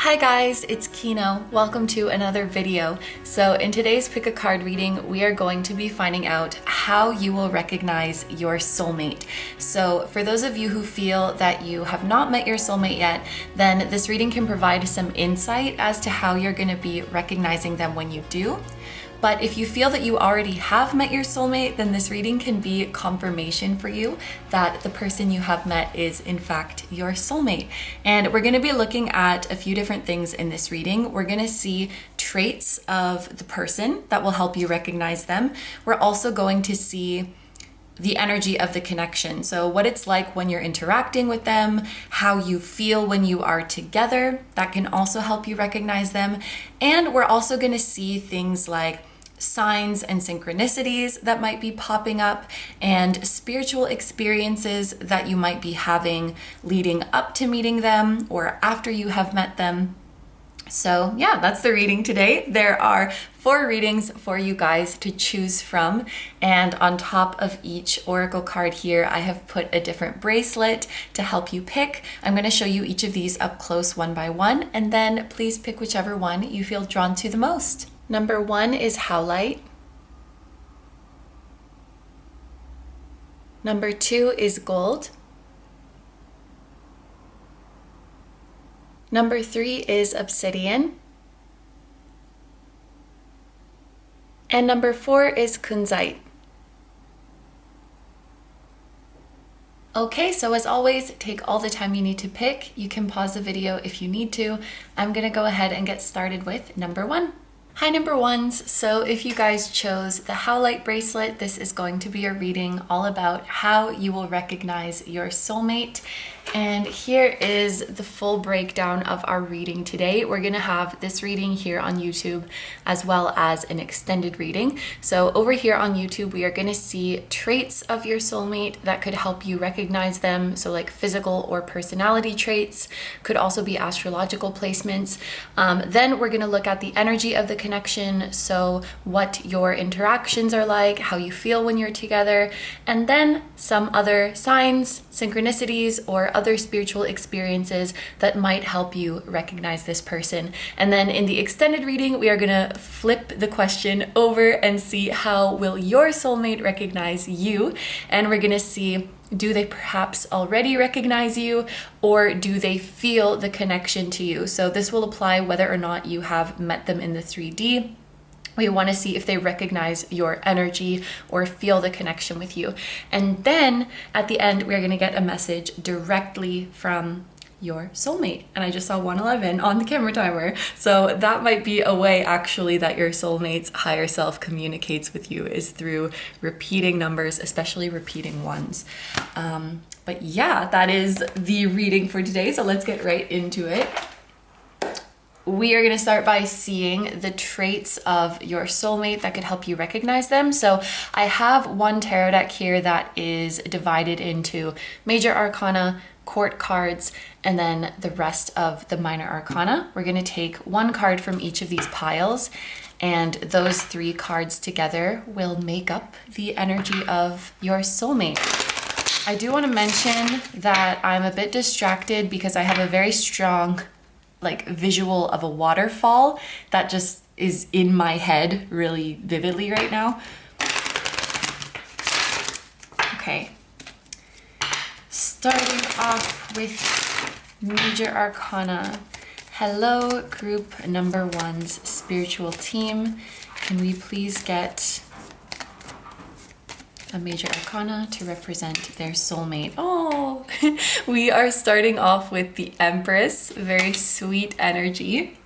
Hi guys, it's Kino. Welcome to another video. So in today's pick a card reading, we are going to be finding out how you will recognize your soulmate. So for those of you who feel that you have not met your soulmate yet, then this reading can provide some insight as to how you're going to be recognizing them when you do. But if you feel that you already have met your soulmate, then this reading can be confirmation for you that the person you have met is in fact your soulmate. And we're going to be looking at a few different things in this reading. We're going to see traits of the person that will help you recognize them. We're also going to see the energy of the connection. So what it's like when you're interacting with them, how you feel when you are together, that can also help you recognize them. And we're also going to see things like signs and synchronicities that might be popping up and spiritual experiences that you might be having leading up to meeting them or after you have met them. So yeah, that's the reading today. There are 4 readings for you guys to choose from. And on top of each oracle card here, I have put a different bracelet to help you pick. I'm going to show you each of these up close one by one, and then please pick whichever one you feel drawn to the most. Number 1 is Howlite. Number 2 is Gold. Number 3 is Obsidian. And number 4 is Kunzite. Okay, so as always, take all the time you need to pick. You can pause the video if you need to. I'm gonna go ahead and get started with number 1. Hi number ones, so if you guys chose the Howlite bracelet, this is going to be a reading all about how you will recognize your soulmate. And here is the full breakdown of our reading today. We're gonna have this reading here on YouTube as well as an extended reading. So over here on YouTube, we are gonna see traits of your soulmate that could help you recognize them. So like physical or personality traits, could also be astrological placements. Then we're gonna look at the energy of the connection. So what your interactions are like, how you feel when you're together, and then some other signs, synchronicities, or other spiritual experiences that might help you recognize this person. And then in the extended reading, we are gonna flip the question over and see how will your soulmate recognize you. And we're gonna see, do they perhaps already recognize you, or do they feel the connection to you? So this will apply whether or not you have met them in the 3D. We want to see if they recognize your energy or feel the connection with you. And then at the end, we're going to get a message directly from your soulmate. And I just saw 111 on the camera timer. So that might be a way actually that your soulmate's higher self communicates with you, is through repeating numbers, especially repeating ones. But yeah, that is the reading for today. So let's get right into it. We are going to start by seeing the traits of your soulmate that could help you recognize them. So I have one tarot deck here that is divided into major arcana, court cards, and then the rest of the minor arcana. We're going to take one card from each of these piles, and those 3 cards together will make up the energy of your soulmate. I do want to mention that I'm a bit distracted because I have a very strong visual of a waterfall that just is in my head really vividly right now. Okay, starting off with major arcana. Hello group number 1's spiritual team. Can we please get a major arcana to represent their soulmate? Oh, we are starting off with the Empress, very sweet energy.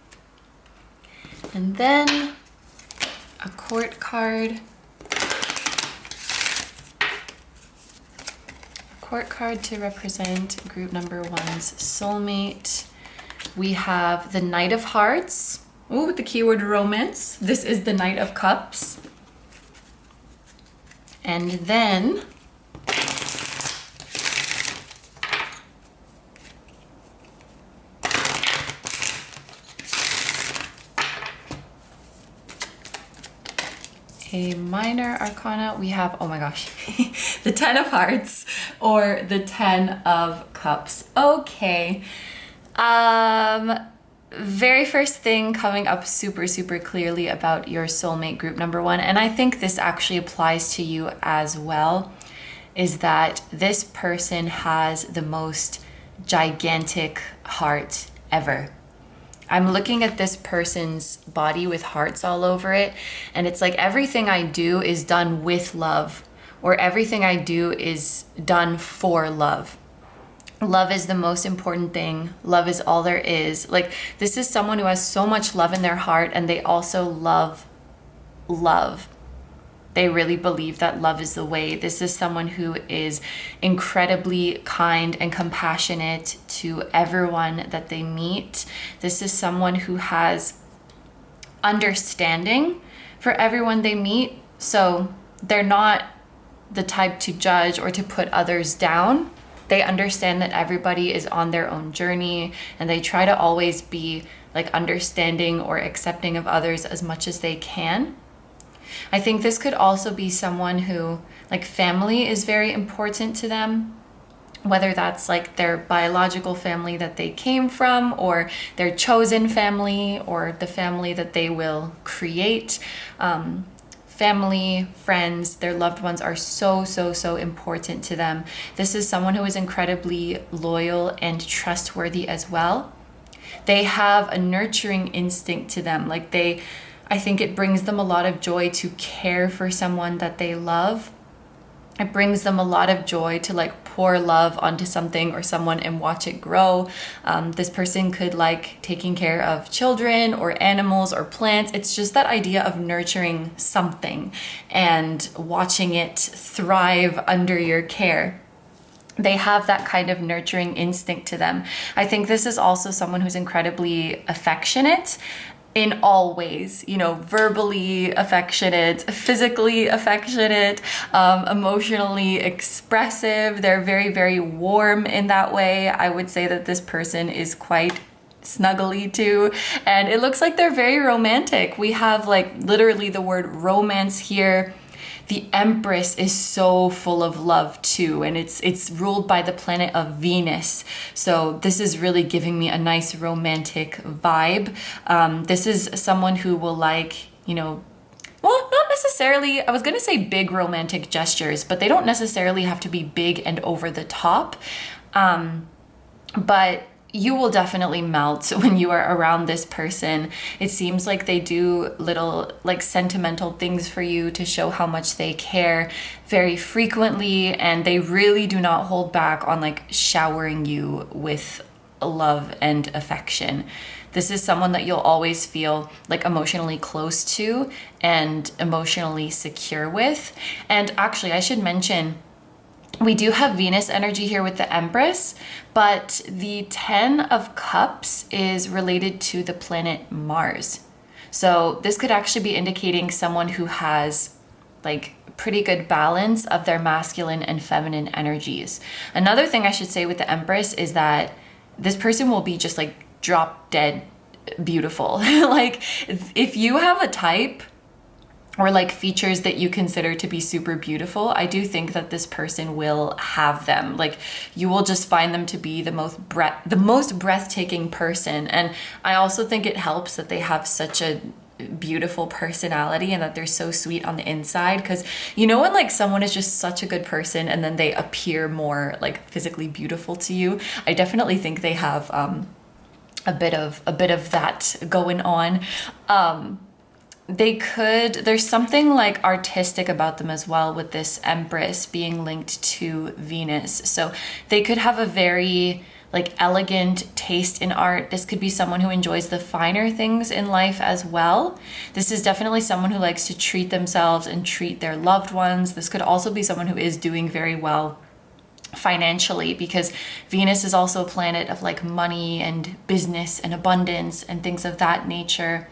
And then a court card. A court card to represent group number 1's soulmate. We have the Knight of Hearts. Oh, with the keyword romance. This is the Knight of Cups. And then a minor arcana, we have, oh my gosh, the 10 of Hearts or the 10 of Cups. Okay. very first thing coming up super, super clearly about your soulmate group number one, and I think this actually applies to you as well, is that this person has the most gigantic heart ever. I'm looking at this person's body with hearts all over it, and it's like everything I do is done with love, or everything I do is done for love. Love is the most important thing. Love is all there is. Like, this is someone who has so much love in their heart, and they also love love. They really believe that love is the way. This is someone who is incredibly kind and compassionate to everyone that they meet. This is someone who has understanding for everyone they meet. So they're not the type to judge or to put others down. They understand that everybody is on their own journey, and they try to always be like understanding or accepting of others as much as they can. I think this could also be someone who, like, family is very important to them, whether that's like their biological family that they came from, or their chosen family, or the family that they will create. Family, friends, their loved ones are so, so, so important to them. This is someone who is incredibly loyal and trustworthy as well. They have a nurturing instinct to them. Like, I think it brings them a lot of joy to care for someone that they love. It brings them a lot of joy to like pour love onto something or someone and watch it grow. This person could like taking care of children or animals or plants. It's just that idea of nurturing something and watching it thrive under your care. They have that kind of nurturing instinct to them. I think this is also someone who's incredibly affectionate in all ways, you know, verbally affectionate, physically affectionate, emotionally expressive. They're very, very warm in that way. I would say that this person is quite snuggly too, and it looks like they're very romantic. We have like literally the word romance here. The Empress is so full of love too, and it's ruled by the planet of Venus. So this is really giving me a nice romantic vibe. This is someone who will like, you know, well, not necessarily, I was gonna say big romantic gestures, but they don't necessarily have to be big and over the top. But you will definitely melt when you are around this person. It seems like they do little like sentimental things for you to show how much they care very frequently, and they really do not hold back on like showering you with love and affection. This is someone that you'll always feel like emotionally close to and emotionally secure with. And actually, I should mention, we do have Venus energy here with the Empress, but the 10 of Cups is related to the planet Mars. So this could actually be indicating someone who has like pretty good balance of their masculine and feminine energies. Another thing I should say with the Empress is that this person will be just like drop dead beautiful. Like, if you have a type or like features that you consider to be super beautiful, I do think that this person will have them. Like, you will just find them to be the most breathtaking person. And I also think it helps that they have such a beautiful personality and that they're so sweet on the inside, because you know when like someone is just such a good person and then they appear more like physically beautiful to you. I definitely think they have a bit of that going on. There's something like artistic about them as well, with this Empress being linked to Venus. So they could have a very like elegant taste in art. This could be someone who enjoys the finer things in life as well. This is definitely someone who likes to treat themselves and treat their loved ones. This could also be someone who is doing very well financially, because Venus is also a planet of like money and business and abundance and things of that nature.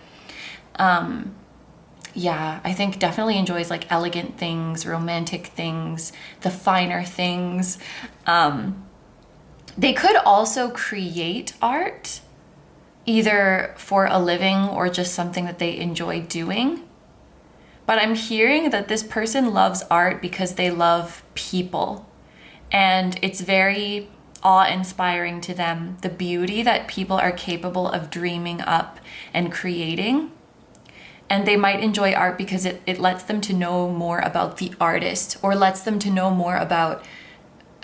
Yeah, I think definitely enjoys like elegant things, romantic things, the finer things. They could also create art, either for a living or just something that they enjoy doing. But I'm hearing that this person loves art because they love people. And it's very awe-inspiring to them, the beauty that people are capable of dreaming up and creating. And they might enjoy art because it lets them to know more about the artist, or lets them to know more about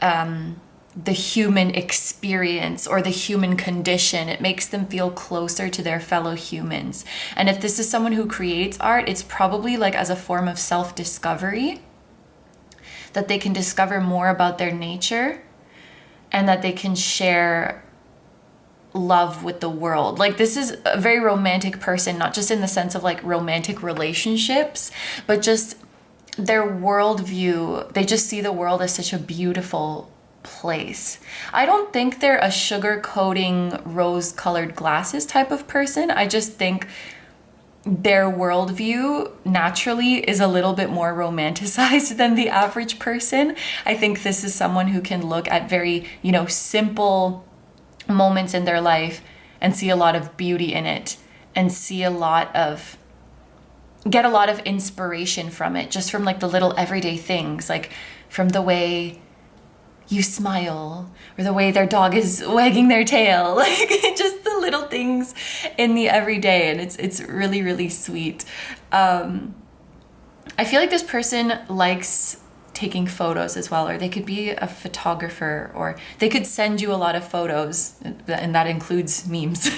the human experience or the human condition. It makes them feel closer to their fellow humans. And if this is someone who creates art, it's probably like as a form of self-discovery, that they can discover more about their nature and that they can share love with the world. Like, this is a very romantic person, not just in the sense of like romantic relationships, but just their worldview. They just see the world as such a beautiful place. I don't think they're a sugar-coating rose-colored glasses type of person. I just think their worldview naturally is a little bit more romanticized than the average person. I think this is someone who can look at very, you know, simple moments in their life and see a lot of beauty in it, and see a lot of, get a lot of inspiration from it, just from like the little everyday things, like from the way you smile, or the way their dog is wagging their tail, like just the little things in the everyday. And it's really, really sweet. I feel like this person likes taking photos as well, or they could be a photographer, or they could send you a lot of photos, and that includes memes.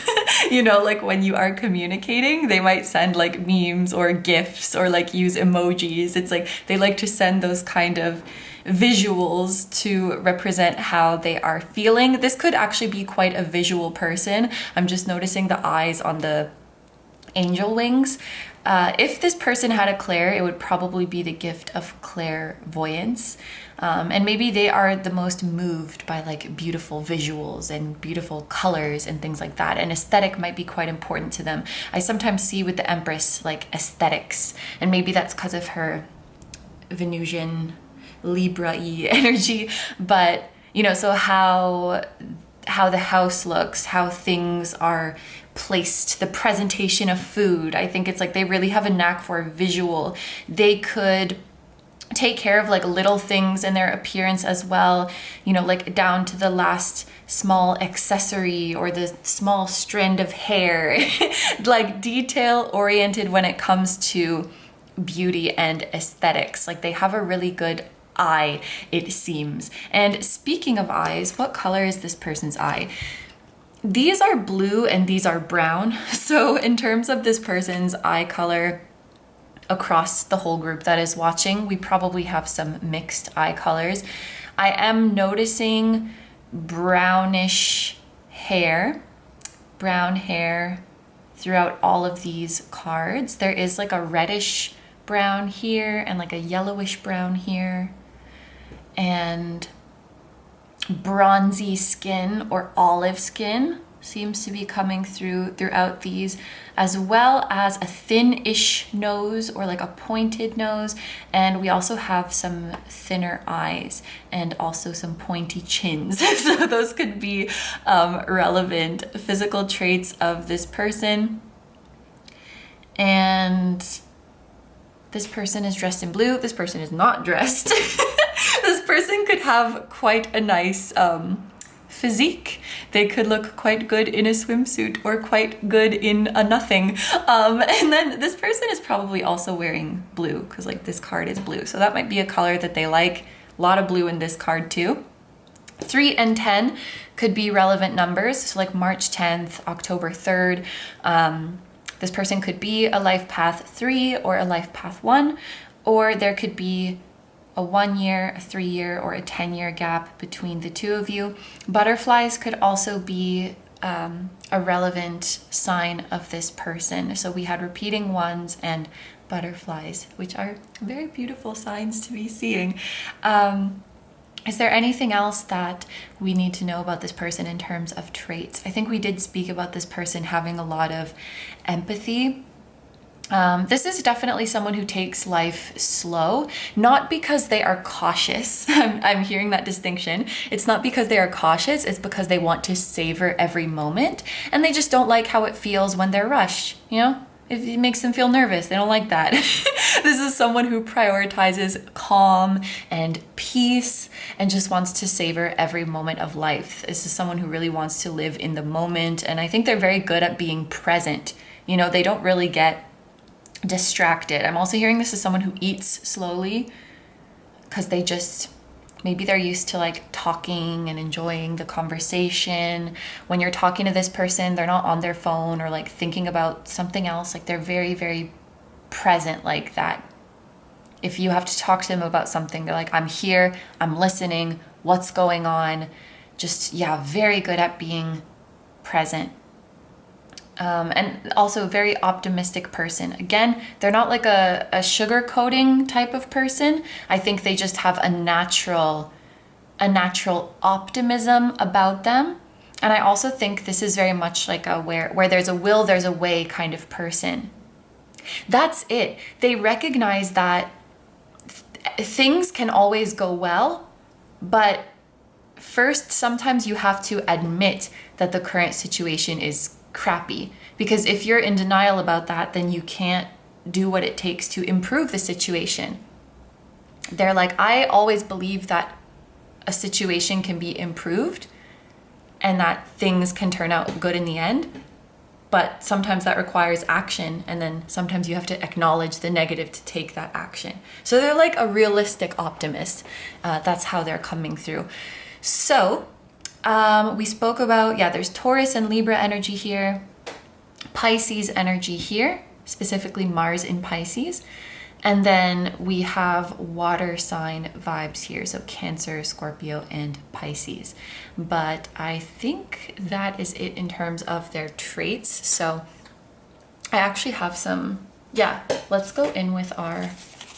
You know, like when you are communicating, they might send like memes or gifs, or like use emojis. It's like they like to send those kind of visuals to represent how they are feeling. This could actually be quite a visual person. I'm just noticing the eyes on the angel wings. If this person had a clair, it would probably be the gift of clairvoyance. And maybe they are the most moved by like beautiful visuals and beautiful colors and things like that. And aesthetic might be quite important to them. I sometimes see with the Empress like aesthetics, and maybe that's because of her Venusian Libra-y energy. But, you know, so how the house looks, how things are placed, the presentation of food. I think it's like they really have a knack for visual. They could take care of like little things in their appearance as well, you know, like down to the last small accessory or the small strand of hair. Like detail oriented when it comes to beauty and aesthetics. Like they have a really good eye, it seems. And speaking of eyes, what color is this person's eye? These are blue and these are brown. So in terms of this person's eye color across the whole group that is watching, we probably have some mixed eye colors. I am noticing brownish hair, brown hair throughout all of these cards. There is like a reddish brown here and like a yellowish brown here, and bronzy skin or olive skin seems to be coming throughout these, as well as a thin-ish nose or like a pointed nose. And we also have some thinner eyes and also some pointy chins. So those could be relevant physical traits of this person. And this person is dressed in blue. This person is not dressed. This person could have quite a nice physique. They could look quite good in a swimsuit or quite good in a nothing. And then this person is probably also wearing blue because like this card is blue. So that might be a color that they like. A lot of blue in this card too. 3 and 10 could be relevant numbers. So like March 10th, October 3rd. This person could be a life path 3 or a life path 1, or there could be a 1 year, a 3 year, or a 10-year gap between the two of you. Butterflies could also be a relevant sign of this person. So we had repeating ones and butterflies, which are very beautiful signs to be seeing. Is there anything else that we need to know about this person in terms of traits? I think we did speak about this person having a lot of empathy. This is definitely someone who takes life slow, not because they are cautious. I'm hearing that distinction. It's not because they are cautious, it's because they want to savor every moment, and they just don't like how it feels when they're rushed, you know? if it makes them feel nervous. They don't like that. This is someone who prioritizes calm and peace and just wants to savor every moment of life. This is someone who really wants to live in the moment. And I think they're very good at being present. You know, they don't really get distracted. I'm also hearing this is someone who eats slowly because they just, maybe they're used to like talking and enjoying the conversation. When you're talking to this person, they're not on their phone or like thinking about something else. Like they're very, very present like that. If you have to talk to them about something, they're like, I'm here, I'm listening, what's going on? Just, yeah, very good at being present. And also a very optimistic person. Again, they're not like a sugarcoating type of person. I think they just have a natural optimism about them. And I also think this is very much like a where there's a will, there's a way kind of person. That's it. They recognize that things can always go well, but first, sometimes you have to admit that the current situation is crappy, because if you're in denial about that, then you can't do what it takes to improve the situation. They're like, I always believe that a situation can be improved and that things can turn out good in the end, but sometimes that requires action, and then sometimes you have to acknowledge the negative to take that action. So they're like a realistic optimist. That's how they're coming through. So we spoke about, there's Taurus and Libra energy here, Pisces energy here, specifically Mars in Pisces. And then we have water sign vibes here. So Cancer, Scorpio, and Pisces. But I think that is it in terms of their traits. So I actually have some, let's go in with our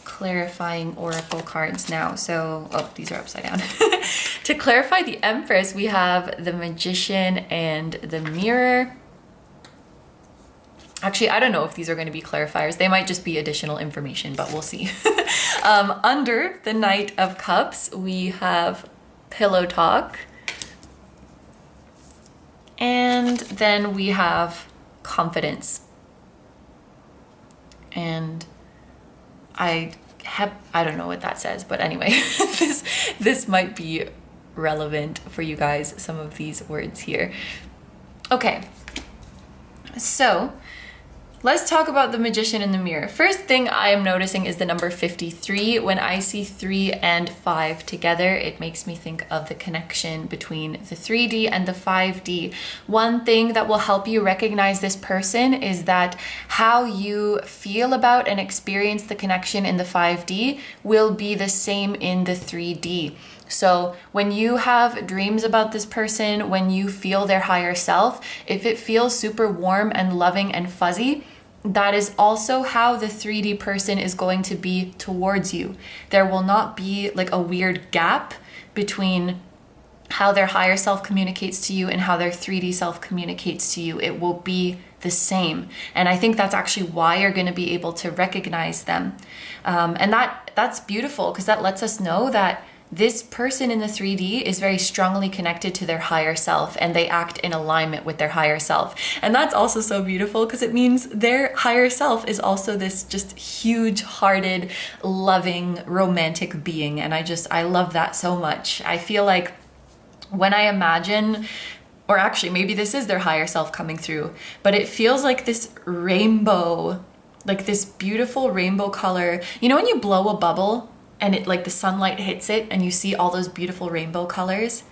clarifying oracle cards now. So, these are upside down. To clarify the Empress, we have the Magician and the Mirror. Actually, I don't know if these are going to be clarifiers. They might just be additional information, but we'll see. Under the Knight of Cups, we have Pillow Talk. And then we have Confidence. And I don't know what that says, but anyway, this might be relevant for you guys, some of these words here. Okay, so let's talk about the Magician and the Mirror. First thing I am noticing is the number 53. When I see 3 and 5 together, it makes me think of the connection between the 3D and the 5D. One thing that will help you recognize this person is that how you feel about and experience the connection in the 5D will be the same in the 3D. So when you have dreams about this person, when you feel their higher self, if it feels super warm and loving and fuzzy, that is also how the 3D person is going to be towards you. There will not be like a weird gap between how their higher self communicates to you and how their 3D self communicates to you. It will be the same. And I think that's actually why you're going to be able to recognize them. And that's beautiful, because that lets us know that this person in the 3D is very strongly connected to their higher self, and they act in alignment with their higher self. And that's also so beautiful, because it means their higher self is also this just huge-hearted, loving, romantic being. And I love that so much. I feel like when I imagine, or actually maybe this is their higher self coming through, but it feels like this rainbow, like this beautiful rainbow color. You know when you blow a bubble and it, like, the sunlight hits it and you see all those beautiful rainbow colors?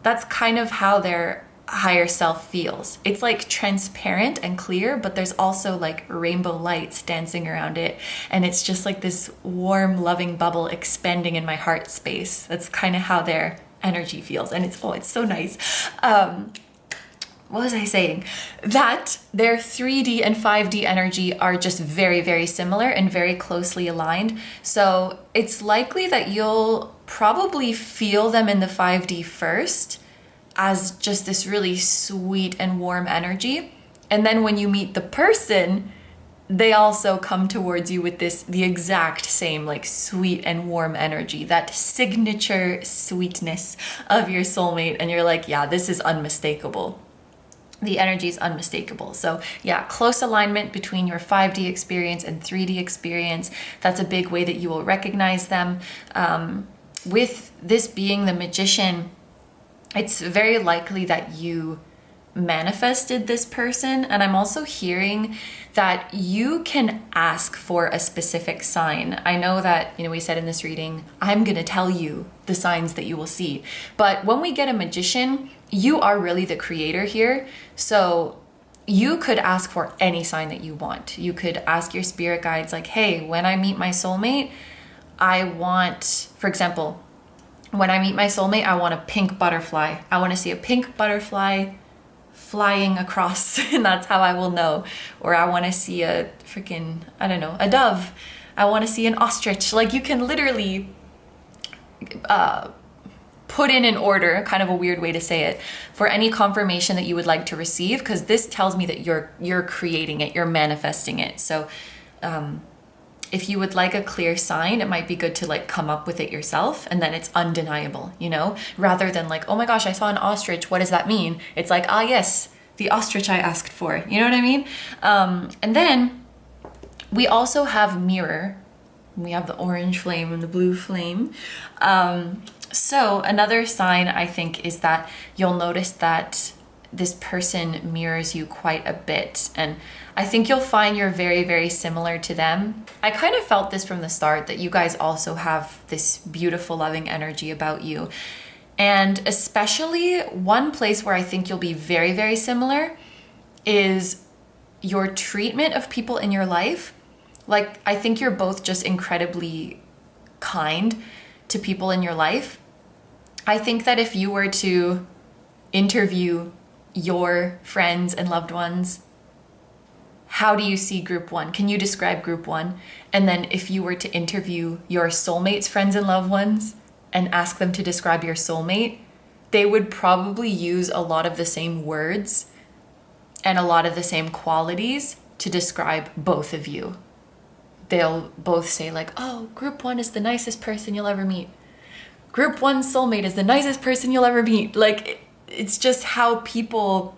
That's kind of how their higher self feels. It's like transparent and clear, but there's also like rainbow lights dancing around it, and it's just like this warm, loving bubble expanding in my heart space. That's kind of how their energy feels, and it's so nice. What was I saying? That their 3D and 5D energy are just very, very similar and very closely aligned. So it's likely that you'll probably feel them in the 5D first as just this really sweet and warm energy. And then when you meet the person, they also come towards you with the exact same like sweet and warm energy, that signature sweetness of your soulmate. And you're like, yeah, this is unmistakable. the energy is unmistakable. So yeah, close alignment between your 5D experience and 3D experience. That's a big way that you will recognize them. With this being the Magician, it's very likely that you manifested this person. And I'm also hearing that you can ask for a specific sign. I know that, we said in this reading, I'm going to tell you the signs that you will see. But when we get a Magician, you are really the creator here. So you could ask for any sign that you want. You could ask your spirit guides like, hey, when I meet my soulmate, I want, for example, when I meet my soulmate, I want a pink butterfly. I want to see a pink butterfly flying across, and that's how I will know. Or I want to see a freaking, I don't know, a dove. I want to see an ostrich. Like, you can literally put in an order, kind of a weird way to say it, for any confirmation that you would like to receive, because this tells me that you're creating it, you're manifesting it. So if you would like a clear sign, it might be good to like come up with it yourself, and then it's undeniable, rather than like, oh my gosh, I saw an ostrich, what does that mean? It's like, ah, yes, the ostrich I asked for, you know what I mean? And then we also have mirror. We have the orange flame and the blue flame. So another sign, I think, is that you'll notice that this person mirrors you quite a bit. And I think you'll find you're very, very similar to them. I kind of felt this from the start, that you guys also have this beautiful, loving energy about you. And especially one place where I think you'll be very, very similar is your treatment of people in your life. Like, I think you're both just incredibly kind to people in your life. I think that if you were to interview your friends and loved ones, how do you see group one? Can you describe group one? And then if you were to interview your soulmate's friends and loved ones and ask them to describe your soulmate, they would probably use a lot of the same words and a lot of the same qualities to describe both of you. They'll both say like, oh, group one is the nicest person you'll ever meet. Group one soulmate is the nicest person you'll ever meet. Like, it's just how people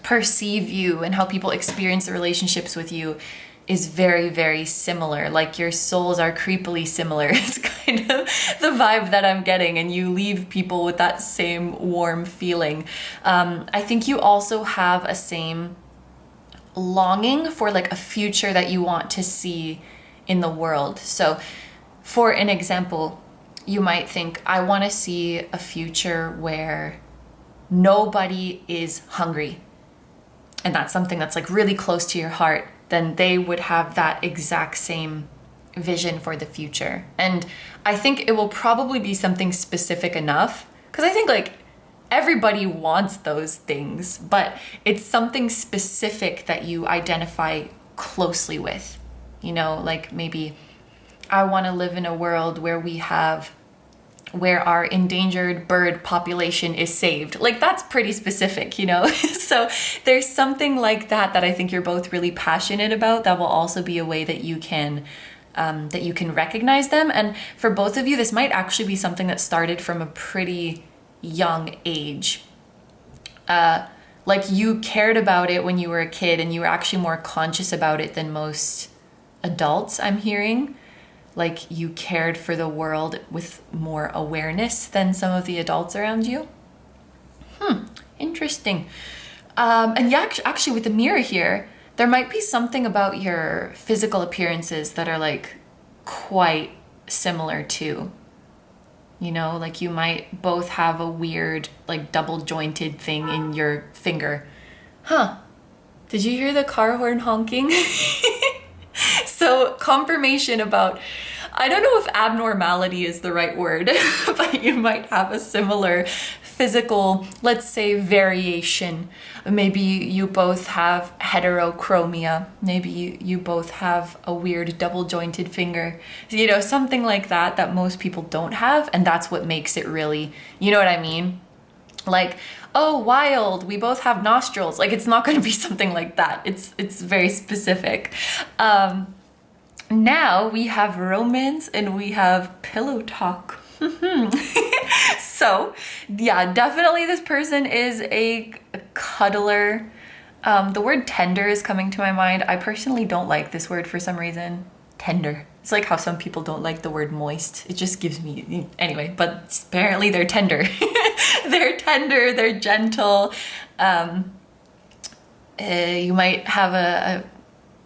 perceive you and how people experience the relationships with you is very, very similar. Like, your souls are creepily similar. It's kind of the vibe that I'm getting, and you leave people with that same warm feeling. I think you also have a same longing for like a future that you want to see in the world. So for an example, you might think, I want to see a future where nobody is hungry. And that's something that's like really close to your heart. Then they would have that exact same vision for the future. And I think it will probably be something specific enough, because I think like everybody wants those things, but it's something specific that you identify closely with. Like maybe I want to live in a world where our endangered bird population is saved. Like, that's pretty specific, So there's something like that I think you're both really passionate about. That will also be a way that you can recognize them. And for both of you, this might actually be something that started from a pretty young age. Like, you cared about it when you were a kid, and you were actually more conscious about it than most adults, I'm hearing. Like, you cared for the world with more awareness than some of the adults around you. Interesting. And yeah, actually with the mirror here, there might be something about your physical appearances that are like quite similar too. Like, you might both have a weird, like, double jointed thing in your finger. Did you hear the car horn honking? So confirmation about, I don't know if abnormality is the right word, but you might have a similar physical, let's say, variation. Maybe you both have heterochromia. Maybe you both have a weird double jointed finger. Something like that most people don't have. And that's what makes it really, you know what I mean? Like, oh, wild, we both have nostrils. Like, it's not going to be something like that. It's very specific. Now we have romance and we have pillow talk. So yeah, definitely this person is a cuddler. The word tender is coming to my mind. I personally don't like this word for some reason. Tender. It's like how some people don't like the word moist. It just gives me, anyway, but apparently they're tender. They're tender, they're gentle. You might have a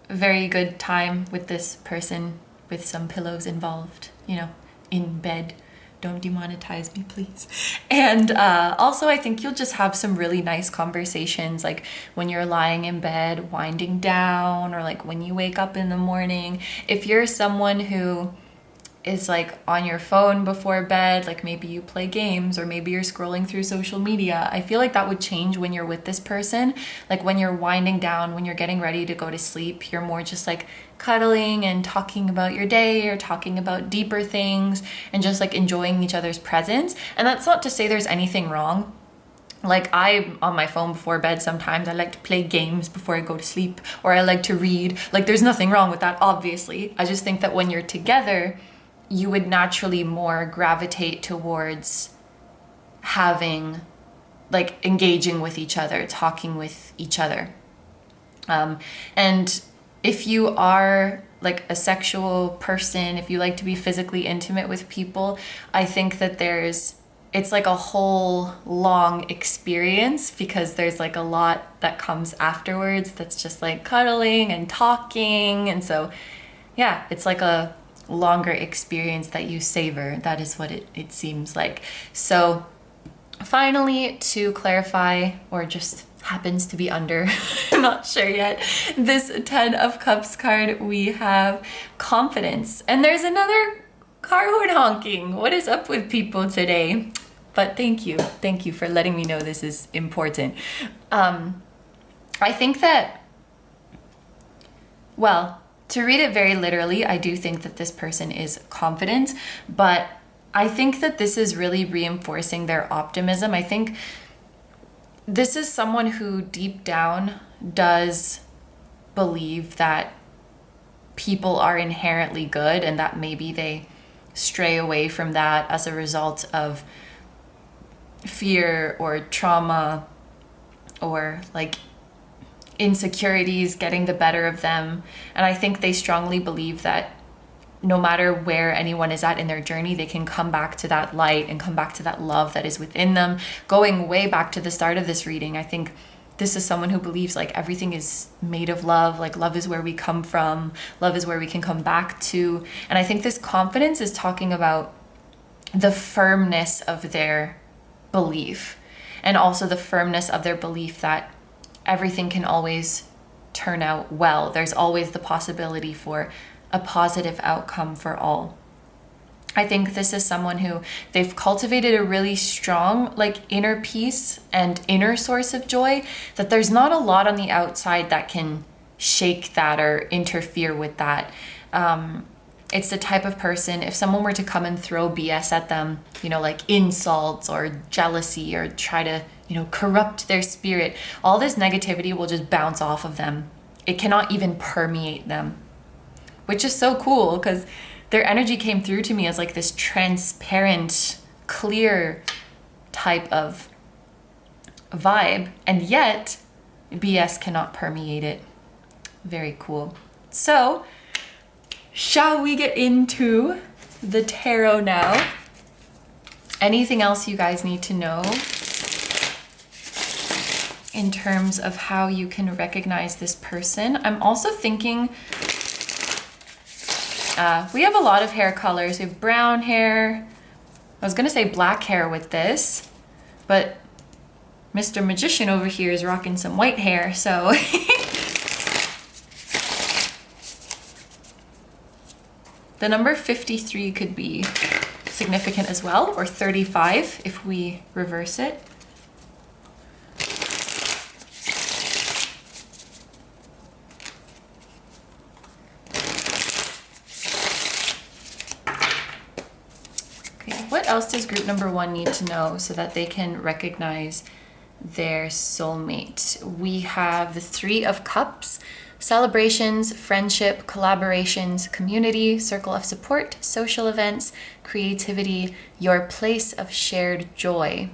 very good time with this person with some pillows involved, you know, in bed. Don't demonetize me, please. And also, I think you'll just have some really nice conversations, like when you're lying in bed, winding down, or like when you wake up in the morning. If you're someone who is like on your phone before bed, like maybe you play games or maybe you're scrolling through social media, I feel like that would change when you're with this person. Like when you're winding down, when you're getting ready to go to sleep, you're more just like cuddling and talking about your day or talking about deeper things and just like enjoying each other's presence. And that's not to say there's anything wrong. Like I'm on my phone before bed sometimes. I like to play games before I go to sleep, or I like to read. Like there's nothing wrong with that, obviously. I just think that when you're together, you would naturally more gravitate towards having, like, engaging with each other, talking with each other. And if you are like a sexual person, if you like to be physically intimate with people, I think that it's like a whole long experience, because there's like a lot that comes afterwards that's just like cuddling and talking. And so, yeah, it's like a longer experience that you savor. That is what it seems like. So finally, to clarify, or just happens to be under, I'm not sure yet, this 10 of Cups card, we have confidence. And there's another car horn honking. What is up with people today? But thank you for letting me know this is important. I think that, well, to read it very literally, I do think that this person is confident, but I think that this is really reinforcing their optimism. I think this is someone who deep down does believe that people are inherently good, and that maybe they stray away from that as a result of fear or trauma or like insecurities getting the better of them. And I think they strongly believe that no matter where anyone is at in their journey, they can come back to that light and come back to that love that is within them. Going way back to the start of this reading, I think this is someone who believes like everything is made of love, like love is where we come from, love is where we can come back to. And I think this confidence is talking about the firmness of their belief, and also the firmness of their belief that everything can always turn out well. There's always the possibility for a positive outcome for all. I think this is someone who they've cultivated a really strong like inner peace and inner source of joy, that there's not a lot on the outside that can shake that or interfere with that. It's the type of person, if someone were to come and throw BS at them, you know, like insults or jealousy, or try to, you know, corrupt their spirit, all this negativity will just bounce off of them. It cannot even permeate them, which is so cool, because their energy came through to me as like this transparent, clear type of vibe, and yet BS cannot permeate it. Very cool. So, shall we get into the tarot now? Anything else you guys need to know in terms of how you can recognize this person? I'm also thinking, we have a lot of hair colors. We have brown hair. I was gonna say black hair with this, but Mr. Magician over here is rocking some white hair, so. The number 53 could be significant as well, or 35 if we reverse it. Okay, what else does group number 1 need to know so that they can recognize their soulmate? We have the 3 of Cups. Celebrations, friendship, collaborations, community, circle of support, social events, creativity, your place of shared joy.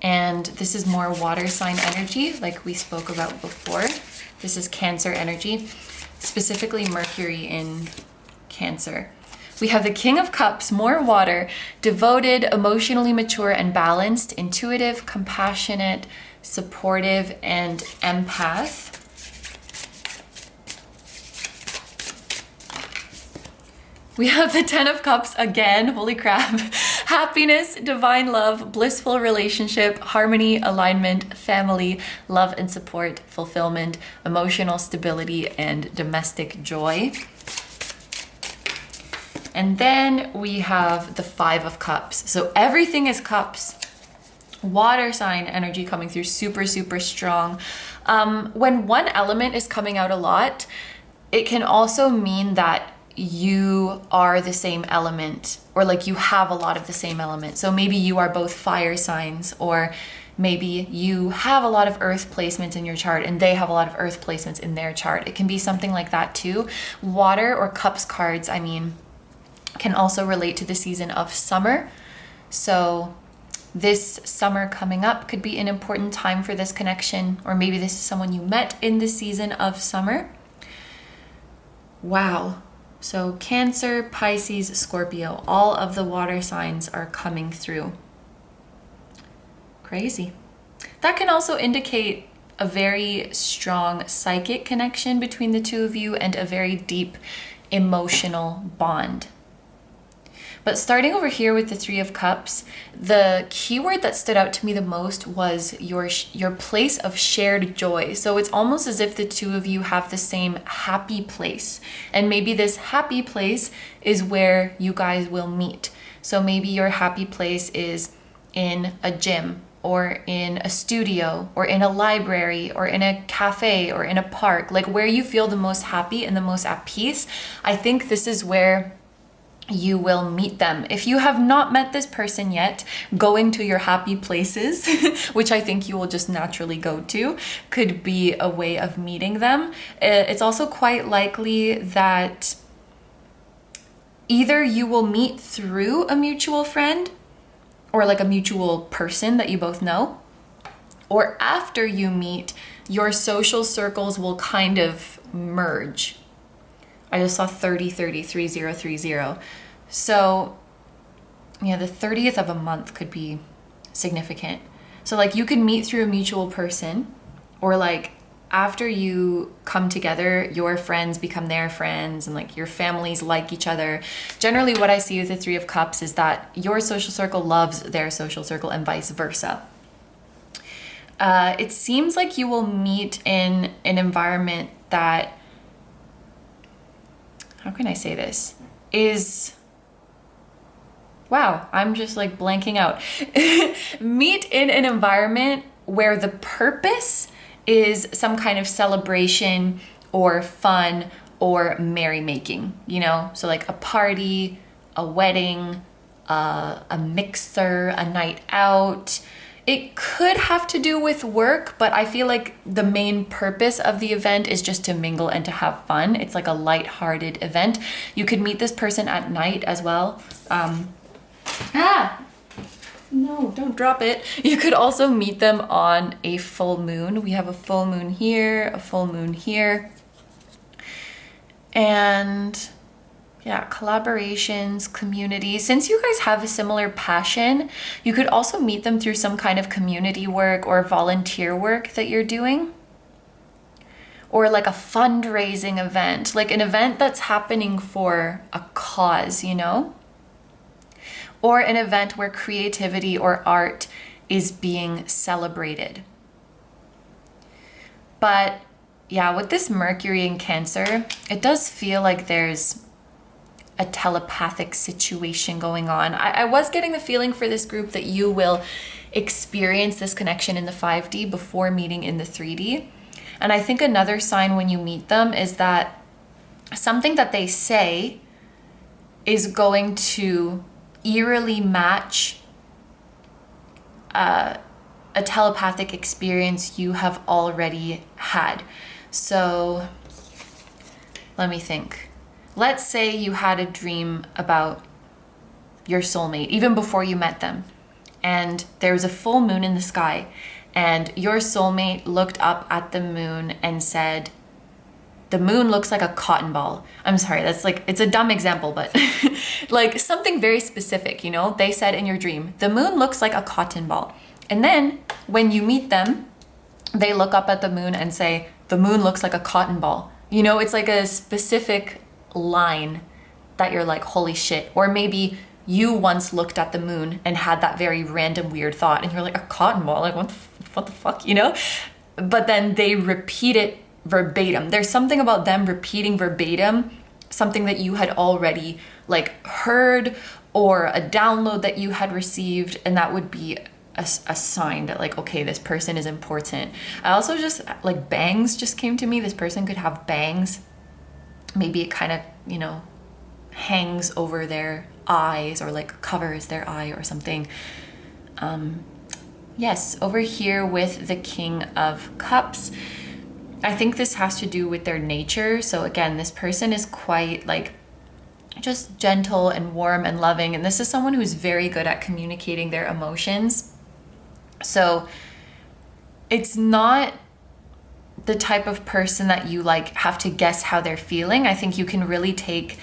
And this is more water sign energy, like we spoke about before. This is Cancer energy, specifically Mercury in Cancer. We have the King of Cups, more water, devoted, emotionally mature and balanced, intuitive, compassionate, supportive, and empath. We have the Ten of Cups again, holy crap. Happiness, divine love, blissful relationship, harmony, alignment, family, love and support, fulfillment, emotional stability, and domestic joy. And then we have the Five of Cups. So everything is cups. Water sign energy coming through super, super strong. When one element is coming out a lot, it can also mean that you are the same element, or like you have a lot of the same element. So maybe you are both fire signs, or maybe you have a lot of earth placements in your chart and they have a lot of earth placements in their chart. It can be something like that too. Water or cups cards, I mean, can also relate to the season of summer. So this summer coming up could be an important time for this connection, or maybe this is someone you met in the season of summer. Wow. So Cancer, Pisces, Scorpio, all of the water signs are coming through. Crazy. That can also indicate a very strong psychic connection between the two of you and a very deep emotional bond. But starting over here with the Three of Cups, the keyword that stood out to me the most was your place of shared joy. So it's almost as if the two of you have the same happy place. And maybe this happy place is where you guys will meet. So maybe your happy place is in a gym, or in a studio, or in a library, or in a cafe, or in a park. Like where you feel the most happy and the most at peace. I think this is where you will meet them. If you have not met this person yet, going to your happy places, which I think you will just naturally go to, could be a way of meeting them. It's also quite likely that either you will meet through a mutual friend, or like a mutual person that you both know, or after you meet, your social circles will kind of merge. I just saw 3030. So yeah, the 30th of a month could be significant. So like you could meet through a mutual person, or like after you come together, your friends become their friends, and like your families like each other. Generally what I see with the Three of Cups is that your social circle loves their social circle and vice versa. It seems like you will meet in an environment that, how can I say this, is, wow, I'm just like blanking out. Meet in an environment where the purpose is some kind of celebration or fun or merrymaking, you know? So like a party, a wedding, a mixer, a night out. It could have to do with work, but I feel like the main purpose of the event is just to mingle and to have fun. It's like a light-hearted event. You could meet this person at night as well. No, don't drop it. You could also meet them on a full moon. We have a full moon here, a full moon here. And yeah, collaborations, community. Since you guys have a similar passion, you could also meet them through some kind of community work or volunteer work that you're doing. Or like a fundraising event, like an event that's happening for a cause, you know? Or an event where creativity or art is being celebrated. But yeah, with this Mercury in Cancer, it does feel like there's a telepathic situation going on. I was getting the feeling for this group that you will experience this connection in the 5D before meeting in the 3D. And I think another sign when you meet them is that something that they say is going to eerily match a telepathic experience you have already had. So let me think. Let's say you had a dream about your soulmate even before you met them, and there was a full moon in the sky, and your soulmate looked up at the moon and said, the moon looks like a cotton ball. I'm sorry, that's like, it's a dumb example, but like something very specific, you know? They said in your dream, the moon looks like a cotton ball. And then when you meet them, they look up at the moon and say, the moon looks like a cotton ball. You know, it's like a specific line that you're like, holy shit. Or maybe you once looked at the moon and had that very random weird thought and you're like, a cotton ball, like what the fuck, you know? But then they repeat it verbatim. There's something about them repeating verbatim something that you had already like heard, or a download that you had received, and that would be a sign that like, okay, this person is important. I also just like, bangs just came to me. This person could have bangs. Maybe it kind of, you know, hangs over their eyes or like covers their eye or something. Yes, over here with the King of Cups, I think this has to do with their nature. So again, this person is quite like just gentle and warm and loving. And this is someone who's very good at communicating their emotions. So it's not the type of person that you like have to guess how they're feeling. I think you can really take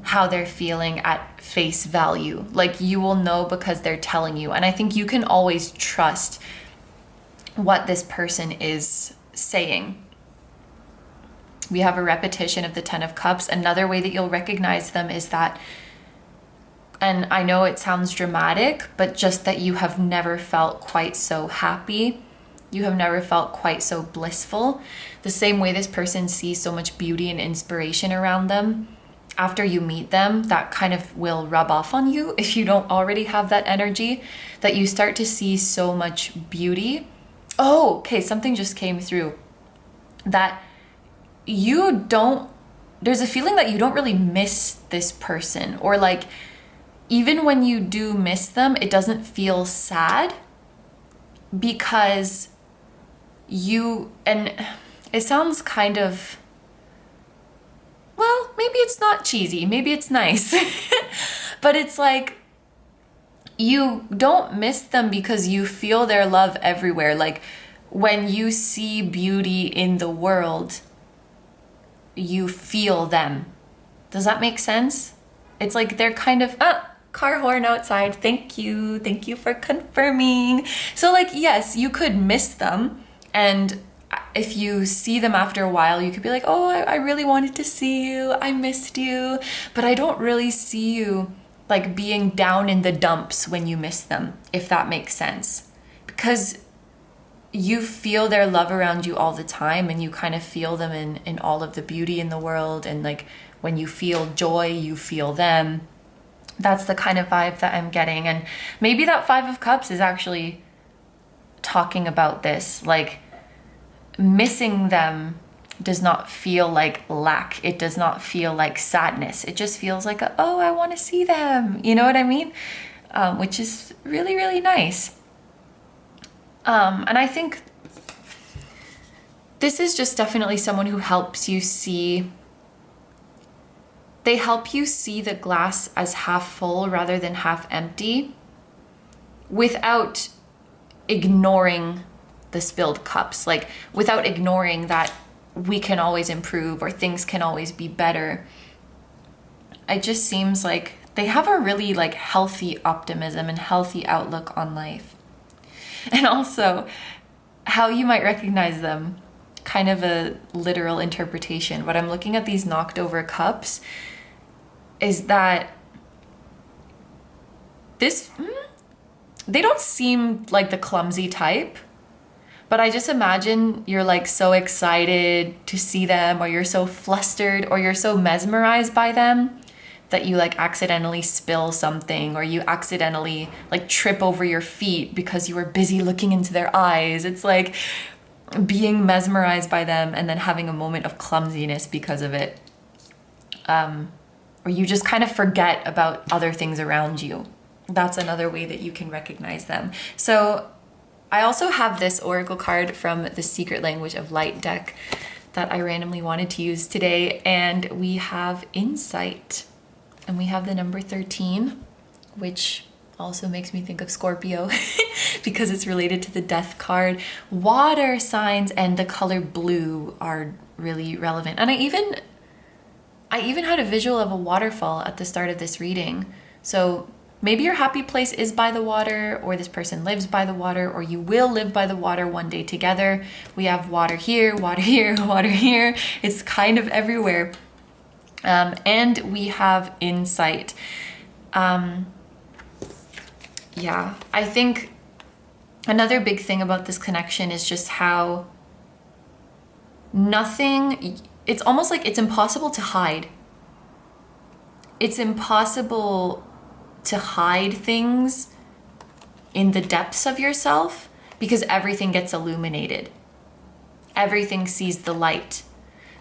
how they're feeling at face value. Like you will know because they're telling you. And I think you can always trust what this person is saying. We have a repetition of the Ten of Cups. Another way that you'll recognize them is that, and I know it sounds dramatic, but just that you have never felt quite so happy. You have never felt quite so blissful. The same way this person sees so much beauty and inspiration around them. After you meet them, that kind of will rub off on you if you don't already have that energy, that you start to see so much beauty. Oh, okay, something just came through. That there's a feeling that you don't really miss this person, or like, even when you do miss them, it doesn't feel sad because and it sounds kind of, well, maybe it's not cheesy, maybe it's nice, but it's like, you don't miss them because you feel their love everywhere. Like when you see beauty in the world, you feel them. Does that make sense? It's like they're kind of, car horn outside. Thank you for confirming. So like, yes, you could miss them. And if you see them after a while, you could be like, oh, I really wanted to see you. I missed you. But I don't really see you like being down in the dumps when you miss them, if that makes sense. Because you feel their love around you all the time, and you kind of feel them in all of the beauty in the world. And like when you feel joy, you feel them. That's the kind of vibe that I'm getting. And maybe that Five of Cups is actually talking about this. Like missing them does not feel like lack. It does not feel like sadness. It just feels like, oh, I want to see them. You know what I mean? Which is really, really nice. And I think this is just definitely someone who helps you see, they help you see the glass as half full rather than half empty, without ignoring the spilled cups, like without ignoring that we can always improve or things can always be better. It just seems like they have a really like healthy optimism and healthy outlook on life. And also how you might recognize them, kind of a literal interpretation. But I'm looking at these knocked over cups, is that they don't seem like the clumsy type, but I just imagine you're like so excited to see them, or you're so flustered, or you're so mesmerized by them that you like accidentally spill something, or you accidentally like trip over your feet because you were busy looking into their eyes. It's like being mesmerized by them and then having a moment of clumsiness because of it. Or you just kind of forget about other things around you. That's another way that you can recognize them. So I also have this oracle card from the Secret Language of Light deck that I randomly wanted to use today. And we have insight. And we have the number 13, which also makes me think of Scorpio because it's related to the death card. Water signs and the color blue are really relevant. And I even had a visual of a waterfall at the start of this reading. So maybe your happy place is by the water, or this person lives by the water, or you will live by the water one day together. We have water here, water here, water here. It's kind of everywhere. And we have insight. Yeah, I think another big thing about this connection is just how it's almost like it's impossible to hide. It's impossible to hide things in the depths of yourself because everything gets illuminated. Everything sees the light.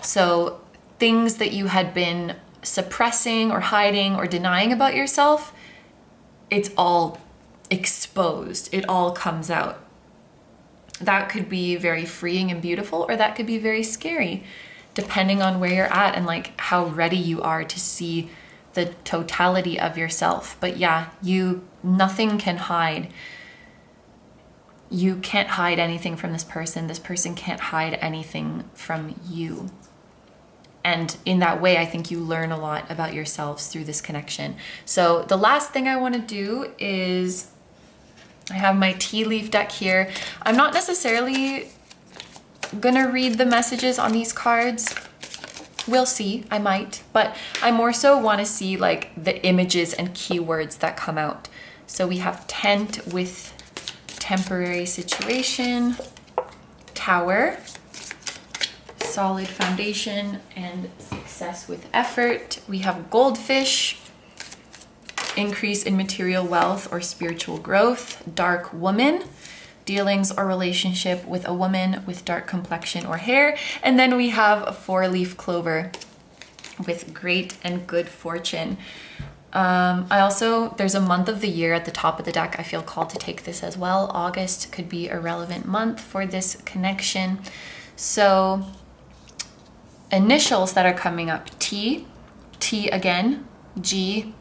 So things that you had been suppressing or hiding or denying about yourself, it's all exposed. It all comes out. That could be very freeing and beautiful, or that could be very scary, depending on where you're at and like how ready you are to see the totality of yourself. But yeah, nothing can hide. You can't hide anything from this person. This person can't hide anything from you. And in that way, I think you learn a lot about yourselves through this connection. So the last thing I want to do is, I have my tea leaf deck here. I'm not necessarily gonna read the messages on these cards. We'll see, I might, but I more so want to see like the images and keywords that come out. So we have tent with temporary situation, tower, solid foundation and success with effort. We have goldfish, increase in material wealth or spiritual growth, dark woman, dealings or relationship with a woman with dark complexion or hair. And then we have a 4-leaf clover with great and good fortune. There's a month of the year at the top of the deck. I feel called to take this as well. August could be a relevant month for this connection. So initials that are coming up: T, T again, G,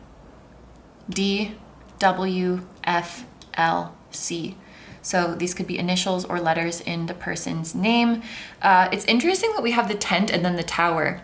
D, W, F, L, C. So these could be initials or letters in the person's name. It's interesting that we have the tent and then the tower.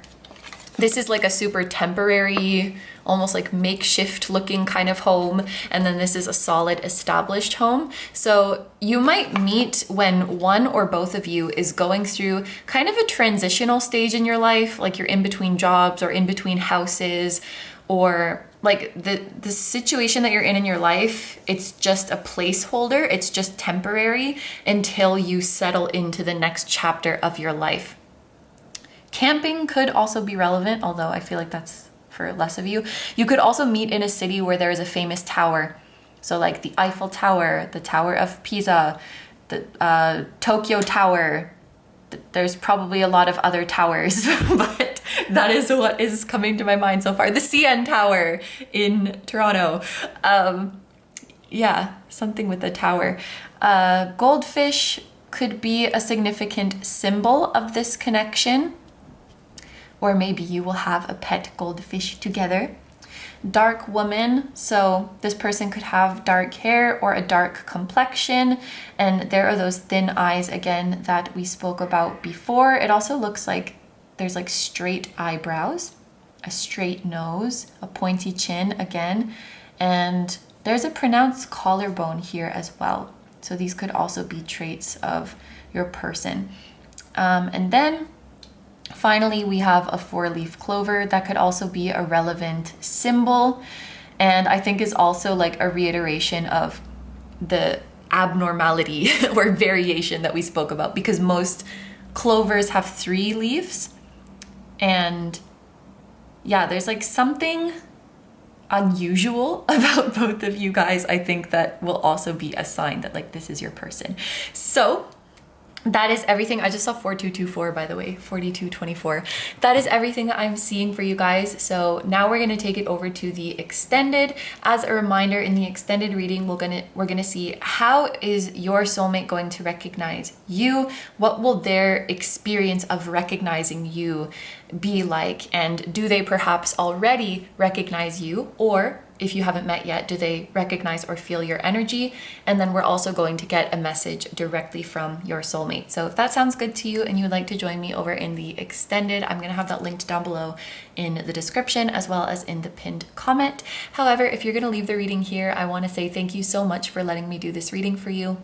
This is like a super temporary, almost like makeshift looking kind of home. And then this is a solid established home. So you might meet when one or both of you is going through kind of a transitional stage in your life, like you're in between jobs or in between houses, or like the situation that you're in your life, it's just a placeholder. It's just temporary until you settle into the next chapter of your life. Camping could also be relevant, although I feel like that's for less of you. You could also meet in a city where there is a famous tower. So like the Eiffel Tower, the Tower of Pisa, the Tokyo Tower. There's probably a lot of other towers, but that is what is coming to my mind so far. The CN Tower in Toronto. Yeah, something with the tower. Goldfish could be a significant symbol of this connection. Or maybe you will have a pet goldfish together. Dark woman, so this person could have dark hair or a dark complexion, and there are those thin eyes again that we spoke about before. It also looks like there's like straight eyebrows, a straight nose, a pointy chin again, and there's a pronounced collarbone here as well. So these could also be traits of your person. And then finally, we have a 4-leaf clover that could also be a relevant symbol, and I think is also like a reiteration of the abnormality or variation that we spoke about, because most clovers have 3 leaves, and yeah, there's like something unusual about both of you guys. I think that will also be a sign that like this is your person. So that is everything. I just saw 4224, by the way, 4224. That is everything that I'm seeing for you guys. So now we're gonna take it over to the extended. As a reminder, in the extended reading, we're gonna see how is your soulmate going to recognize you? What will their experience of recognizing you be like? And do they perhaps already recognize you? Or if you haven't met yet, do they recognize or feel your energy? And then we're also going to get a message directly from your soulmate. So if that sounds good to you and you would like to join me over in the extended, I'm going to have that linked down below in the description as well as in the pinned comment. However, if you're going to leave the reading here, I want to say thank you so much for letting me do this reading for you.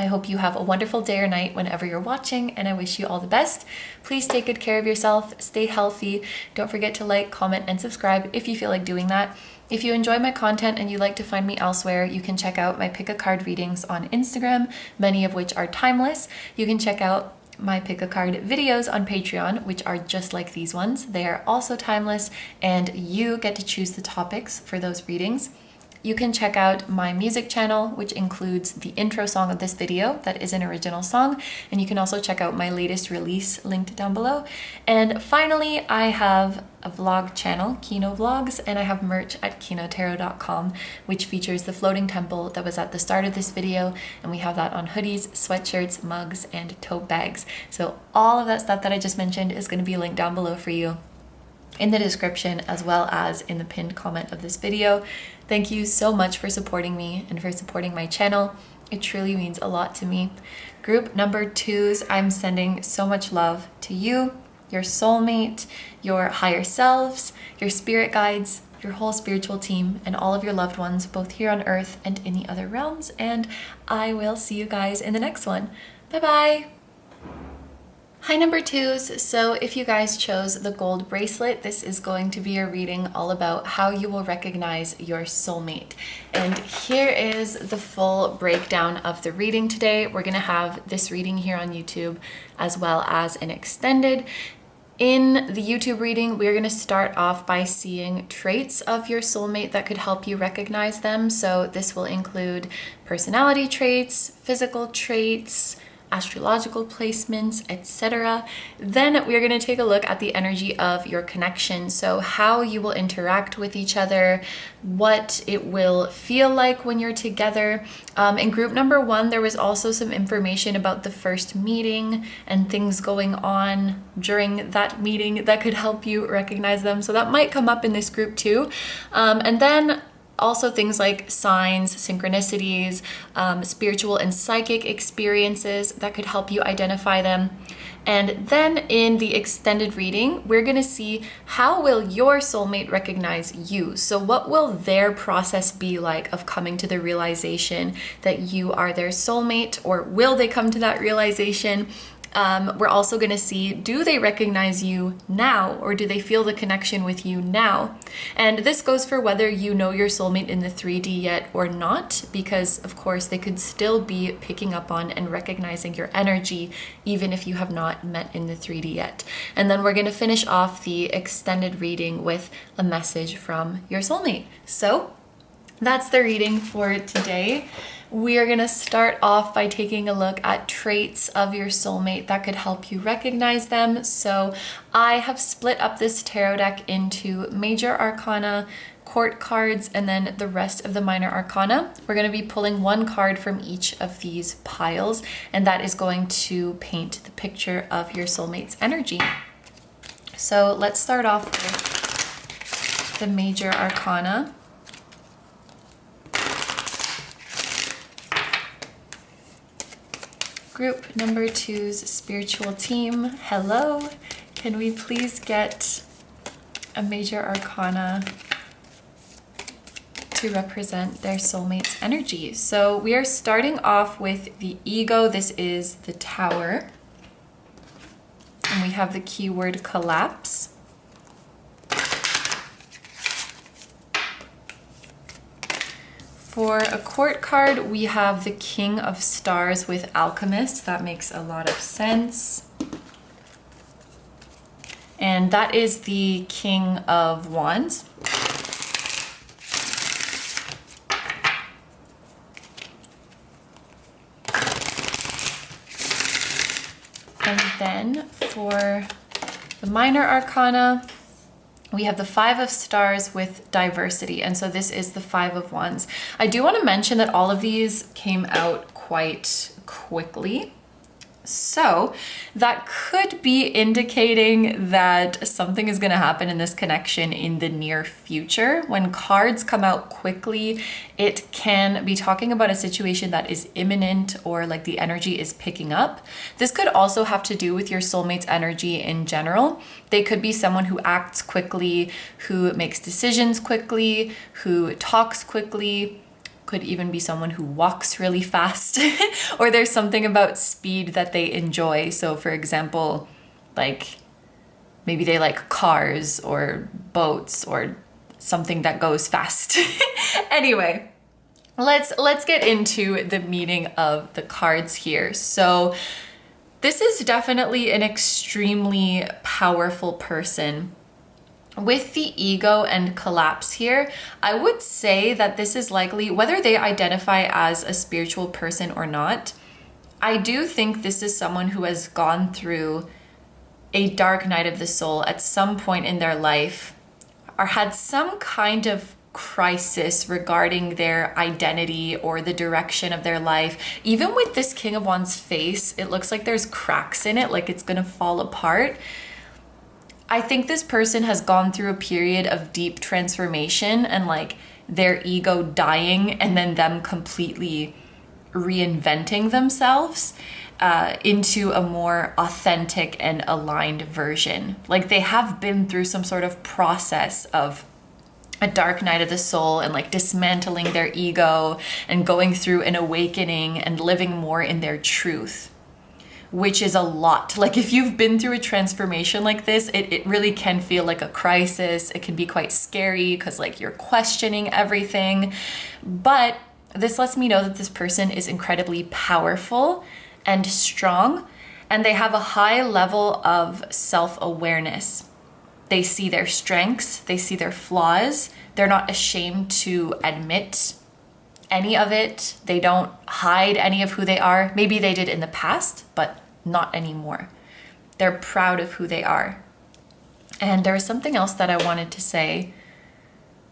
I hope you have a wonderful day or night whenever you're watching, and I wish you all the best. Please take good care of yourself, stay healthy. Don't forget to like, comment, and subscribe if you feel like doing that. If you enjoy my content and you'd like to find me elsewhere, you can check out my pick a card readings on Instagram, many of which are timeless. You can check out my pick a card videos on Patreon, which are just like these ones. They are also timeless, and you get to choose the topics for those readings. You can check out my music channel, which includes the intro song of this video that is an original song, and you can also check out my latest release linked down below. And finally, I have a vlog channel, KINO Vlogs, and I have merch at kinotarot.com, which features the floating temple that was at the start of this video, and we have that on hoodies, sweatshirts, mugs, and tote bags. So all of that stuff that I just mentioned is going to be linked down below for you in the description as well as in the pinned comment of this video. Thank you so much for supporting me and for supporting my channel. It truly means a lot to me. Group number 2s, I'm sending so much love to you, your soulmate, your higher selves, your spirit guides, your whole spiritual team, and all of your loved ones, both here on earth and in the other realms. And I will see you guys in the next one. Bye-bye. Hi number 2s, so if you guys chose the gold bracelet, this is going to be a reading all about how you will recognize your soulmate. And here is the full breakdown of the reading today. We're going to have this reading here on YouTube as well as an extended. In the YouTube reading, we're going to start off by seeing traits of your soulmate that could help you recognize them. So this will include personality traits, physical traits, astrological placements, etc. Then we're going to take a look at the energy of your connection. So how you will interact with each other, what it will feel like when you're together. In group number 1, there was also some information about the first meeting and things going on during that meeting that could help you recognize them. So that might come up in this group too. And then also things like signs, synchronicities, spiritual and psychic experiences that could help you identify them. And then in the extended reading, we're going to see how will your soulmate recognize you. So what will their process be like of coming to the realization that you are their soulmate, or will they come to that realization? We're also going to see, do they recognize you now, or do they feel the connection with you now? And this goes for whether you know your soulmate in the 3D yet or not, because of course they could still be picking up on and recognizing your energy even if you have not met in the 3D yet. And then we're going to finish off the extended reading with a message from your soulmate. So that's the reading for today. We are going to start off by taking a look at traits of your soulmate that could help you recognize them. So I have split up this tarot deck into major arcana, court cards, and then the rest of the minor arcana. We're going to be pulling one card from each of these piles, and that is going to paint the picture of your soulmate's energy. So let's start off with the major arcana. Group number 2's spiritual team, hello. Can we please get a major arcana to represent their soulmate's energy? So we are starting off with the ego. This is the Tower. And we have the keyword collapse. For a court card, we have the King of Stars with Alchemist. That makes a lot of sense. And that is the King of Wands. And then for the minor arcana, we have the Five of Stars with Diversity, and so this is the Five of Wands. I do want to mention that all of these came out quite quickly. So that could be indicating that something is going to happen in this connection in the near future. When cards come out quickly, it can be talking about a situation that is imminent or like the energy is picking up. This could also have to do with your soulmate's energy in general. They could be someone who acts quickly, who makes decisions quickly, who talks quickly. Could even be someone who walks really fast or there's something about speed that they enjoy. So for example, like maybe they like cars or boats or something that goes fast. Anyway, let's get into the meaning of the cards here. So this is definitely an extremely powerful person. With the ego and collapse here, I would say that this is likely, whether they identify as a spiritual person or not, I do think this is someone who has gone through a dark night of the soul at some point in their life, or had some kind of crisis regarding their identity or the direction of their life. Even with this King of Wands face, it looks like there's cracks in it, like it's gonna fall apart. I think this person has gone through a period of deep transformation and like their ego dying and then them completely reinventing themselves into a more authentic and aligned version. Like they have been through some sort of process of a dark night of the soul and like dismantling their ego and going through an awakening and living more in their truth, which is a lot. Like if you've been through a transformation like this, it really can feel like a crisis. It can be quite scary because like you're questioning everything. But this lets me know that this person is incredibly powerful and strong, and they have a high level of self-awareness. They see their strengths, they see their flaws. They're not ashamed to admit any of it. They don't hide any of who they are. Maybe they did in the past, but not anymore. They're proud of who they are. And there was something else that I wanted to say.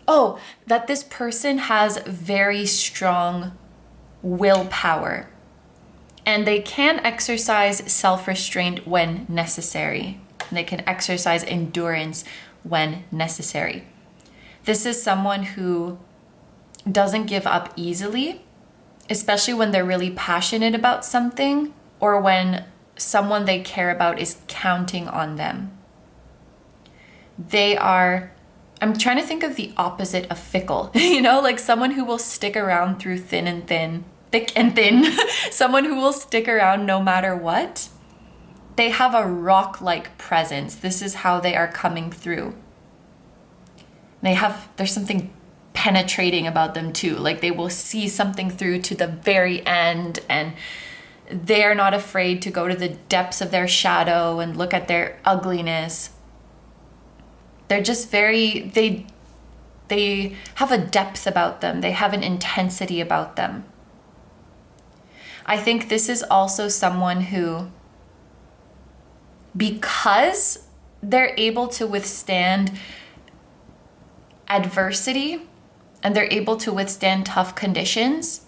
Oh, that this person has very strong willpower and they can exercise self-restraint when necessary. They can exercise endurance when necessary. This is someone who doesn't give up easily, especially when they're really passionate about something or when someone they care about is counting on them. They are, I'm trying to think of the opposite of fickle, you know, like someone who will stick around through thick and thin, someone who will stick around no matter what. They have a rock-like presence. This is how they are coming through. There's something penetrating about them too. Like they will see something through to the very end, and they are not afraid to go to the depths of their shadow and look at their ugliness. They're just they have a depth about them. They have an intensity about them. I think this is also someone who, because they're able to withstand adversity and they're able to withstand tough conditions,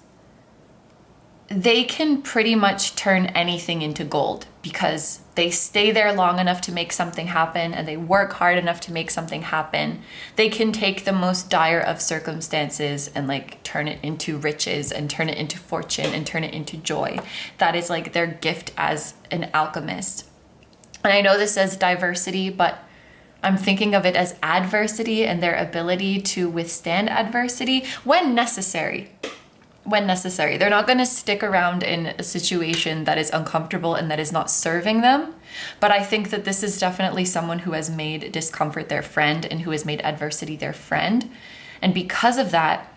they can pretty much turn anything into gold because they stay there long enough to make something happen and they work hard enough to make something happen. They can take the most dire of circumstances and like turn it into riches and turn it into fortune and turn it into joy. That is like their gift as an alchemist. And I know this says diversity, but I'm thinking of it as adversity and their ability to withstand adversity when necessary. When necessary. They're not going to stick around in a situation that is uncomfortable and that is not serving them. But I think that this is definitely someone who has made discomfort their friend and who has made adversity their friend. And because of that,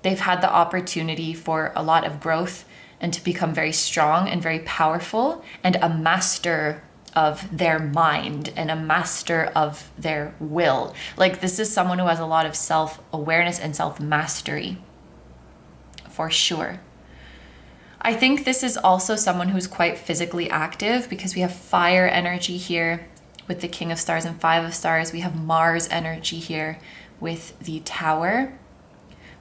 they've had the opportunity for a lot of growth and to become very strong and very powerful and a master of their mind and a master of their will. Like this is someone who has a lot of self-awareness and self-mastery. For sure. I think this is also someone who's quite physically active because we have fire energy here with the King of Stars and Five of Stars. We have Mars energy here with the Tower.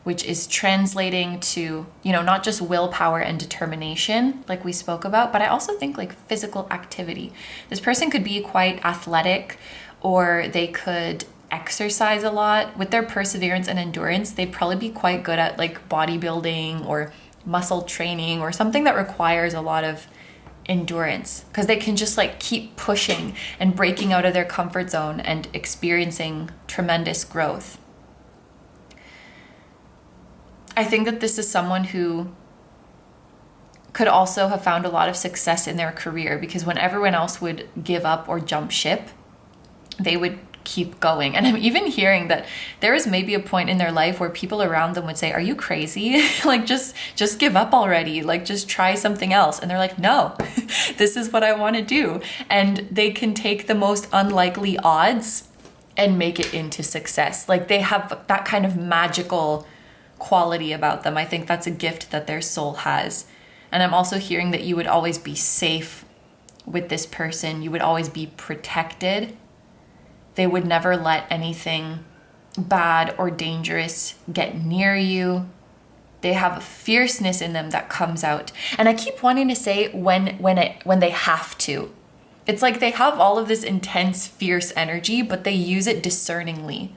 which is translating to, you know, not just willpower and determination like we spoke about, but I also think like physical activity. This person could be quite athletic, or they could exercise a lot. With their perseverance and endurance, they'd probably be quite good at like bodybuilding or muscle training or something that requires a lot of endurance, because they can just like keep pushing and breaking out of their comfort zone and experiencing tremendous growth. I think that this is someone who could also have found a lot of success in their career, because when everyone else would give up or jump ship, they would keep going. And I'm even hearing that there is maybe a point in their life where people around them would say, are you crazy? Like, just give up already. Like, just try something else. And they're like, no, this is what I want to do. And they can take the most unlikely odds and make it into success. Like, they have that kind of magical quality about them. I think that's a gift that their soul has. And I'm also hearing that you would always be safe with this person. You would always be protected. They would never let anything bad or dangerous get near you. They have a fierceness in them that comes out. And I keep wanting to say when they have to. It's like they have all of this intense, fierce energy, but they use it discerningly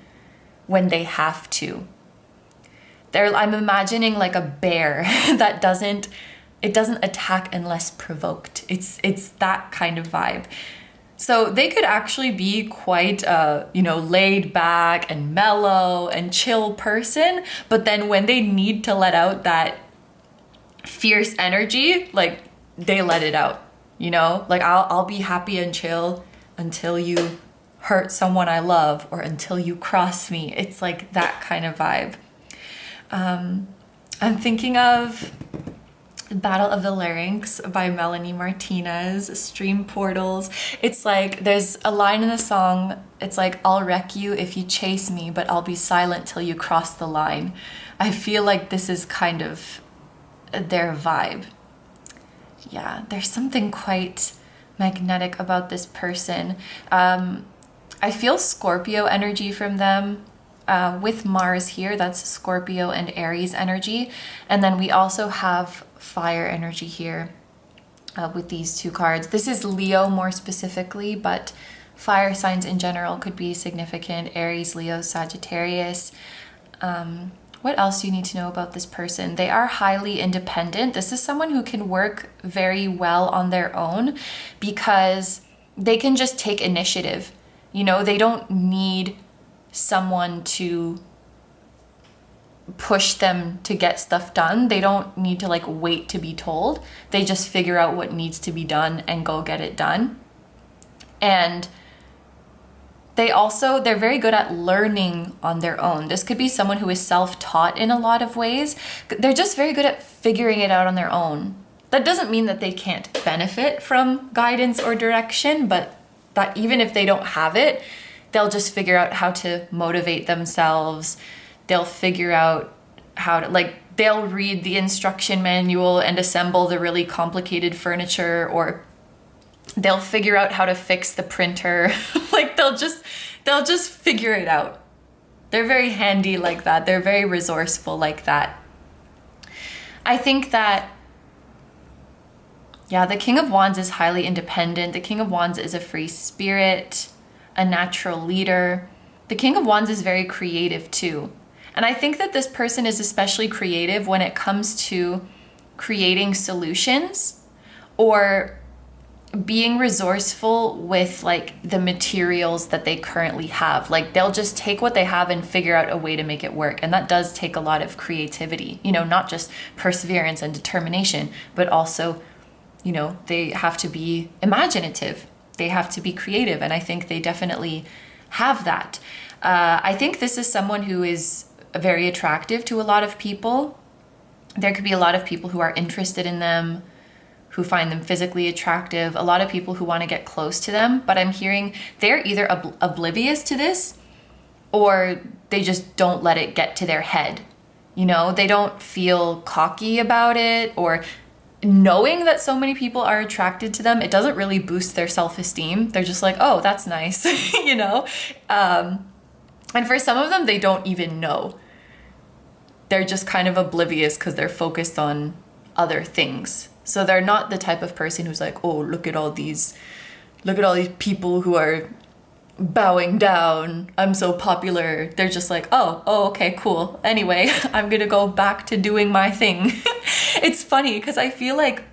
when they have to. I'm imagining like a bear that doesn't attack unless provoked. It's that kind of vibe. So they could actually be quite laid back and mellow and chill person, but then when they need to let out that fierce energy, like, they let it out, you know? Like, I'll be happy and chill until you hurt someone I love, or until you cross me. It's like that kind of vibe. I'm thinking of Battle of the Larynx by Melanie Martinez, Stream Portals. It's like, there's a line in the song, it's like, I'll wreck you if you chase me, but I'll be silent till you cross the line. I feel like this is kind of their vibe. Yeah, there's something quite magnetic about this person. I feel Scorpio energy from them. With Mars here, that's Scorpio and Aries energy. And then we also have fire energy here with these two cards. This is Leo more specifically, but fire signs in general could be significant. Aries, Leo, Sagittarius. What else do you need to know about this person? They are highly independent. This is someone who can work very well on their own, because they can just take initiative. You know, they don't need someone to push them to get stuff done. They don't need to like wait to be told. They just figure out what needs to be done and go get it done. And they're very good at learning on their own. This could be someone who is self-taught in a lot of ways. They're just very good at figuring it out on their own. That doesn't mean that they can't benefit from guidance or direction, but that even if they don't have it, they'll just figure out how to motivate themselves. They'll figure out how to, like, they'll read the instruction manual and assemble the really complicated furniture, or they'll figure out how to fix the printer. Like, they'll just figure it out. They're very handy like that. They're very resourceful like that. I think that, yeah, the King of Wands is highly independent. The King of Wands is a free spirit, a natural leader. The King of Wands is very creative too. And I think that this person is especially creative when it comes to creating solutions or being resourceful with like the materials that they currently have. Like, they'll just take what they have and figure out a way to make it work. And that does take a lot of creativity, you know, not just perseverance and determination, but also, you know, they have to be imaginative. They have to be creative, and I think they definitely have that. I think this is someone who is very attractive to a lot of people. There could be a lot of people who are interested in them, who find them physically attractive, a lot of people who want to get close to them, but I'm hearing they're either oblivious to this, or they just don't let it get to their head. You know, they don't feel cocky about it, or knowing that so many people are attracted to them, it doesn't really boost their self-esteem. They're just like, oh, that's nice, you know? And for some of them, they don't even know. they're just kind of oblivious because they're focused on other things. So they're not the type of person who's like, oh, look at all these people who are bowing down. I'm so popular. They're just like, oh, okay, cool. Anyway, I'm gonna go back to doing my thing. It's funny because I feel like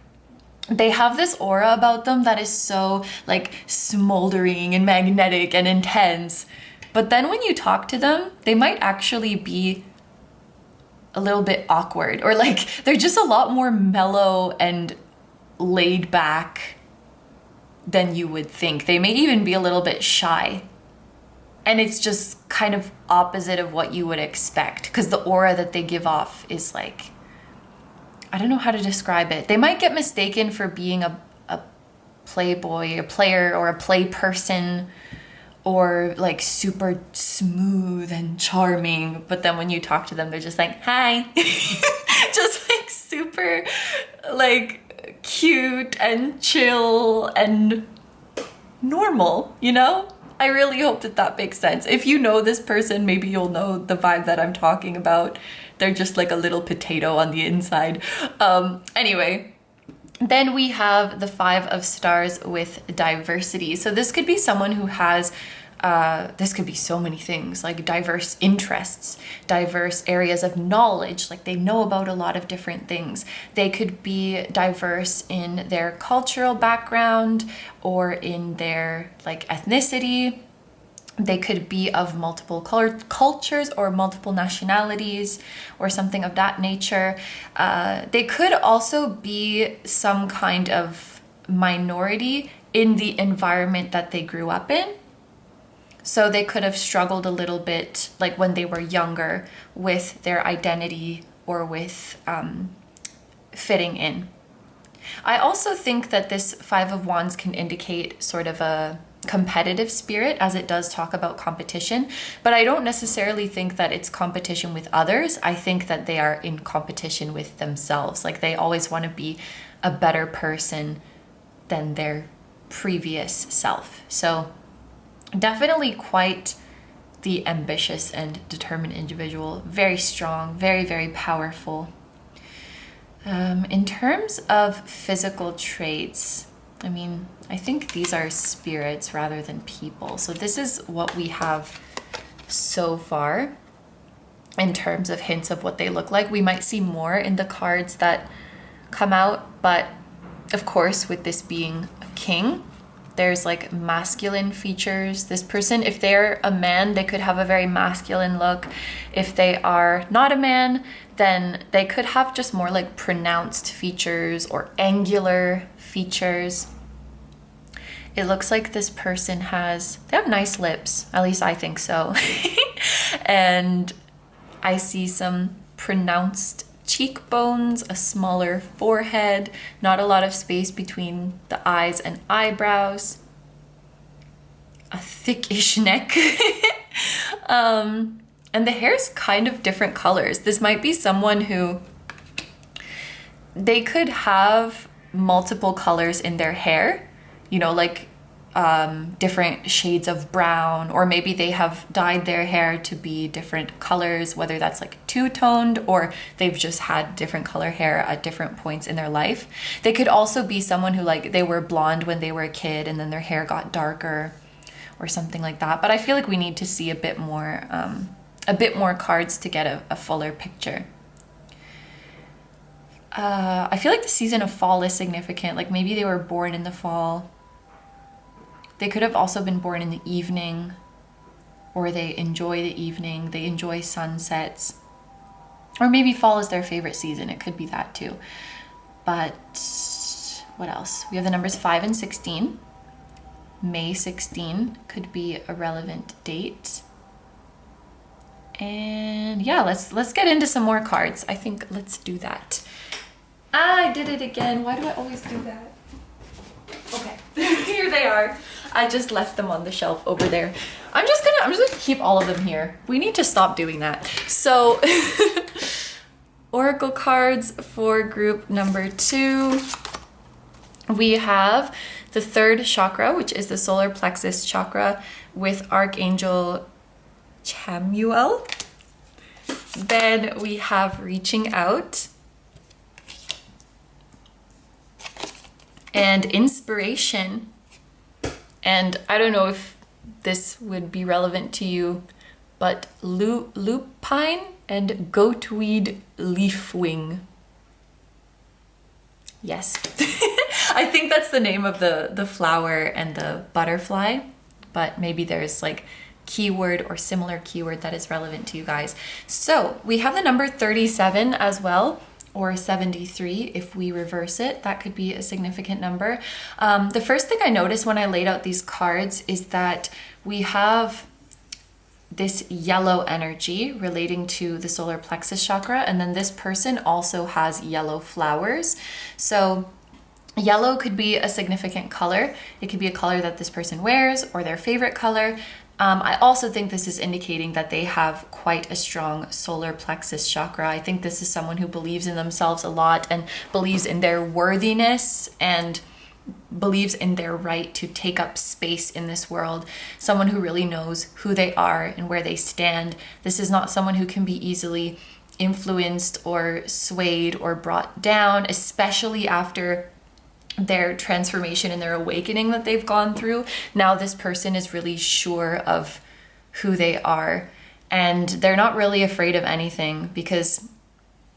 they have this aura about them that is so like smoldering and magnetic and intense. But then when you talk to them, they might actually be a little bit awkward, or like they're just a lot more mellow and laid back than you would think. They may even be a little bit shy. And it's just kind of opposite of what you would expect, because the aura that they give off is like, I don't know how to describe it. They might get mistaken for being a playboy, a player, or a play person, or like super smooth and charming. But then when you talk to them, they're just like, hi. Just like super like cute and chill and normal, you know? I really hope that that makes sense. If you know this person, maybe you'll know the vibe that I'm talking about. They're just like a little potato on the inside. Anyway, then we have the 5 of Stars with diversity. So this could be someone who has, this could be so many things, like diverse interests, diverse areas of knowledge, like they know about a lot of different things. They could be diverse in their cultural background or in their like ethnicity. They could be of multiple cultures or multiple nationalities or something of that nature. They could also be some kind of minority in the environment that they grew up in. So they could have struggled a little bit, like when they were younger, with their identity or with fitting in. I also think that this 5 of Wands can indicate sort of a competitive spirit, as it does talk about competition, but I don't necessarily think that it's competition with others. I think that they are in competition with themselves. Like they always want to be a better person than their previous self. So definitely quite the ambitious and determined individual. Very strong, very, very powerful. In terms of physical traits, I mean, I think these are spirits rather than people. So this is what we have so far in terms of hints of what they look like. We might see more in the cards that come out, but of course, with this being a king, there's like masculine features. This person, if they're a man, they could have a very masculine look. If they are not a man, then they could have just more like pronounced features or angular features. It looks like this person they have nice lips, at least I think so. And I see some pronounced cheekbones, a smaller forehead, not a lot of space between the eyes and eyebrows, a thickish neck. And the hair's kind of different colors. This might be someone who, they could have multiple colors in their hair, you know, like different shades of brown, or maybe they have dyed their hair to be different colors, whether that's like two-toned or they've just had different color hair at different points in their life. They could also be someone who like they were blonde when they were a kid and then their hair got darker or something like that. But I feel like we need to see a bit more cards to get a fuller picture. I feel like the season of fall is significant. Like maybe they were born in the fall. They could have also been born in the evening, or they enjoy the evening. They enjoy sunsets, or maybe fall is their favorite season. It could be that too. But what else? We have the numbers 5 and 16. May 16 could be a relevant date. And yeah, let's get into some more cards. I think let's do that. I did it again. Why do I always do that? Okay, here they are. I just left them on the shelf over there. I'm just gonna keep all of them here. We need to stop doing that. So oracle cards for group number 2. We have the 3rd chakra, which is the solar plexus chakra, with Archangel Chamuel. Then we have reaching out and inspiration. And I don't know if this would be relevant to you, but lupine and goatweed leafwing. Yes. I think that's the name of the flower and the butterfly, but maybe there's like keyword or similar keyword that is relevant to you guys. So we have the number 37 as well, or 73 if we reverse it. That could be a significant number. The first thing I noticed when I laid out these cards is that we have this yellow energy relating to the solar plexus chakra, and then this person also has yellow flowers. So yellow could be a significant color. It could be a color that this person wears or their favorite color. I also think this is indicating that they have quite a strong solar plexus chakra. I think this is someone who believes in themselves a lot and believes in their worthiness and believes in their right to take up space in this world. Someone who really knows who they are and where they stand. This is not someone who can be easily influenced or swayed or brought down, especially after their transformation and their awakening that they've gone through. Now this person is really sure of who they are, and they're not really afraid of anything, because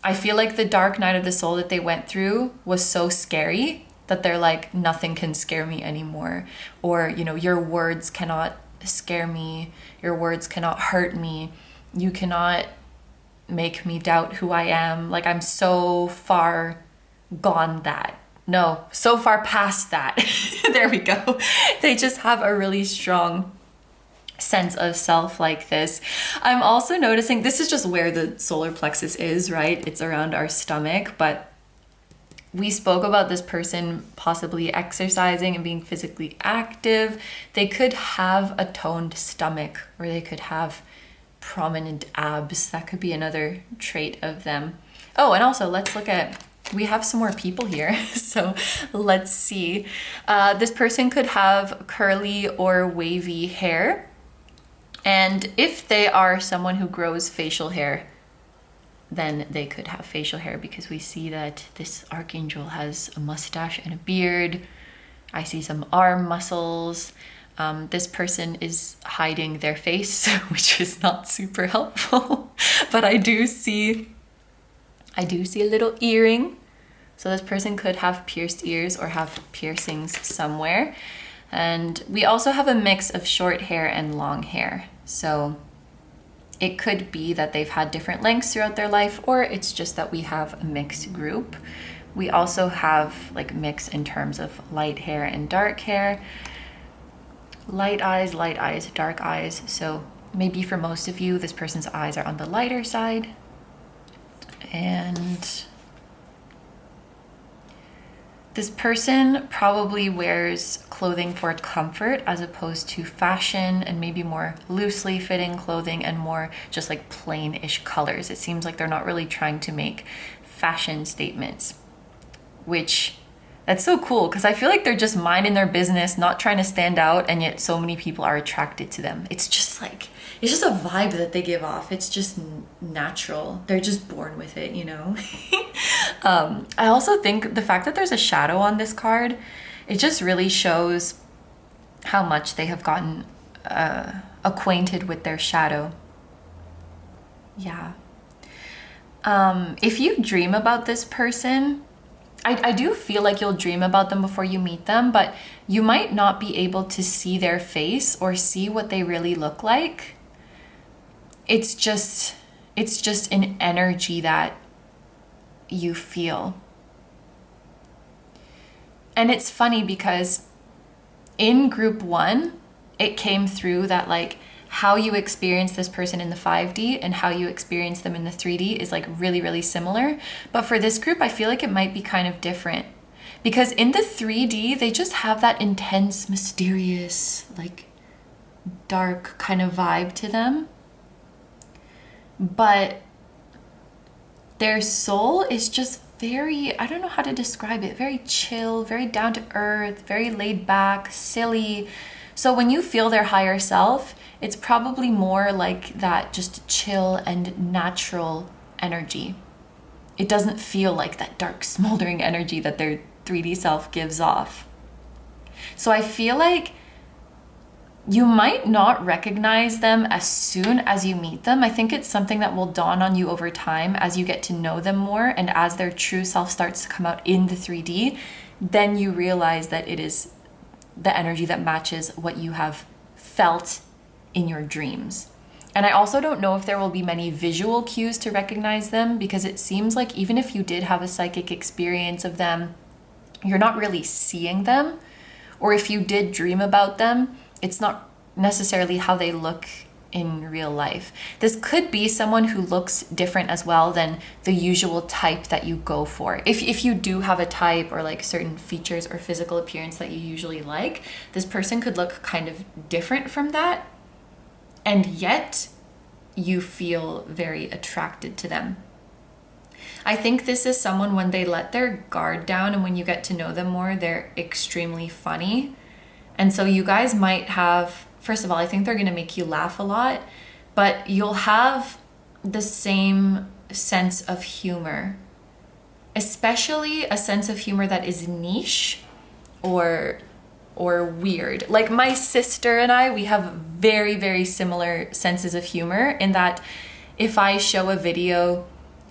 I feel like the dark night of the soul that they went through was so scary that they're like, nothing can scare me anymore. Or, you know, your words cannot scare me. Your words cannot hurt me. You cannot make me doubt who I am. Like, I'm so far gone that. No, so far past that. There we go. They just have a really strong sense of self like this. I'm also noticing, this is just where the solar plexus is, right? It's around our stomach, but we spoke about this person possibly exercising and being physically active. They could have a toned stomach, or they could have prominent abs. That could be another trait of them. Oh, and also let's look at, we have some more people here. So let's see. This person could have curly or wavy hair. And if they are someone who grows facial hair, then they could have facial hair, because we see that this archangel has a mustache and a beard. I see some arm muscles. This person is hiding their face, which is not super helpful. But I do see a little earring. So this person could have pierced ears or have piercings somewhere. And we also have a mix of short hair and long hair. So it could be that they've had different lengths throughout their life, or it's just that we have a mixed group. We also have like mix in terms of light hair and dark hair. Light eyes, dark eyes. So maybe for most of you, this person's eyes are on the lighter side. And this person probably wears clothing for comfort as opposed to fashion, and maybe more loosely fitting clothing and more just like plain-ish colors. It seems like they're not really trying to make fashion statements, which that's so cool, because I feel like they're just minding their business, not trying to stand out, and yet so many people are attracted to them. It's just like, it's just a vibe that they give off. It's just natural. They're just born with it, you know? I also think the fact that there's a shadow on this card, it just really shows how much they have gotten acquainted with their shadow. Yeah. If you dream about this person, I do feel like you'll dream about them before you meet them, but you might not be able to see their face or see what they really look like. It's just an energy that you feel. And it's funny because in group 1, it came through that like how you experience this person in the 5D and how you experience them in the 3D is like really, really similar. But for this group, I feel like it might be kind of different, because in the 3D, they just have that intense, mysterious, like dark kind of vibe to them. But their soul is just very, I don't know how to describe it, very chill, very down to earth, very laid back, silly, So when you feel their higher self, it's probably more like that just chill and natural energy. It doesn't feel like that dark, smoldering energy that their 3D self gives off. So I feel like you might not recognize them as soon as you meet them. I think it's something that will dawn on you over time as you get to know them more, and as their true self starts to come out in the 3D, then you realize that it is the energy that matches what you have felt in your dreams. And I also don't know if there will be many visual cues to recognize them, because it seems like even if you did have a psychic experience of them, you're not really seeing them. Or if you did dream about them, it's not necessarily how they look in real life. This could be someone who looks different as well than the usual type that you go for. If you do have a type or like certain features or physical appearance that you usually like, this person could look kind of different from that, and yet you feel very attracted to them. I think this is someone, when they let their guard down and when you get to know them more, they're extremely funny. And so you guys might have, first of all, I think they're going to make you laugh a lot, but you'll have the same sense of humor, especially a sense of humor that is niche or weird. Like my sister and I, we have very, very similar senses of humor, in that if I show a video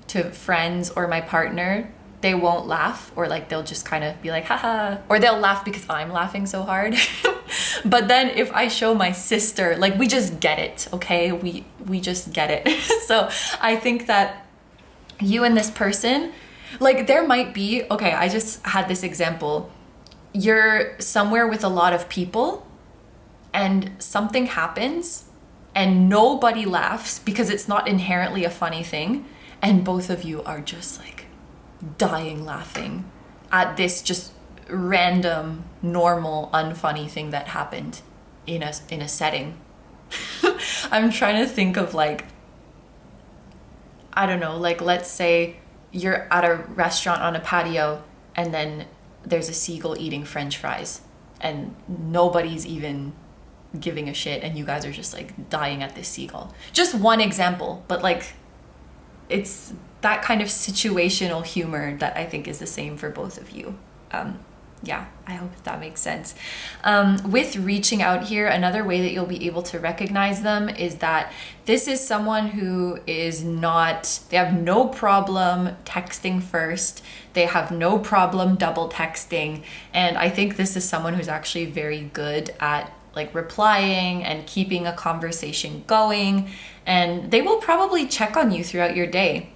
to friends or my partner, they won't laugh, or like they'll just kind of be like, haha, or they'll laugh because I'm laughing so hard. But then if I show my sister, like we just get it, okay? We just get it. So I think that you and this person, like there might be, okay, I just had this example. You're somewhere with a lot of people and something happens and nobody laughs because it's not inherently a funny thing, and both of you are just like dying laughing at this just random, normal, unfunny thing that happened in a setting. I'm trying to think of like, I don't know, like let's say you're at a restaurant on a patio and then there's a seagull eating French fries and nobody's even giving a shit and you guys are just like dying at this seagull. Just one example, but like it's that kind of situational humor that I think is the same for both of you. Yeah, I hope that makes sense. With reaching out here, another way that you'll be able to recognize them is that this is someone who is not, they have no problem texting first. They have no problem double texting. And I think this is someone who's actually very good at like replying and keeping a conversation going. And they will probably check on you throughout your day.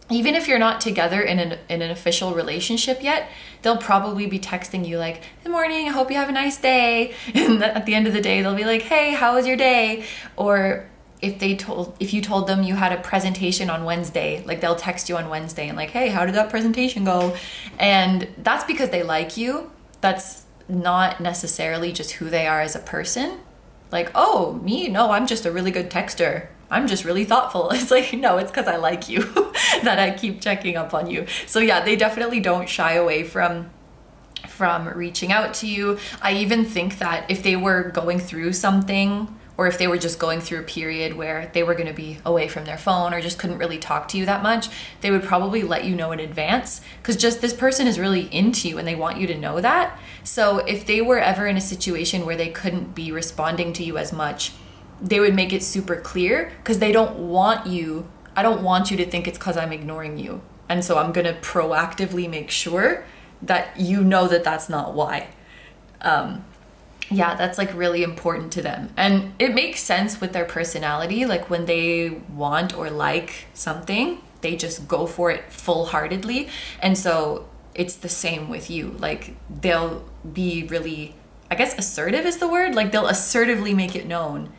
Even if you're not together in an official relationship yet, they'll probably be texting you like, good morning, I hope you have a nice day. And at the end of the day, they'll be like, hey, how was your day? Or if you told them you had a presentation on Wednesday, like they'll text you on Wednesday and like, hey, how did that presentation go? And that's because they like you. That's not necessarily just who they are as a person. Like, oh, me? No, I'm just a really good texter. I'm just really thoughtful. It's like, no, it's because I like you that I keep checking up on you. So yeah, they definitely don't shy away from reaching out to you. I even think that if they were going through something, or if they were just going through a period where they were going to be away from their phone or just couldn't really talk to you that much, they would probably let you know in advance, because just this person is really into you and they want you to know that. So if they were ever in a situation where they couldn't be responding to you as much, they would make it super clear, because I don't want you to think it's because I'm ignoring you. And so I'm going to proactively make sure that you know that that's not why. Yeah, that's like really important to them. And it makes sense with their personality. Like when they want or like something, they just go for it full-heartedly. And so it's the same with you. Like they'll be really, I guess assertive is the word. Like they'll assertively make it known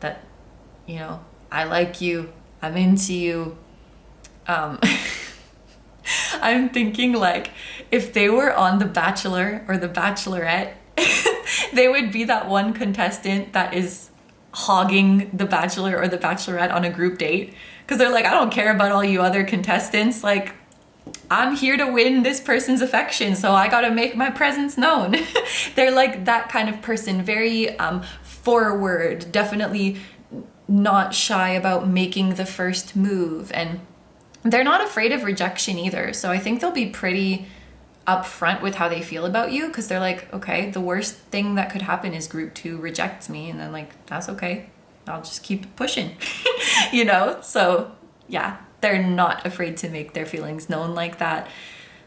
that, you know, I like you, I'm into you. I'm thinking like if they were on The Bachelor or The Bachelorette, they would be that one contestant that is hogging The Bachelor or The Bachelorette on a group date, because they're like, I don't care about all you other contestants, like I'm here to win this person's affection, so I gotta make my presence known. They're like that kind of person, very forward, definitely not shy about making the first move, and they're not afraid of rejection either. So I think they'll be pretty upfront with how they feel about you, because they're like, okay, the worst thing that could happen is group 2 rejects me, and then like, that's okay, I'll just keep pushing. You know? So yeah, they're not afraid to make their feelings known like that.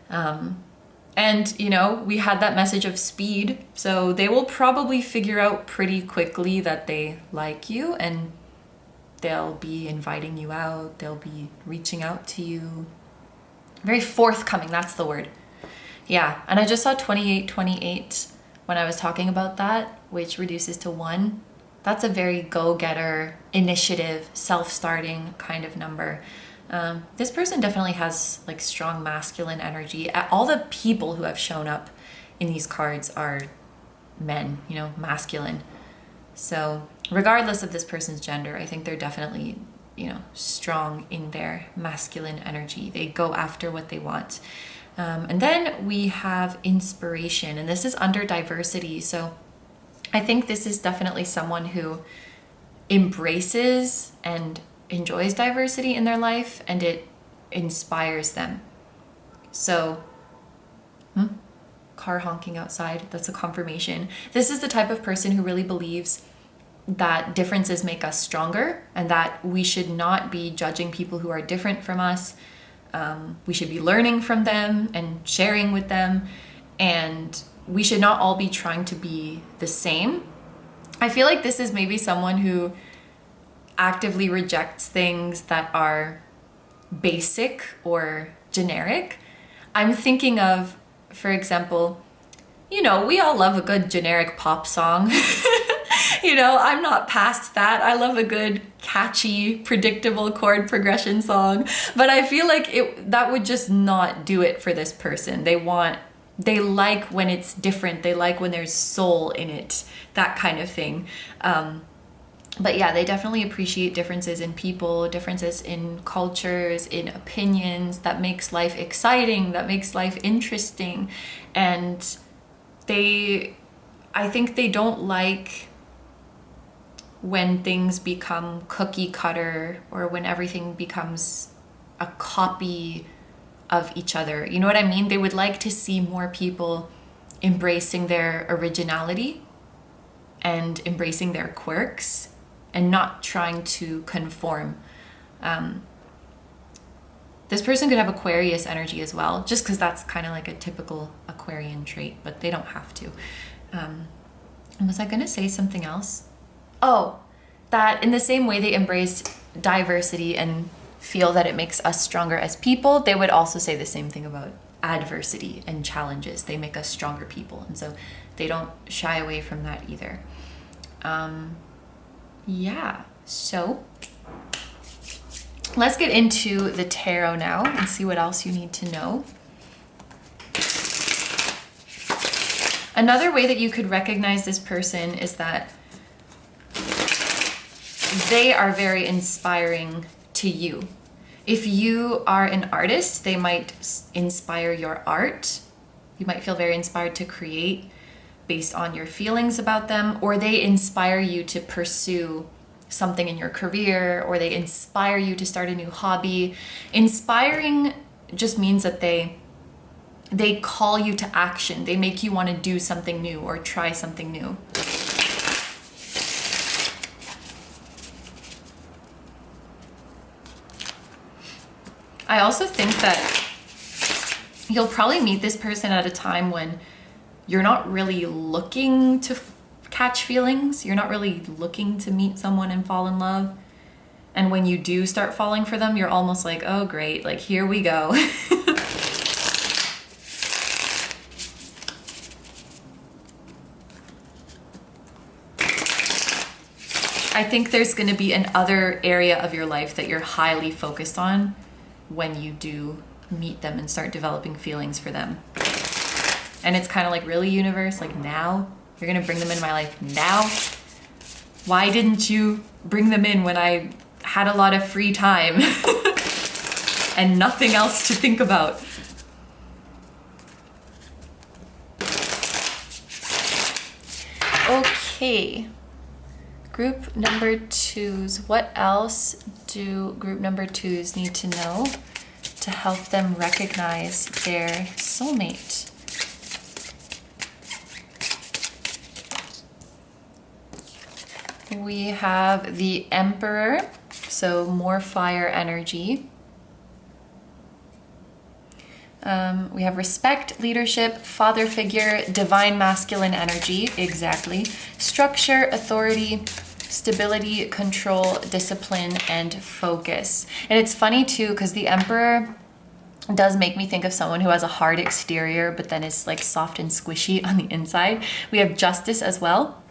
And you know, we had that message of speed, so they will probably figure out pretty quickly that they like you, and they'll be inviting you out, they'll be reaching out to you. Very forthcoming, that's the word. Yeah, and I just saw 2828 when I was talking about that, which reduces to 1. That's a very go-getter, initiative, self-starting kind of number. This person definitely has like strong masculine energy. All the people who have shown up in these cards are men, you know, masculine. So regardless of this person's gender, I think they're definitely, you know, strong in their masculine energy. They go after what they want. And then we have inspiration, and this is under diversity. So I think this is definitely someone who embraces and enjoys diversity in their life, and it inspires them. So, car honking outside, that's a confirmation. This is the type of person who really believes that differences make us stronger, and that we should not be judging people who are different from us. We should be learning from them and sharing with them, and we should not all be trying to be the same. I feel like this is maybe someone who actively rejects things that are basic or generic. I'm thinking of, for example, you know, we all love a good generic pop song. You know, I'm not past that. I love a good, catchy, predictable chord progression song. But I feel like that would just not do it for this person. They like when it's different. They like when there's soul in it, that kind of thing. But yeah, they definitely appreciate differences in people, differences in cultures, in opinions. That makes life exciting, that makes life interesting. And I think they don't like when things become cookie cutter, or when everything becomes a copy of each other. You know what I mean? They would like to see more people embracing their originality and embracing their quirks, and not trying to conform. This person could have Aquarius energy as well, just because that's kind of like a typical Aquarian trait, but they don't have to. Was I gonna say something else? Oh, that in the same way they embrace diversity and feel that it makes us stronger as people, they would also say the same thing about adversity and challenges. They make us stronger people, and so they don't shy away from that either. Yeah, so let's get into the tarot now and see what else you need to know. Another way that you could recognize this person is that they are very inspiring to you. If you are an artist, they might inspire your art. You might feel very inspired to create based on your feelings about them, or they inspire you to pursue something in your career, or they inspire you to start a new hobby. Inspiring just means that they call you to action. They make you want to do something new or try something new. I also think that you'll probably meet this person at a time when you're not really looking to catch feelings. You're not really looking to meet someone and fall in love. And when you do start falling for them, you're almost like, oh great, like here we go. I think there's going to be another area of your life that you're highly focused on when you do meet them and start developing feelings for them. And it's kind of like, really, universe? Like now? You're gonna bring them in my life now? Why didn't you bring them in when I had a lot of free time and nothing else to think about? Okay. Group number twos. What else do group number twos need to know to help them recognize their soulmate? We have the Emperor, so more fire energy. We have respect, leadership, father figure, divine masculine energy, exactly. Structure, authority, stability, control, discipline, and focus. And it's funny too, because the Emperor does make me think of someone who has a hard exterior, but then is like soft and squishy on the inside. We have justice as well.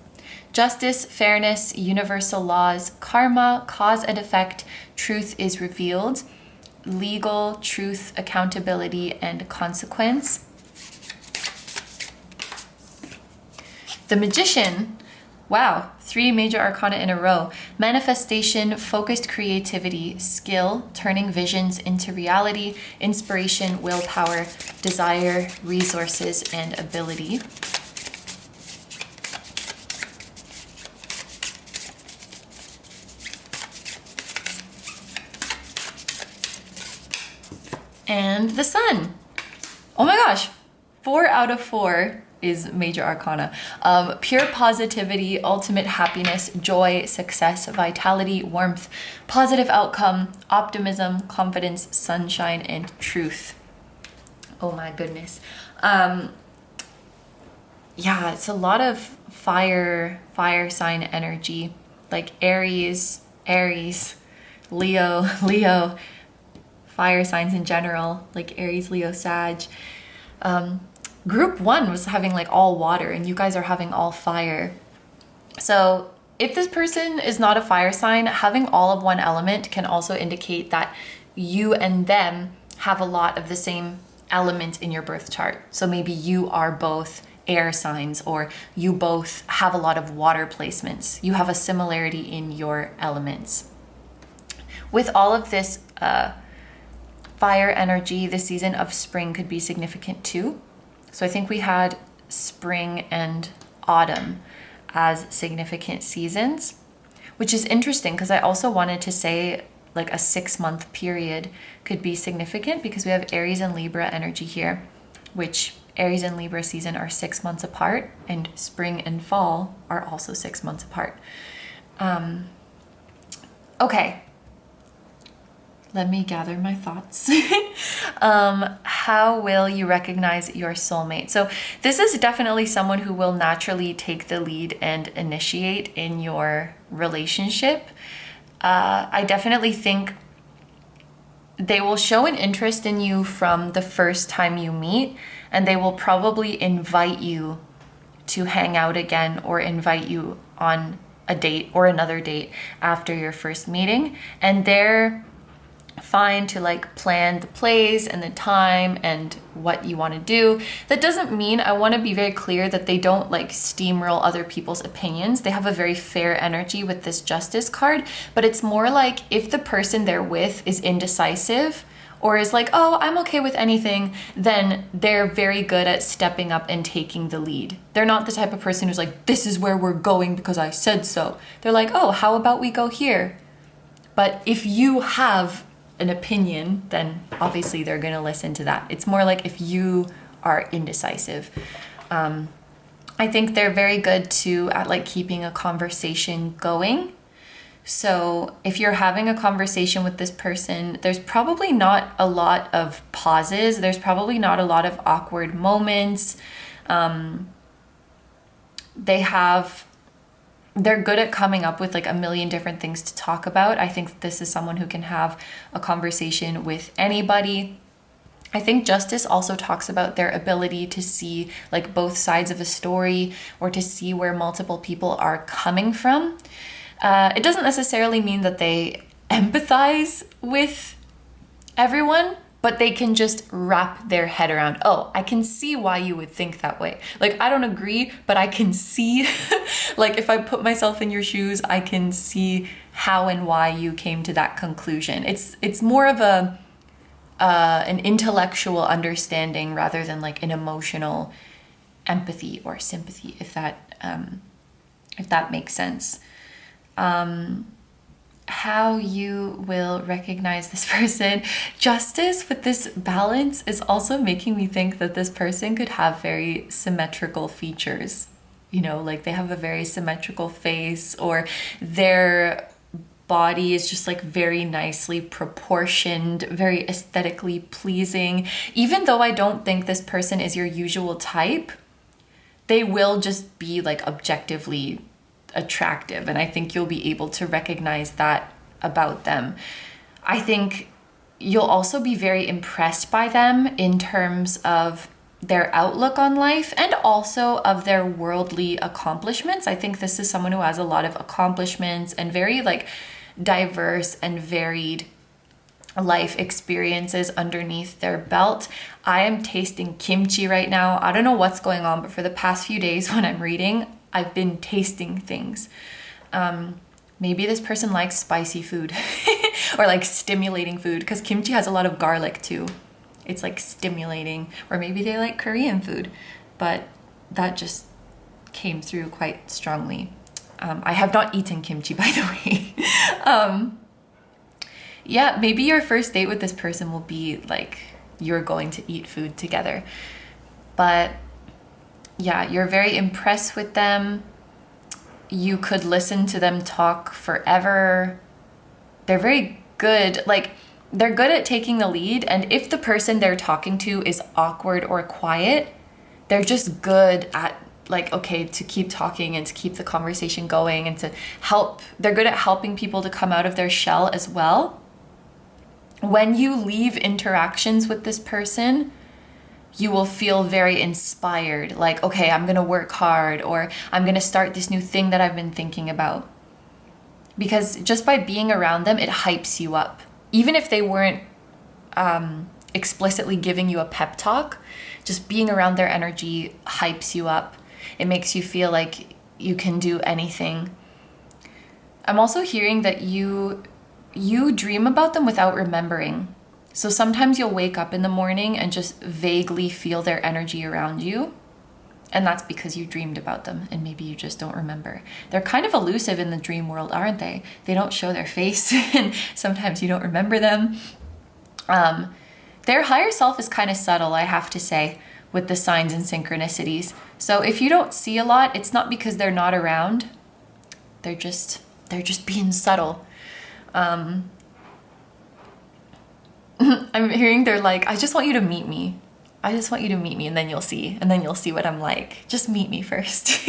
Justice, fairness, universal laws, karma, cause and effect, truth is revealed, legal, truth, accountability, and consequence. The Magician, wow, 3 major arcana in a row. Manifestation, focused creativity, skill, turning visions into reality, inspiration, willpower, desire, resources, and ability. And the Sun. Oh my gosh, 4 out of 4 is major arcana. Pure positivity, ultimate happiness, joy, success, vitality, warmth, positive outcome, optimism, confidence, sunshine, and truth. Oh my goodness. Yeah, it's a lot of fire sign energy, like Aries, Leo, fire signs in general, like Aries, Leo, Sag. Group 1 was having like all water, and you guys are having all fire. So if this person is not a fire sign, having all of one element can also indicate that you and them have a lot of the same element in your birth chart. So maybe you are both air signs, or you both have a lot of water placements. You have a similarity in your elements. With all of this fire energy, the season of spring could be significant too. So I think we had spring and autumn as significant seasons, which is interesting because I also wanted to say like a 6-month period could be significant because we have Aries and Libra energy here, which Aries and Libra season are 6 months apart, and spring and fall are also 6 months apart. Okay. Let me gather my thoughts. How will you recognize your soulmate? So this is definitely someone who will naturally take the lead and initiate in your relationship. I definitely think they will show an interest in you from the first time you meet, and they will probably invite you to hang out again or invite you on a date or another date after your first meeting. And they're fine to like plan the place and the time and what you want to do. That doesn't mean, I want to be very clear that they don't like steamroll other people's opinions. They have a very fair energy with this Justice card, but it's more like if the person they're with is indecisive or is like, oh, I'm okay with anything, then they're very good at stepping up and taking the lead. They're not the type of person who's like, this is where we're going because I said so. They're like, oh, how about we go here? But if you have an opinion, then obviously they're going to listen to that. It's more like if you are indecisive. I think they're very good too at like keeping a conversation going. So if you're having a conversation with this person, there's probably not a lot of pauses. There's probably not a lot of awkward moments. They're good at coming up with like a million different things to talk about. I think this is someone who can have a conversation with anybody. I think Justice also talks about their ability to see like both sides of a story, or to see where multiple people are coming from. It doesn't necessarily mean that they empathize with everyone, but they can just wrap their head around, oh, I can see why you would think that way. Like, I don't agree, but I can see, like if I put myself in your shoes, I can see how and why you came to that conclusion. It's more of an intellectual understanding rather than like an emotional empathy or sympathy, if that if that makes sense. How you will recognize this person. Justice with this balance is also making me think that this person could have very symmetrical features. You know, like they have a very symmetrical face, or their body is just like very nicely proportioned, very aesthetically pleasing. Even though I don't think this person is your usual type, they will just be like objectively attractive, and I think you'll be able to recognize that about them. I think you'll also be very impressed by them in terms of their outlook on life and also of their worldly accomplishments. I think this is someone who has a lot of accomplishments and very like diverse and varied life experiences underneath their belt. I am tasting kimchi right now. I don't know what's going on, but for the past few days when I'm reading, I've been tasting things. Maybe this person likes spicy food or like stimulating food, because kimchi has a lot of garlic too. It's like stimulating. Or maybe they like Korean food, but that just came through quite strongly. I have not eaten kimchi, by the way. Yeah, maybe your first date with this person will be like you're going to eat food together. But yeah, you're very impressed with them. You could listen to them talk forever. They're very good. Like, they're good at taking the lead. And if the person they're talking to is awkward or quiet, they're just good at like, okay, to keep talking and to keep the conversation going and to help. They're good at helping people to come out of their shell as well. When you leave interactions with this person, you will feel very inspired, like, okay, I'm gonna work hard, or I'm gonna start this new thing that I've been thinking about. Because just by being around them, it hypes you up. Even if they weren't explicitly giving you a pep talk, just being around their energy hypes you up. It makes you feel like you can do anything. I'm also hearing that you dream about them without remembering. So sometimes you'll wake up in the morning and just vaguely feel their energy around you. And that's because you dreamed about them and maybe you just don't remember. They're kind of elusive in the dream world, aren't they? They don't show their face and sometimes you don't remember them. Their higher self is kind of subtle, I have to say, with the signs and synchronicities. So if you don't see a lot, it's not because they're not around. They're just being subtle. I'm hearing they're like, I just want you to meet me. I just want you to meet me and then you'll see. And then you'll see what I'm like. Just meet me first.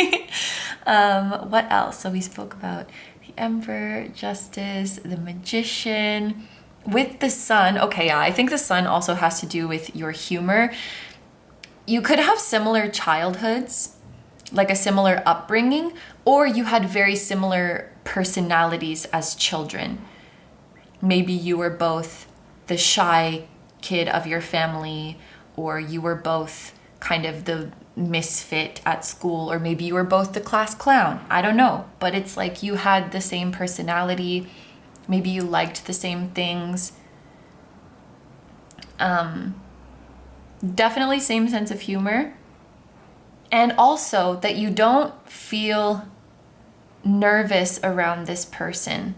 What else? So we spoke about the Emperor, Justice, the Magician. With the Sun, okay, yeah, I think the Sun also has to do with your humor. You could have similar childhoods, like a similar upbringing, or you had very similar personalities as children. Maybe you were both the shy kid of your family, or you were both kind of the misfit at school, or maybe you were both the class clown. I don't know, but it's like you had the same personality. Maybe you liked the same things. Definitely same sense of humor. And also that you don't feel nervous around this person.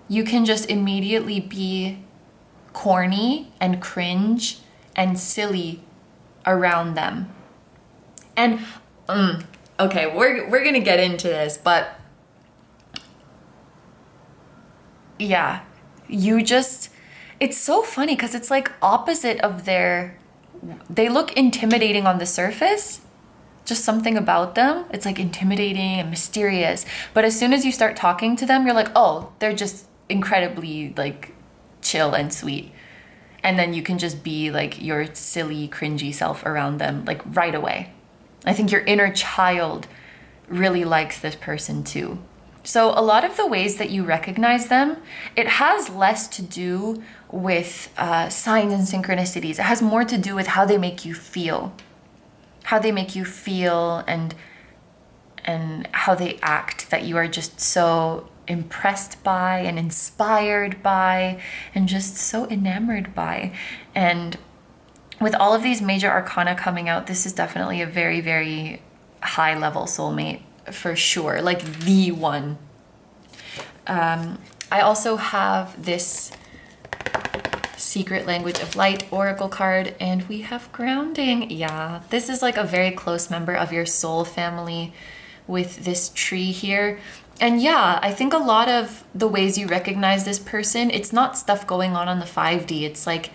You can just immediately be corny and cringe and silly around them. And okay, we're gonna get into this, but yeah, it's so funny because it's like opposite of they look intimidating on the surface, just something about them. It's like intimidating and mysterious. But as soon as you start talking to them, you're like, oh, they're just incredibly like chill and sweet. And then you can just be like your silly, cringy self around them like right away. I think your inner child really likes this person too. So a lot of the ways that you recognize them, it has less to do with signs and synchronicities. It has more to do with how they make you feel. How they make you feel and how they act, that you are just so impressed by and inspired by and just so enamored by. And with all of these major arcana coming out, this is definitely a very, very high level soulmate for sure, like the one. I also have this Secret Language of Light Oracle card, and we have grounding. Yeah, this is like a very close member of your soul family with this tree here. And yeah, I think a lot of the ways you recognize this person, it's not stuff going on the 5D. It's like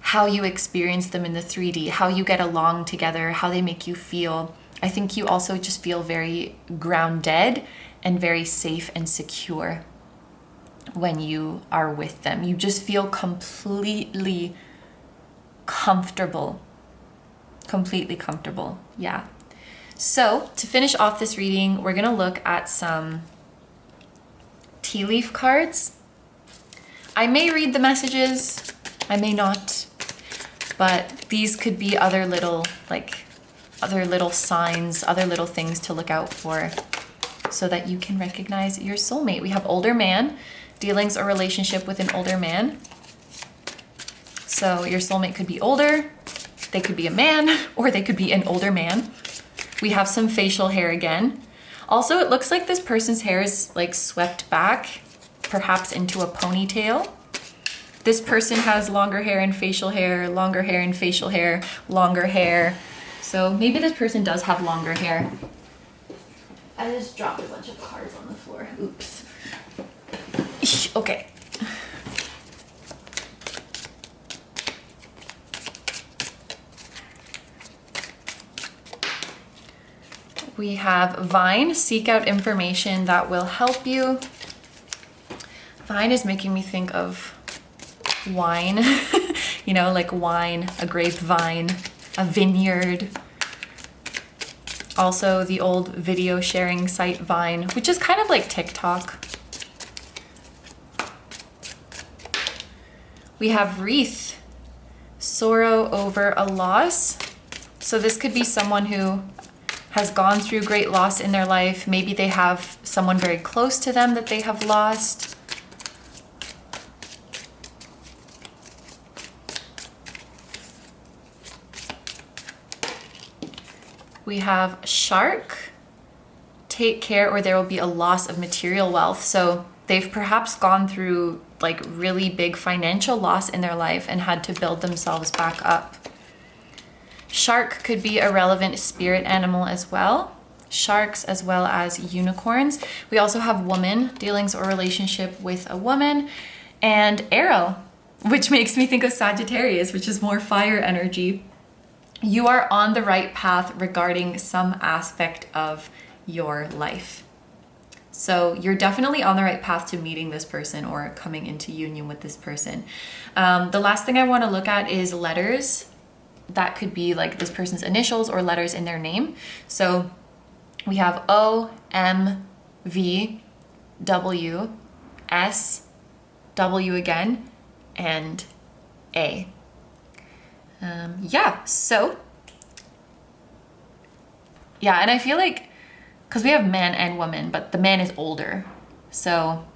how you experience them in the 3D, how you get along together, how they make you feel. I think you also just feel very grounded and very safe and secure when you are with them. You just feel completely comfortable. Completely comfortable. Yeah. So to finish off this reading, we're gonna look at some tea leaf cards. I may read the messages, I may not, but these could be other little signs, other little things to look out for so that you can recognize your soulmate. We have older man, dealings or relationship with an older man. So your soulmate could be older, they could be a man, or they could be an older man. We have some facial hair again. Also, it looks like this person's hair is like swept back, perhaps into a ponytail. This person has longer hair and facial hair, longer hair and facial hair, longer hair. So maybe this person does have longer hair. I just dropped a bunch of cards on the floor. Oops. Okay. We have Vine, seek out information that will help you. Vine is making me think of wine, you know, like wine, a grapevine, a vineyard. Also the old video sharing site Vine, which is kind of like TikTok. We have Wreath, sorrow over a loss. So this could be someone who has gone through great loss in their life. Maybe they have someone very close to them that they have lost. We have Shark, take care or there will be a loss of material wealth. So they've perhaps gone through like really big financial loss in their life and had to build themselves back up. Shark could be a relevant spirit animal as well. Sharks as well as unicorns. We also have woman, dealings or relationship with a woman, and arrow, which makes me think of Sagittarius, which is more fire energy. You are on the right path regarding some aspect of your life. So you're definitely on the right path to meeting this person or coming into union with this person. The last thing I want to look at is letters. That could be like this person's initials or letters in their name. So we have O, M, V, W, S, W again, and A. Yeah, and I feel like, because we have man and woman, but the man is older. So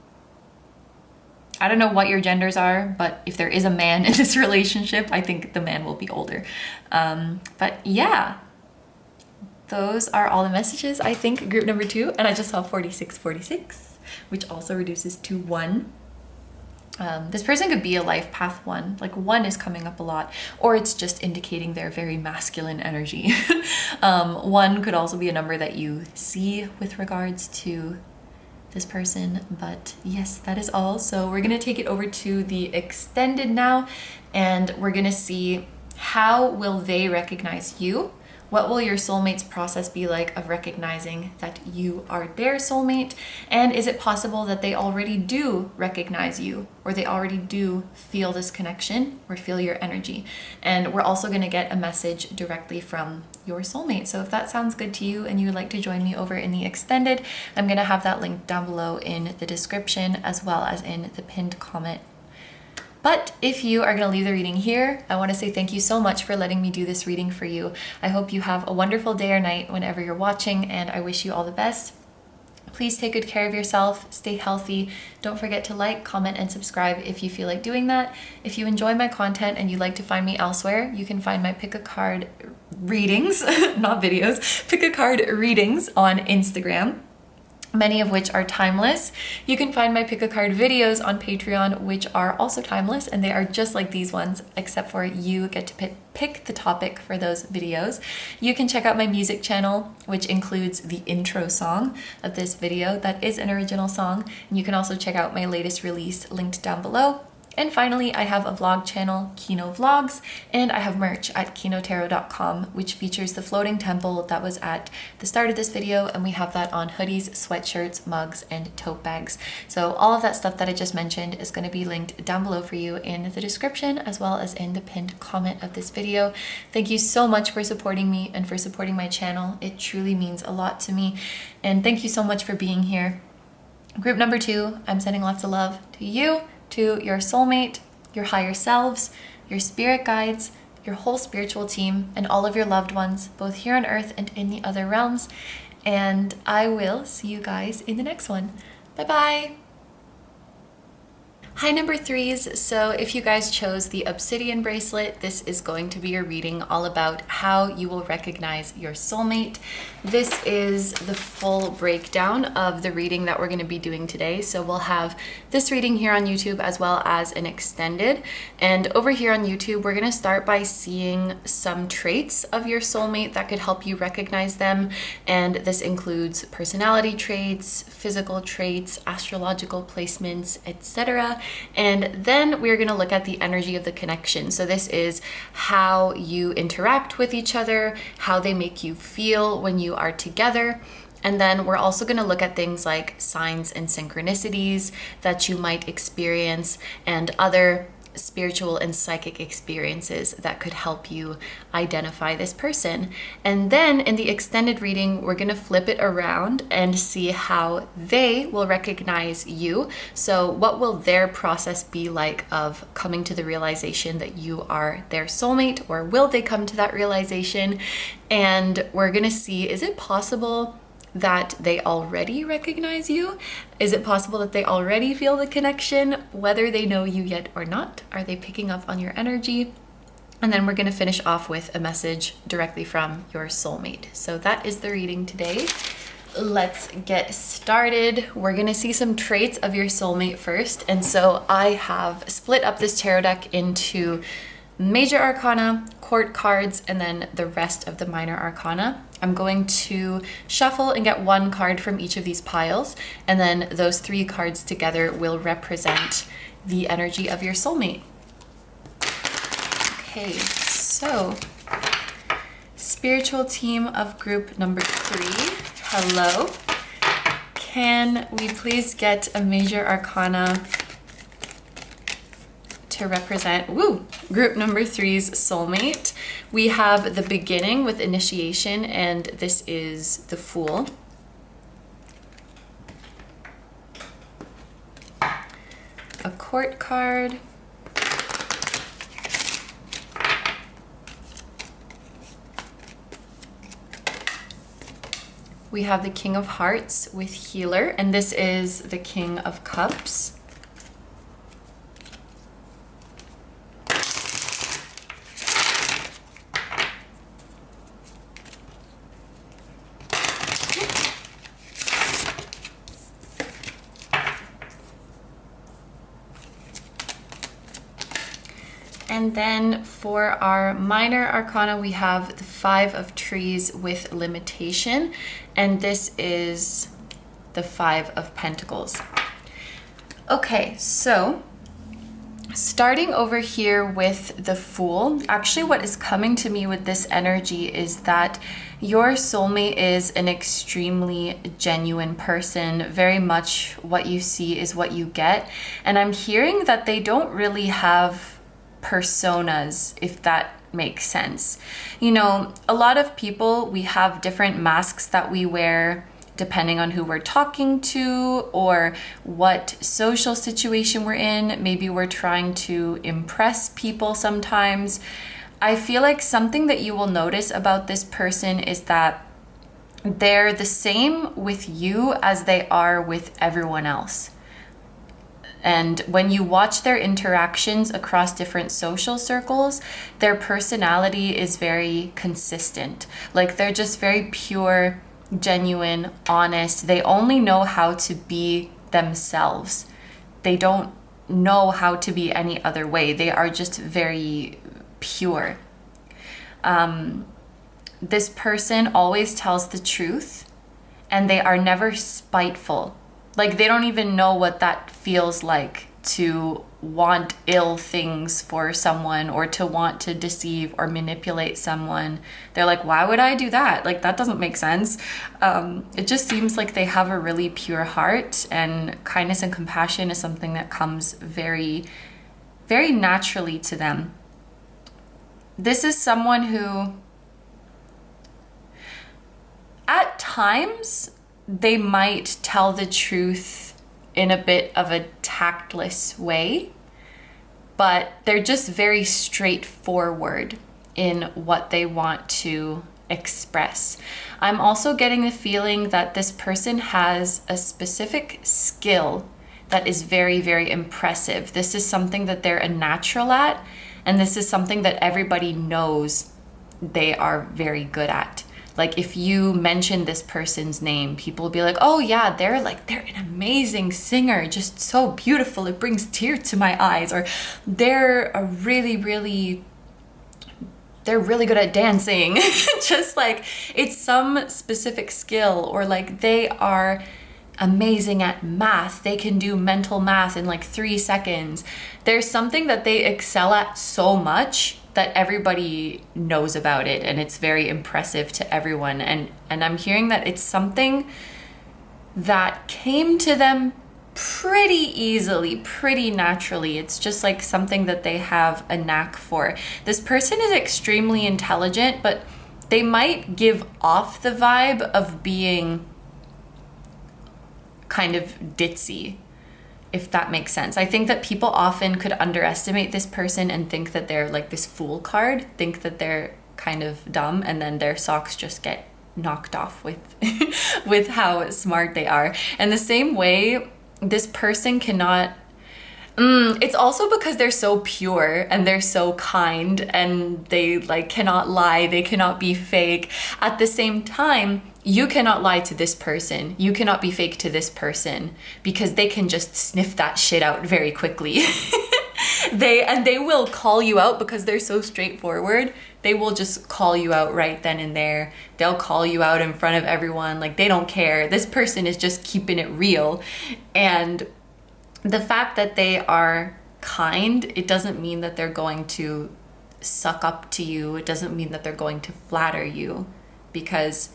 I don't know what your genders are, but if there is a man in this relationship, I think the man will be older. But yeah, those are all the messages, I think, group number 2. And I just saw 4646, which also reduces to 1. This person could be a life path 1, like 1 is coming up a lot, or it's just indicating their very masculine energy. 1 could also be a number that you see with regards to this person, but yes, that is all. So we're gonna take it over to the extended now, and we're gonna see how will they recognize you. What will your soulmate's process be like of recognizing that you are their soulmate? And is it possible that they already do recognize you, or they already do feel this connection or feel your energy? And we're also going to get a message directly from your soulmate. So if that sounds good to you and you would like to join me over in the extended, I'm going to have that link down below in the description as well as in the pinned comment. But if you are going to leave the reading here, I want to say thank you so much for letting me do this reading for you. I hope you have a wonderful day or night whenever you're watching, and I wish you all the best Please take good care of yourself, stay healthy. Don't forget to like, comment, and subscribe if you feel like doing that. If you enjoy my content and you'd like to find me elsewhere, you can find my pick a card readings, not videos, pick a card readings on Instagram, many of which are timeless. You can find my pick a card videos on Patreon, which are also timeless, and they are just like these ones, except for you get to pick the topic for those videos. You can check out my music channel, which includes the intro song of this video. That is an original song. And you can also check out my latest release linked down below. And finally, I have a vlog channel, KINO Vlogs, and I have merch at kinotarot.com, which features the floating temple that was at the start of this video, and we have that on hoodies, sweatshirts, mugs, and tote bags. So all of that stuff that I just mentioned is going to be linked down below for you in the description, as well as in the pinned comment of this video. Thank you so much for supporting me and for supporting my channel. It truly means a lot to me, and thank you so much for being here. Group number 2, I'm sending lots of love to you, to your soulmate, your higher selves, your spirit guides, your whole spiritual team, and all of your loved ones, both here on earth and in the other realms. And I will see you guys in the next one. Bye-bye. Hi, number 3s. So if you guys chose the Obsidian bracelet, this is going to be a reading all about how you will recognize your soulmate. This is the full breakdown of the reading that we're going to be doing today. So we'll have this reading here on YouTube as well as an extended. And over here on YouTube, we're going to start by seeing some traits of your soulmate that could help you recognize them. And this includes personality traits, physical traits, astrological placements, etc. And then we're going to look at the energy of the connection. So this is how you interact with each other, how they make you feel when you are together. And then we're also going to look at things like signs and synchronicities that you might experience and other spiritual and psychic experiences that could help you identify this person. And then in the extended reading, we're going to flip it around and see how they will recognize you. So what will their process be like of coming to the realization that you are their soulmate, or will they come to that realization? And we're going to see, is it possible that they already recognize you? Is it possible that they already feel the connection, whether they know you yet or not? Are they picking up on your energy? And then we're going to finish off with a message directly from your soulmate. So that is the reading today. Let's get started. We're going to see some traits of your soulmate first. And so I have split up this tarot deck into major arcana, court cards, and then the rest of the minor arcana. I'm going to shuffle and get one card from each of these piles, and then those 3 cards together will represent the energy of your soulmate. Okay, so spiritual team of group number 3, hello. Can we please get a major arcana to represent group number 3's soulmate? We have the beginning with initiation, and this is the Fool. A court card. We have the King of Hearts with Healer, and this is the King of Cups. And then for our minor arcana, we have the 5 of Trees with Limitation, and this is the 5 of Pentacles. Okay, so starting over here with the Fool, actually what is coming to me with this energy is that your soulmate is an extremely genuine person. Very much what you see is what you get. And I'm hearing that they don't really have personas, if that makes sense. You know, a lot of people, we have different masks that we wear depending on who we're talking to or what social situation we're in. Maybe we're trying to impress people sometimes. I feel like something that you will notice about this person is that they're the same with you as they are with everyone else. And when you watch their interactions across different social circles, their personality is very consistent. Like they're just very pure, genuine, honest. They only know how to be themselves. They don't know how to be any other way. They are just very pure. This person always tells the truth, and they are never spiteful. Like they don't even know what that feels like, to want ill things for someone or to want to deceive or manipulate someone. They're like, why would I do that? Like that doesn't make sense. It just seems like they have a really pure heart, and kindness and compassion is something that comes very, very naturally to them. This is someone who, at times, they might tell the truth in a bit of a tactless way, but they're just very straightforward in what they want to express. I'm also getting the feeling that this person has a specific skill that is very, very impressive. This is something that they're a natural at, and this is something that everybody knows they are very good at. Like if you mention this person's name, people will be like, oh yeah, they're an amazing singer, just so beautiful, it brings tears to my eyes. Or they're really good at dancing. Just like it's some specific skill. Or like they are amazing at math. They can do mental math in like 3 seconds. There's something that they excel at so much that everybody knows about it, and it's very impressive to everyone. And I'm hearing that it's something that came to them pretty easily, pretty naturally. It's just like something that they have a knack for. This person is extremely intelligent, but they might give off the vibe of being kind of ditzy, if that makes sense. I think that people often could underestimate this person and think that they're like this fool card, think that they're kind of dumb, and then their socks just get knocked off with with how smart they are. And the same way, this person cannot it's also because they're so pure and they're so kind, and they like cannot lie, they cannot be fake. At the same time, you cannot lie to this person. You cannot be fake to this person, because they can just sniff that shit out very quickly. They will call you out because they're so straightforward. They will just call you out right then and there. They'll call you out in front of everyone. Like they don't care. This person is just keeping it real. And the fact that they are kind, it doesn't mean that they're going to suck up to you. It doesn't mean that they're going to flatter you, because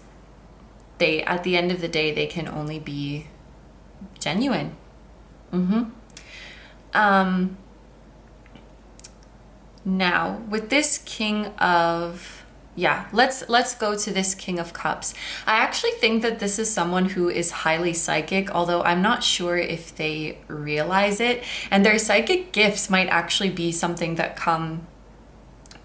they, at the end of the day, they can only be genuine. Now, with this King of... let's go to this King of Cups. I actually think that this is someone who is highly psychic, although I'm not sure if they realize it. And their psychic gifts might actually be something that come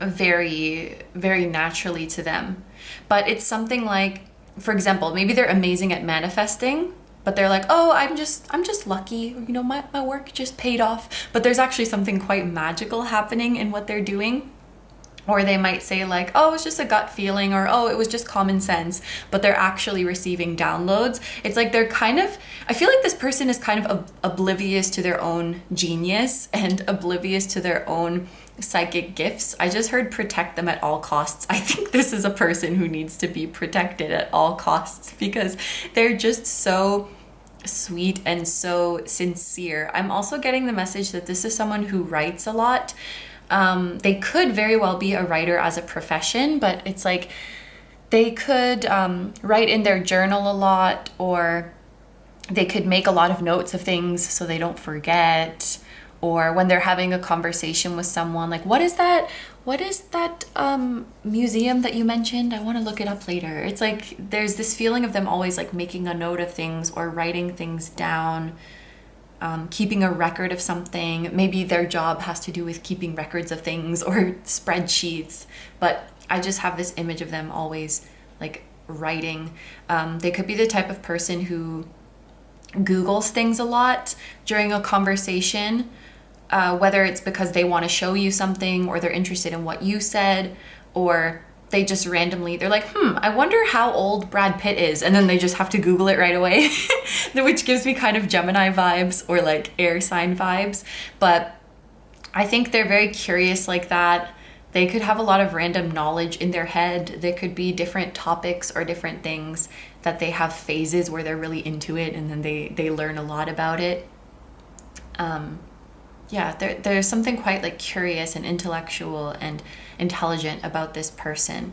very, very naturally to them. But it's something like, for example, maybe they're amazing at manifesting, but they're like, oh, I'm just lucky, you know, my work just paid off. But there's actually something quite magical happening in what they're doing. Or they might say like, oh, it's just a gut feeling, or oh, it was just common sense, but they're actually receiving downloads. It's like they're kind of, I feel like this person is kind of oblivious to their own genius and oblivious to their own psychic gifts. I just heard protect them at all costs. I think this is a person who needs to be protected at all costs, because they're just so sweet and so sincere. I'm also getting the message that this is someone who writes a lot. They could very well be a writer as a profession, but it's like they could write in their journal a lot, or they could make a lot of notes of things so they don't forget. Or when they're having a conversation with someone, like, what is that museum that you mentioned? I want to look it up later. It's like there's this feeling of them always like making a note of things or writing things down. Keeping a record of something. Maybe their job has to do with keeping records of things or spreadsheets, but I just have this image of them always like writing. They could be the type of person who Googles things a lot during a conversation, whether it's because they want to show you something or they're interested in what you said, or they just randomly, they're like, I wonder how old Brad Pitt is. And then they just have to Google it right away, which gives me kind of Gemini vibes or like air sign vibes. But I think they're very curious like that. They could have a lot of random knowledge in their head. There could be different topics or different things that they have phases where they're really into it and then they learn a lot about it. Yeah, there's something quite like curious and intellectual and intelligent about this person,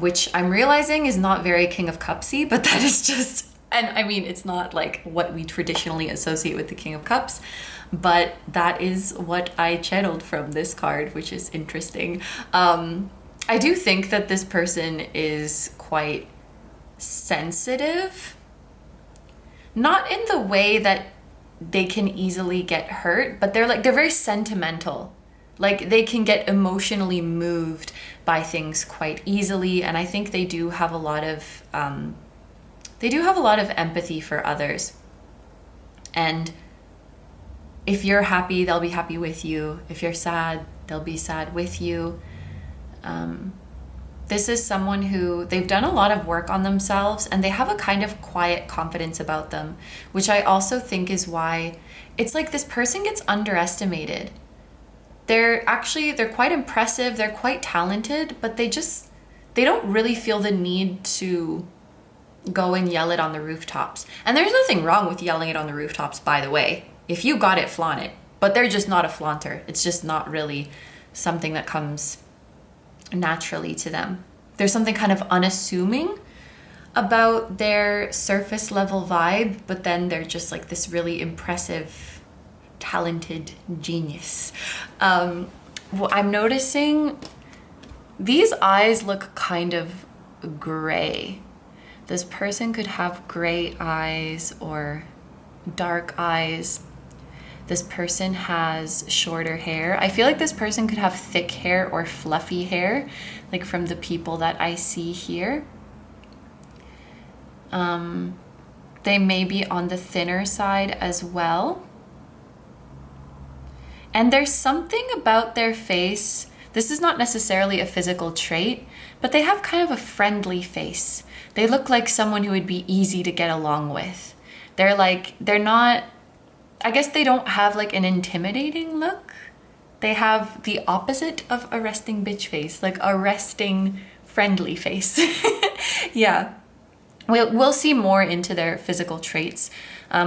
which I'm realizing is not very King of Cupsy, but that is just, and I mean, it's not like what we traditionally associate with the King of Cups, but that is what I channeled from this card, which is interesting. I do think that this person is quite sensitive, not in the way that they can easily get hurt, but they're very sentimental. Like they can get emotionally moved by things quite easily, and I think they do have a lot of empathy for others. And if you're happy, they'll be happy with you. If you're sad, they'll be sad with you. This is someone who, they've done a lot of work on themselves and they have a kind of quiet confidence about them, which I also think is why it's like this person gets underestimated. They're quite impressive, they're quite talented, but they don't really feel the need to go and yell it on the rooftops. And there's nothing wrong with yelling it on the rooftops, by the way. If you got it, flaunt it. But they're just not a flaunter. It's just not really something that comes naturally to them. There's something kind of unassuming about their surface level vibe, but then they're just like this really impressive, talented genius. I'm noticing these eyes look kind of gray. This person could have gray eyes or dark eyes. This person has shorter hair. I feel like this person could have thick hair or fluffy hair, like from the people that I see here. They may be on the thinner side as well. And there's something about their face. This is not necessarily a physical trait, but they have kind of a friendly face. They look like someone who would be easy to get along with. They're not, I guess they don't have like an intimidating look. They have the opposite of a resting bitch face, like a resting friendly face. Yeah, we'll see more into their physical traits.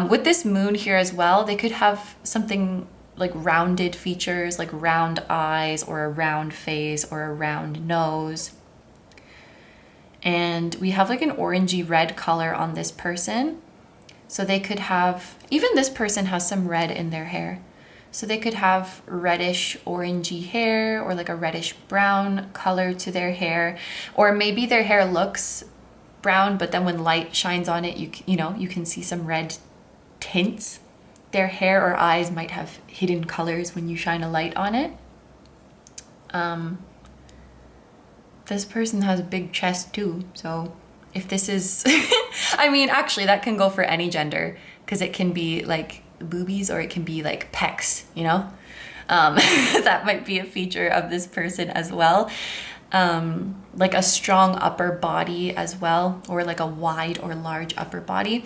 With this moon here as well, they could have something like rounded features, like round eyes or a round face or a round nose. And we have like an orangey red color on this person. So they could have, even this person has some red in their hair. So they could have reddish orangey hair or like a reddish brown color to their hair. Or maybe their hair looks brown, but then when light shines on it, you can see some red tints. Their hair or eyes might have hidden colors when you shine a light on it. This person has a big chest too, so if this is, I mean, actually that can go for any gender because it can be like boobies or it can be like pecs, that might be a feature of this person as well. Like a strong upper body as well, or like a wide or large upper body.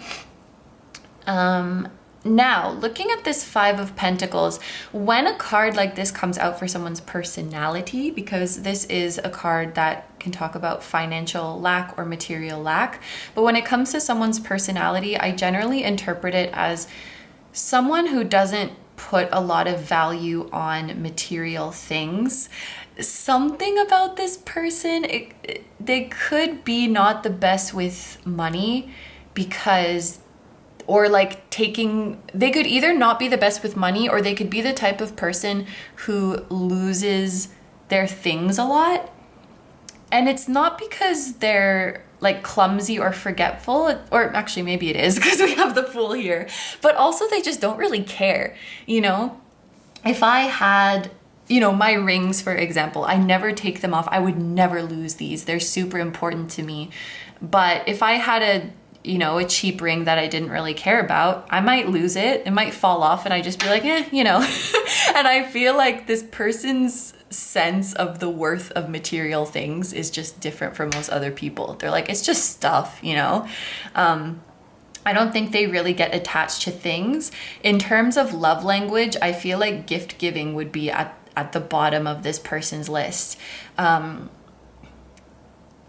Now, looking at this Five of Pentacles, when a card like this comes out for someone's personality, because this is a card that can talk about financial lack or material lack, but when it comes to someone's personality, I generally interpret it as someone who doesn't put a lot of value on material things. Something about this person, they could be not the best with money because, or like they could either not be the best with money, or they could be the type of person who loses their things a lot. And it's not because they're like clumsy or forgetful, or actually maybe it is because we have the Fool here, but also they just don't really care. If I had you know, my rings, for example, I never take them off. I would never lose these. They're super important to me. But if I had a, you know, a cheap ring that I didn't really care about, I might lose it. It might fall off and I just be like, you know. And I feel like this person's sense of the worth of material things is just different from most other people. They're like, it's just stuff, you know. I don't think they really get attached to things. In terms of love language, I feel like gift giving would be at the bottom of this person's list.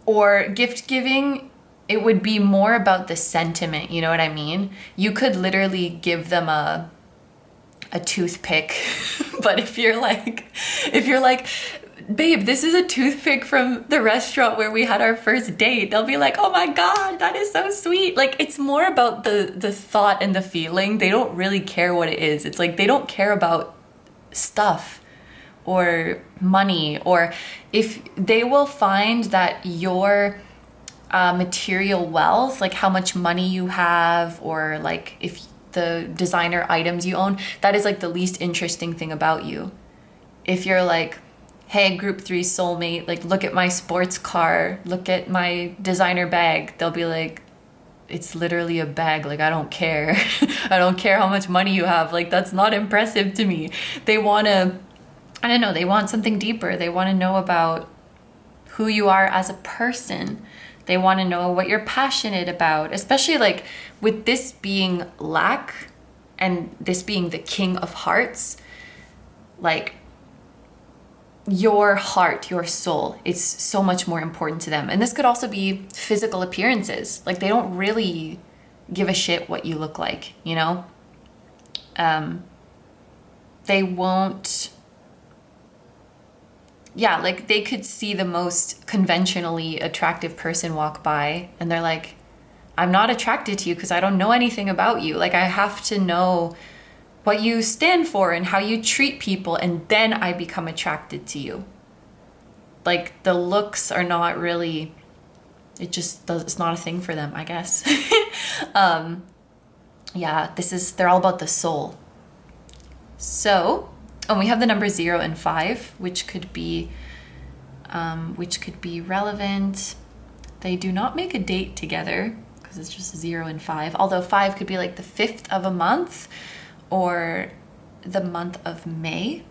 Or gift giving, it would be more about the sentiment, you know what I mean? You could literally give them a toothpick, but if you're like, babe, this is a toothpick from the restaurant where we had our first date, they'll be like, oh my God, that is so sweet. Like, it's more about the thought and the feeling. They don't really care what it is. It's like, they don't care about stuff or money, or if they will find that your material wealth, like how much money you have, or like if the designer items you own, that is like the least interesting thing about you. If you're like, hey, group 3 soulmate, like, look at my sports car, look at my designer bag, they'll be like, it's literally a bag, like, I don't care. I don't care how much money you have, like, that's not impressive to me. They want to, I don't know, they want something deeper. They want to know about who you are as a person. They want to know what you're passionate about, especially like with this being lack and this being the king of hearts, like your heart, your soul, it's so much more important to them. And this could also be physical appearances. Like, they don't really give a shit what you look like, you know? They won't, yeah, like they could see the most conventionally attractive person walk by and they're like, I'm not attracted to you because I don't know anything about you. Like, I have to know what you stand for and how you treat people, and then I become attracted to you. Like, the looks are not really, it's not a thing for them, I guess. Yeah, they're all about the soul. So, and we have the number 0 and 5, which could be relevant. They do not make a date together because it's just 0 and 5. Although 5 could be like the 5th of a month or the month of May.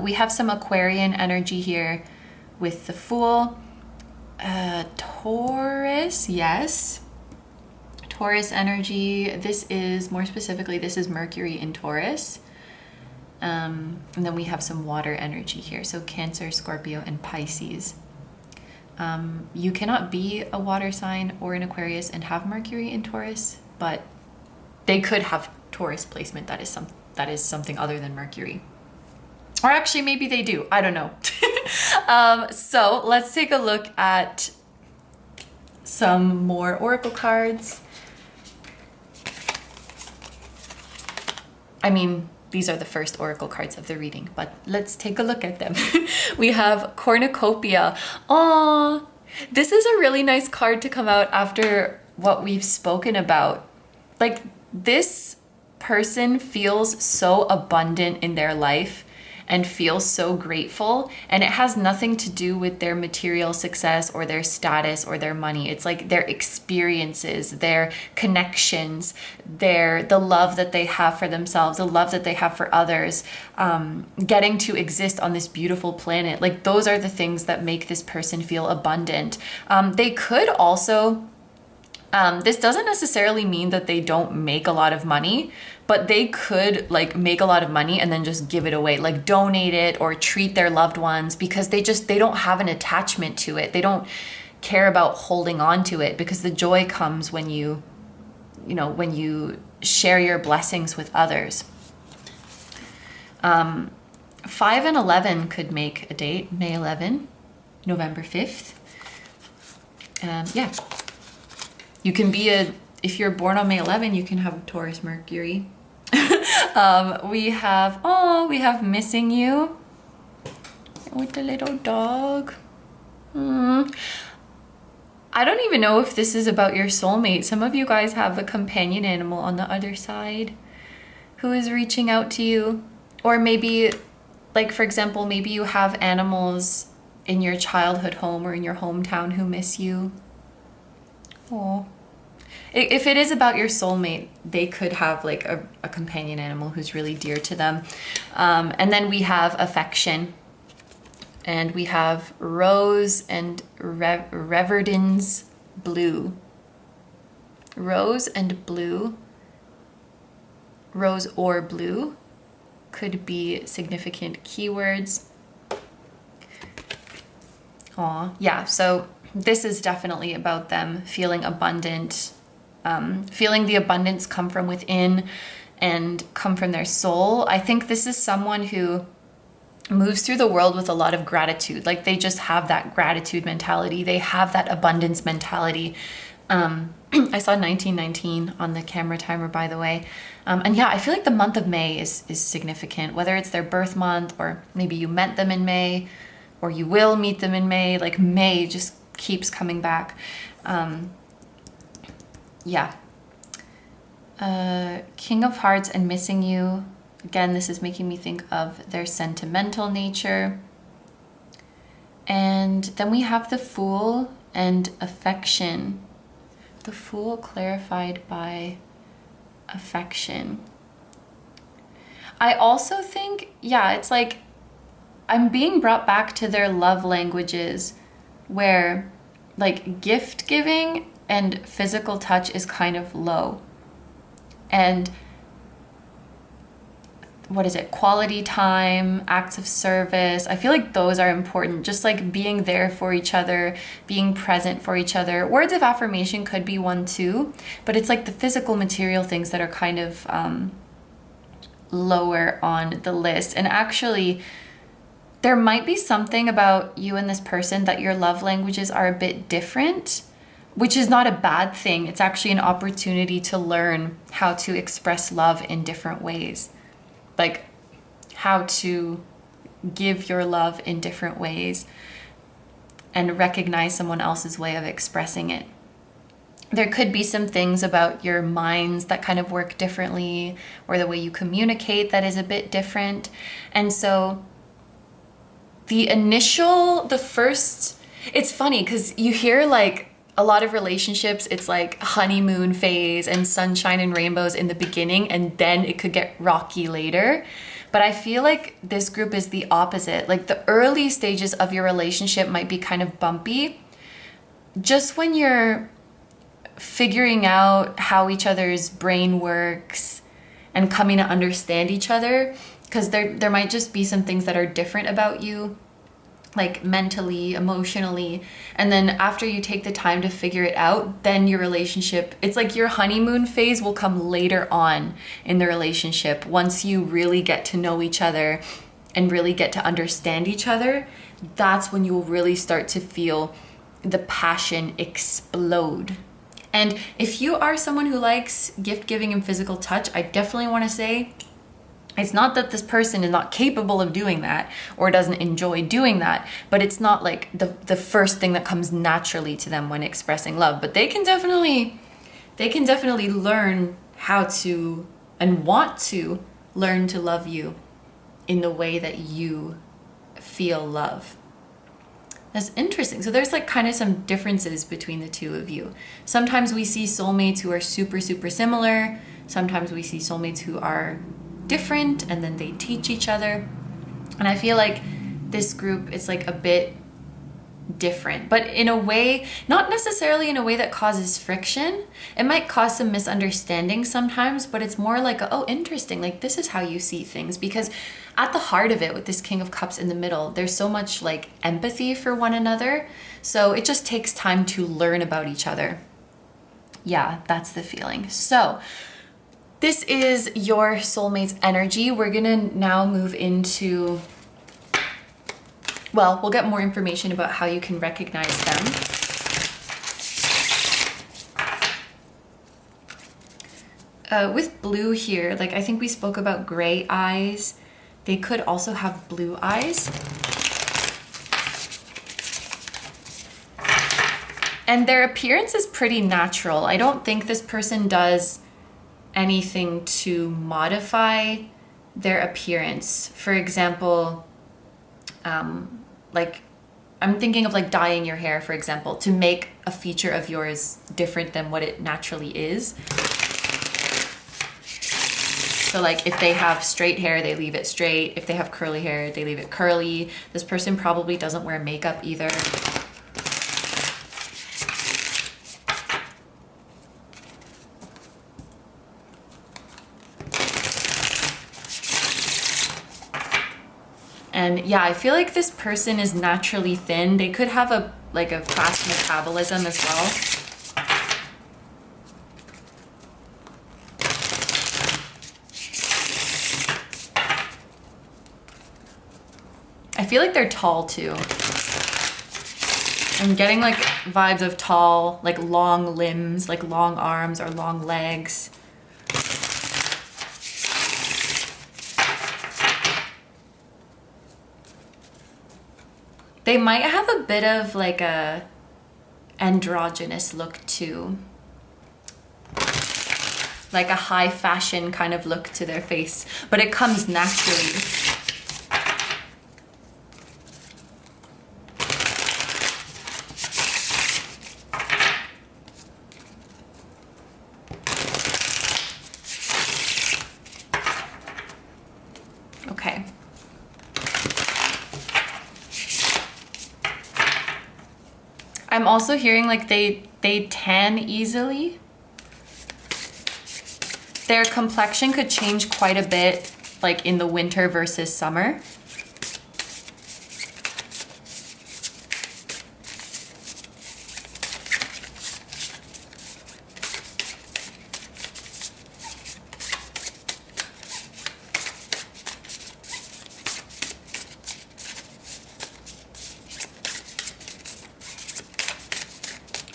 We have some Aquarian energy here with the Fool. Taurus, yes. Taurus energy. This is, more specifically, this is Mercury in Taurus. And then we have some water energy here. So Cancer, Scorpio, and Pisces. You cannot be a water sign or an Aquarius and have Mercury in Taurus, but they could have Taurus placement that is something other than Mercury. Or actually, maybe they do. I don't know. So let's take a look at some more oracle cards. I mean, these are the first oracle cards of the reading, but let's take a look at them. We have Cornucopia. Aww, this is a really nice card to come out after what we've spoken about. Like, this person feels so abundant in their life and feels so grateful, and it has nothing to do with their material success or their status or their money. It's like their experiences, their connections, the love that they have for themselves, the love that they have for others, getting to exist on this beautiful planet. Like, those are the things that make this person feel abundant. They could also, this doesn't necessarily mean that they don't make a lot of money, but they could like make a lot of money and then just give it away, like donate it or treat their loved ones, because they don't have an attachment to it. They don't care about holding on to it, because the joy comes when you share your blessings with others. 5 and 11 could make a date, May 11, November 5th. Yeah. You can be if you're born on May 11, you can have Taurus Mercury. We have Missing You with the little dog. I don't even know if this is about your soulmate. Some of you guys have a companion animal on the other side who is reaching out to you. Or maybe Like, for example, maybe you have animals in your childhood home or in your hometown who miss you. Oh. If it is about your soulmate, they could have like a companion animal who's really dear to them. And then we have affection. And we have rose and Reverdin's blue. Rose and blue, rose or blue, could be significant keywords. Aw, yeah, so this is definitely about them feeling abundant, feeling the abundance come from within and come from their soul. I think this is someone who moves through the world with a lot of gratitude. Like, they just have that gratitude mentality. They have that abundance mentality. I saw 1919 on the camera timer, by the way. And yeah, I feel like the month of May is significant, whether it's their birth month or maybe you met them in May or you will meet them in May. Like, May just keeps coming back. Yeah. King of Hearts and missing you. Again, this is making me think of their sentimental nature. And then we have the Fool and affection. The Fool clarified by affection. I also think, yeah, it's like I'm being brought back to their love languages where like gift giving and physical touch is kind of low. And what is it? Quality time, acts of service. I feel like those are important. Just like being there for each other, being present for each other. Words of affirmation could be one too, but it's like the physical material things that are kind of lower on the list. And actually, there might be something about you and this person that your love languages are a bit different, which is not a bad thing. It's actually an opportunity to learn how to express love in different ways. Like how to give your love in different ways and recognize someone else's way of expressing it. There could be some things about your minds that kind of work differently, or the way you communicate that is a bit different. And so it's funny because you hear like a lot of relationships, it's like honeymoon phase and sunshine and rainbows in the beginning, and then it could get rocky later. But I feel like this group is the opposite. Like the early stages of your relationship might be kind of bumpy. Just when you're figuring out how each other's brain works and coming to understand each other, because there might just be some things that are different about you, like mentally, emotionally. And then after you take the time to figure it out, then your relationship, it's like your honeymoon phase will come later on in the relationship. Once you really get to know each other and really get to understand each other, that's when you'll really start to feel the passion explode. And if you are someone who likes gift giving and physical touch, I definitely want to say, it's not that this person is not capable of doing that or doesn't enjoy doing that, but it's not like the first thing that comes naturally to them when expressing love. But they can definitely learn how to and want to learn to love you in the way that you feel love. That's interesting. So there's like kind of some differences between the two of you. Sometimes we see soulmates who are super, super similar. Sometimes we see soulmates who are different, and then they teach each other. And I feel like this group is like a bit different, but in a way, not necessarily in a way that causes friction. It might cause some misunderstanding sometimes, but it's more like, oh, interesting, like this is how you see things. Because at the heart of it, with this King of Cups in the middle, there's so much like empathy for one another. So it just takes time to learn about each other. Yeah, that's the feeling. So this is your soulmate's energy. We're gonna now move into, well, we'll get more information about how you can recognize them. With blue here, like I think we spoke about gray eyes. They could also have blue eyes. And their appearance is pretty natural. I don't think this person does anything to modify their appearance. For example, like I'm thinking of like dyeing your hair, for example, to make a feature of yours different than what it naturally is. So like if they have straight hair, they leave it straight. If they have curly hair, they leave it curly. This person probably doesn't wear makeup either. And yeah, I feel like this person is naturally thin. They could have a fast metabolism as well. I feel like they're tall too. I'm getting like vibes of tall, like long limbs, like long arms or long legs. They might have a bit of like a androgynous look too. Like a high fashion kind of look to their face, but it comes naturally. Okay. I'm also hearing like they tan easily. Their complexion could change quite a bit, like in the winter versus summer.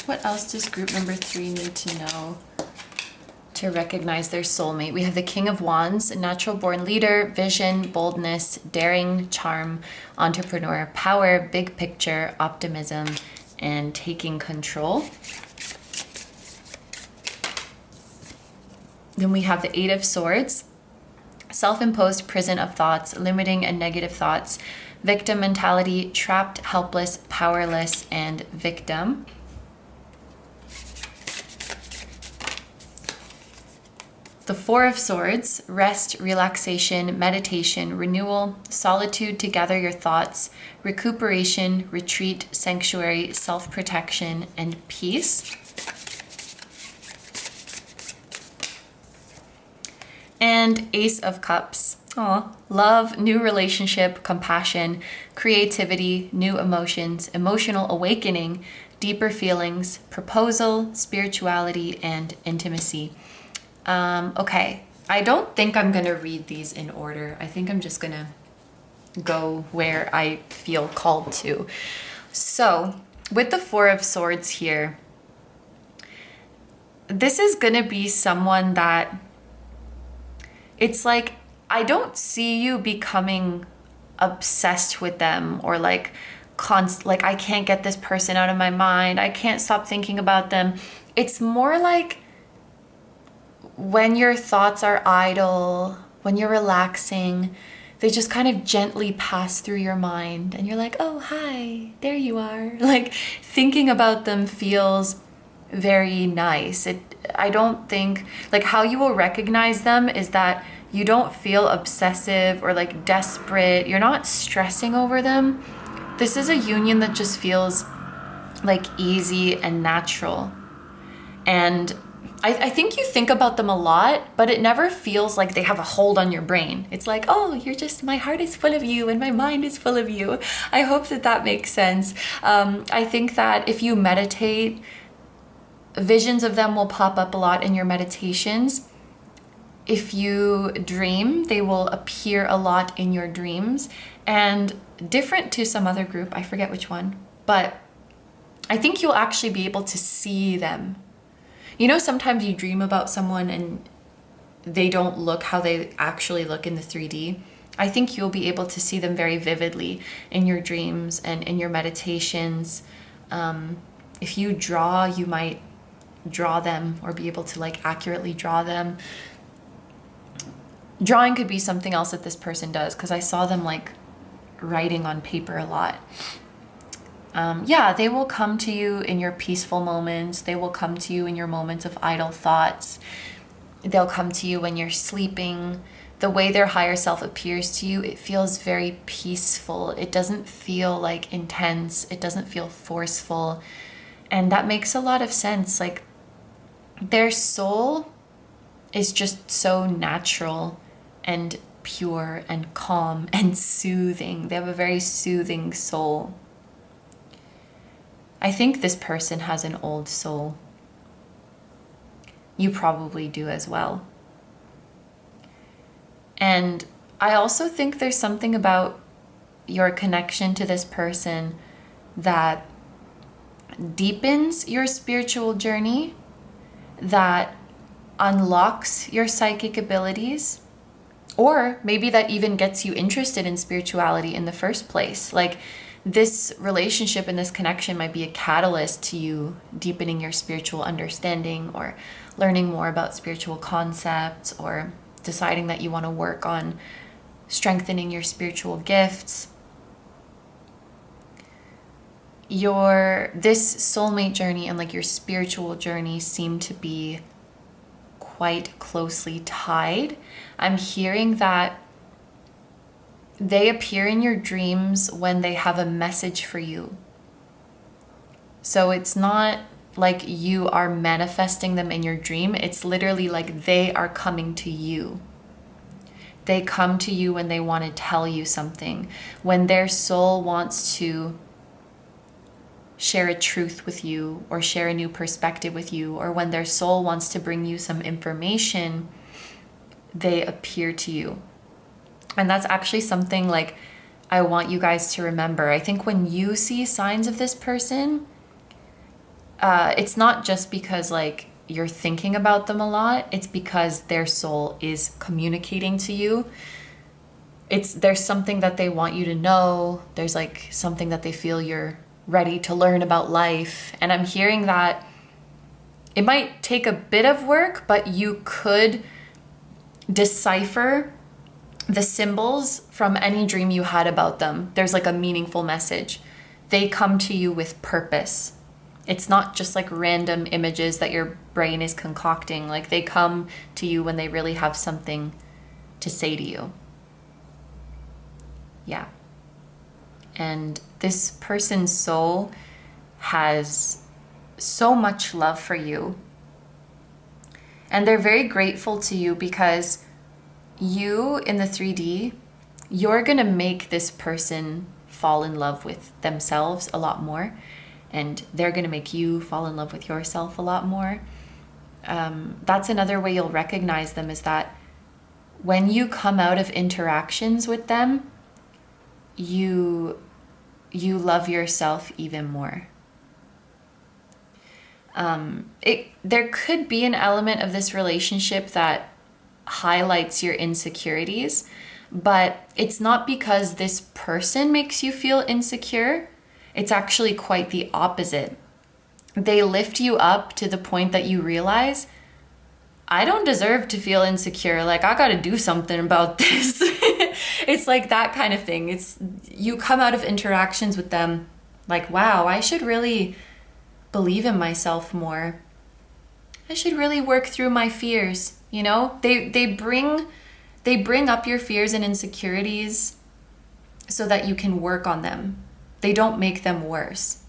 What else does group number 3 need to know to recognize their soulmate? We have the King of Wands, natural born leader, vision, boldness, daring, charm, entrepreneur, power, big picture, optimism, and taking control. Then we have the Eight of Swords, self-imposed prison of thoughts, limiting and negative thoughts, victim mentality, trapped, helpless, powerless, and victim. The Four of Swords, rest, relaxation, meditation, renewal, solitude to gather your thoughts, recuperation, retreat, sanctuary, self-protection, and peace. And Ace of Cups. Aw. Love, new relationship, compassion, creativity, new emotions, emotional awakening, deeper feelings, proposal, spirituality, and intimacy. Okay, I don't think I'm gonna read these in order. I think I'm just gonna go where I feel called to. So, with the Four of Swords here, this is gonna be someone that it's like, I don't see you becoming obsessed with them or like I can't get this person out of my mind. I can't stop thinking about them. It's more like when your thoughts are idle, when you're relaxing, they just kind of gently pass through your mind and you're like, oh, hi, there you are. Like thinking about them feels very nice. I don't think, like how you will recognize them is that you don't feel obsessive or like desperate. You're not stressing over them. This is a union that just feels like easy and natural. And I think you think about them a lot, but it never feels like they have a hold on your brain. It's like, oh, my heart is full of you and my mind is full of you. I hope that makes sense. I think that if you meditate, visions of them will pop up a lot in your meditations. If you dream, they will appear a lot in your dreams. And different to some other group, I forget which one, but I think you'll actually be able to see them. You know, sometimes you dream about someone and they don't look how they actually look in the 3D. I think you'll be able to see them very vividly in your dreams and in your meditations. If you draw, you might draw them or be able to like accurately draw them. Drawing could be something else that this person does, because I saw them like writing on paper a lot. Yeah, they will come to you in your peaceful moments. They will come to you in your moments of idle thoughts. They'll come to you when you're sleeping. The way their higher self appears to you, it feels very peaceful. It doesn't feel like intense. It doesn't feel forceful. And that makes a lot of sense. Like, their soul is just so natural and pure and calm and soothing. They have a very soothing soul. I think this person has an old soul. You probably do as well. And I also think there's something about your connection to this person that deepens your spiritual journey, that unlocks your psychic abilities, or maybe that even gets you interested in spirituality in the first place. Like, this relationship and this connection might be a catalyst to you deepening your spiritual understanding, or learning more about spiritual concepts, or deciding that you want to work on strengthening your spiritual gifts. This soulmate journey and like your spiritual journey seem to be quite closely tied. I'm hearing that they appear in your dreams when they have a message for you. So it's not like you are manifesting them in your dream. It's literally like they are coming to you. They come to you when they want to tell you something, when their soul wants to share a truth with you or share a new perspective with you, or when their soul wants to bring you some information, they appear to you. And that's actually something like I want you guys to remember. I think when you see signs of this person, it's not just because like you're thinking about them a lot. It's because their soul is communicating to you. There's something that they want you to know. There's like something that they feel you're ready to learn about life. And I'm hearing that it might take a bit of work, but you could decipher the symbols from any dream you had about them. There's like a meaningful message. They come to you with purpose. It's not just like random images that your brain is concocting. Like, they come to you when they really have something to say to you. Yeah. And this person's soul has so much love for you. And they're very grateful to you because you in the 3D, you're going to make this person fall in love with themselves a lot more. And they're going to make you fall in love with yourself a lot more. That's another way you'll recognize them, is that when you come out of interactions with them, you love yourself even more. There could be an element of this relationship that highlights your insecurities, but it's not because this person makes you feel insecure. It's actually quite the opposite. They lift you up to the point that you realize, I don't deserve to feel insecure. Like, I got to do something about this. It's like that kind of thing. You come out of interactions with them like, wow, I should really believe in myself more. I should really work through my fears. You know, they bring up your fears and insecurities so that you can work on them. They don't make them worse.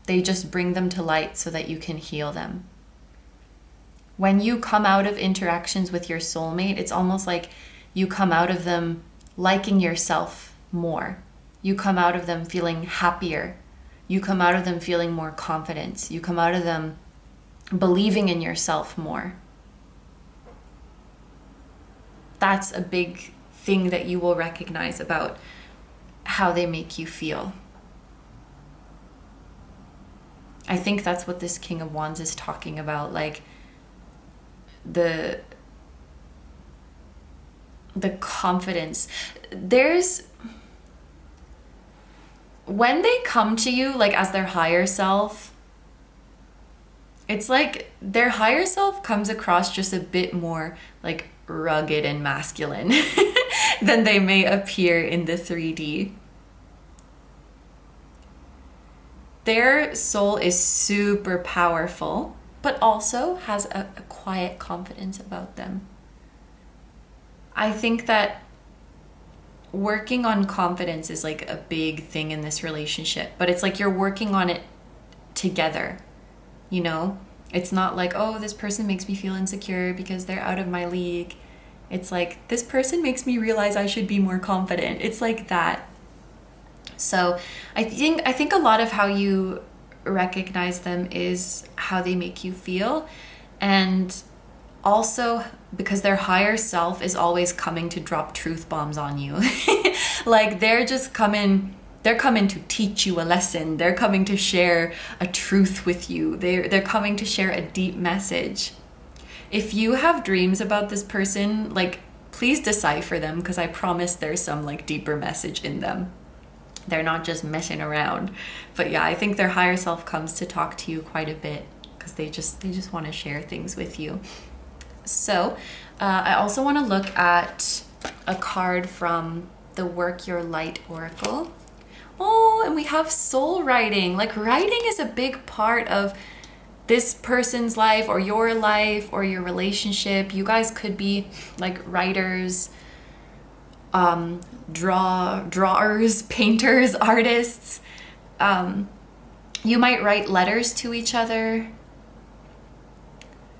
They just bring them to light so that you can heal them. When you come out of interactions with your soulmate, it's almost like you come out of them liking yourself more. You come out of them feeling happier. You come out of them feeling more confident. You come out of them believing in yourself more. That's a big thing that you will recognize about how they make you feel. I think that's what this King of Wands is talking about, like the confidence. When they come to you like as their higher self, it's like their higher self comes across just a bit more like rugged and masculine than they may appear in the 3D. Their soul is super powerful, but also has a quiet confidence about them. I think that working on confidence is like a big thing in this relationship, but it's like you're working on it together, you know? It's not like, oh, this person makes me feel insecure because they're out of my league. It's like, this person makes me realize I should be more confident. It's like that. So I think a lot of how you recognize them is how they make you feel. And also because their higher self is always coming to drop truth bombs on you. Like they're coming to teach you a lesson. They're coming to share a truth with you. They're coming to share a deep message. If you have dreams about this person, like please decipher them, because I promise there's some like deeper message in them. They're not just messing around. But yeah, I think their higher self comes to talk to you quite a bit because they just want to share things with you. So I also want to look at a card from the Work Your Light Oracle. Oh, and we have soul writing. Like writing is a big part of this person's life or your relationship. You guys could be like writers, drawers, painters, artists. You might write letters to each other.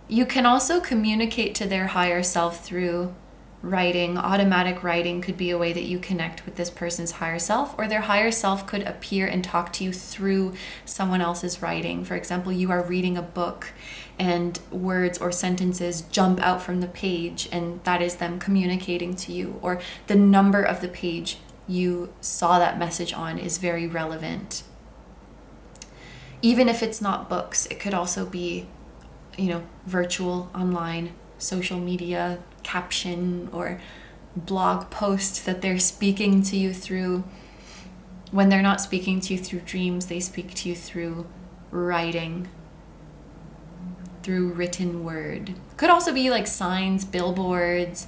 You can also communicate to their higher self through writing. Automatic writing could be a way that you connect with this person's higher self, or their higher self could appear and talk to you through someone else's writing. For example, you are reading a book and words or sentences jump out from the page, and that is them communicating to you, or the number of the page you saw that message on is very relevant. Even if it's not books, it could also be, you know, virtual, online, social media, caption, or blog post that they're speaking to you through. When they're not speaking to you through dreams, they speak to you through writing, through written word. Could also be like signs, billboards,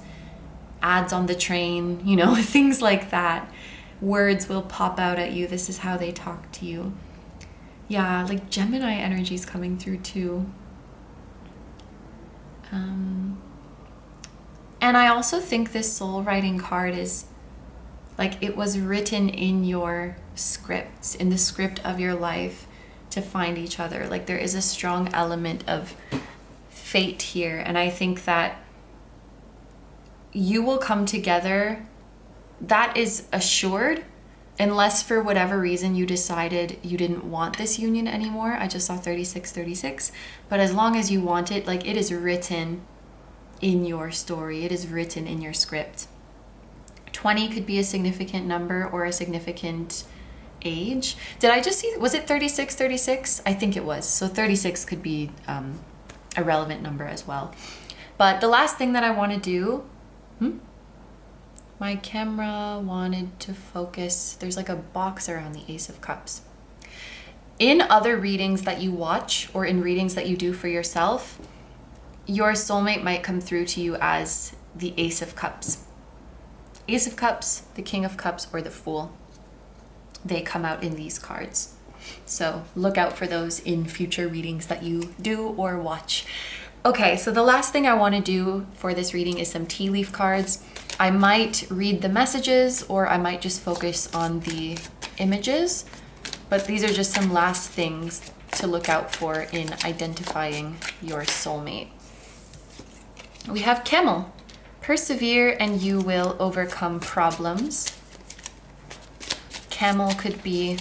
ads on the train, you know, things like that. Words will pop out at you. This is how they talk to you. Yeah, like Gemini energy is coming through too. And I also think this soul writing card is like it was written in your scripts, in the script of your life to find each other. Like there is a strong element of fate here. And I think that you will come together. That is assured, unless for whatever reason you decided you didn't want this union anymore. I just saw 3636. But as long as you want it, like it is written in your story. It is written in your script. 20 could be a significant number or a significant age. Did I just see, was it 3636? I think it was. So 36 could be a relevant number as well. But the last thing that I want to do, my camera wanted to focus. There's like a box around the Ace of Cups. In other readings that you watch or in readings that you do for yourself, your soulmate might come through to you as the Ace of Cups. Ace of Cups, the King of Cups, or the Fool. They come out in these cards. So look out for those in future readings that you do or watch. Okay, so the last thing I want to do for this reading is some tea leaf cards. I might read the messages or I might just focus on the images, but these are just some last things to look out for in identifying your soulmate. We have Camel. Persevere and you will overcome problems. Camel could be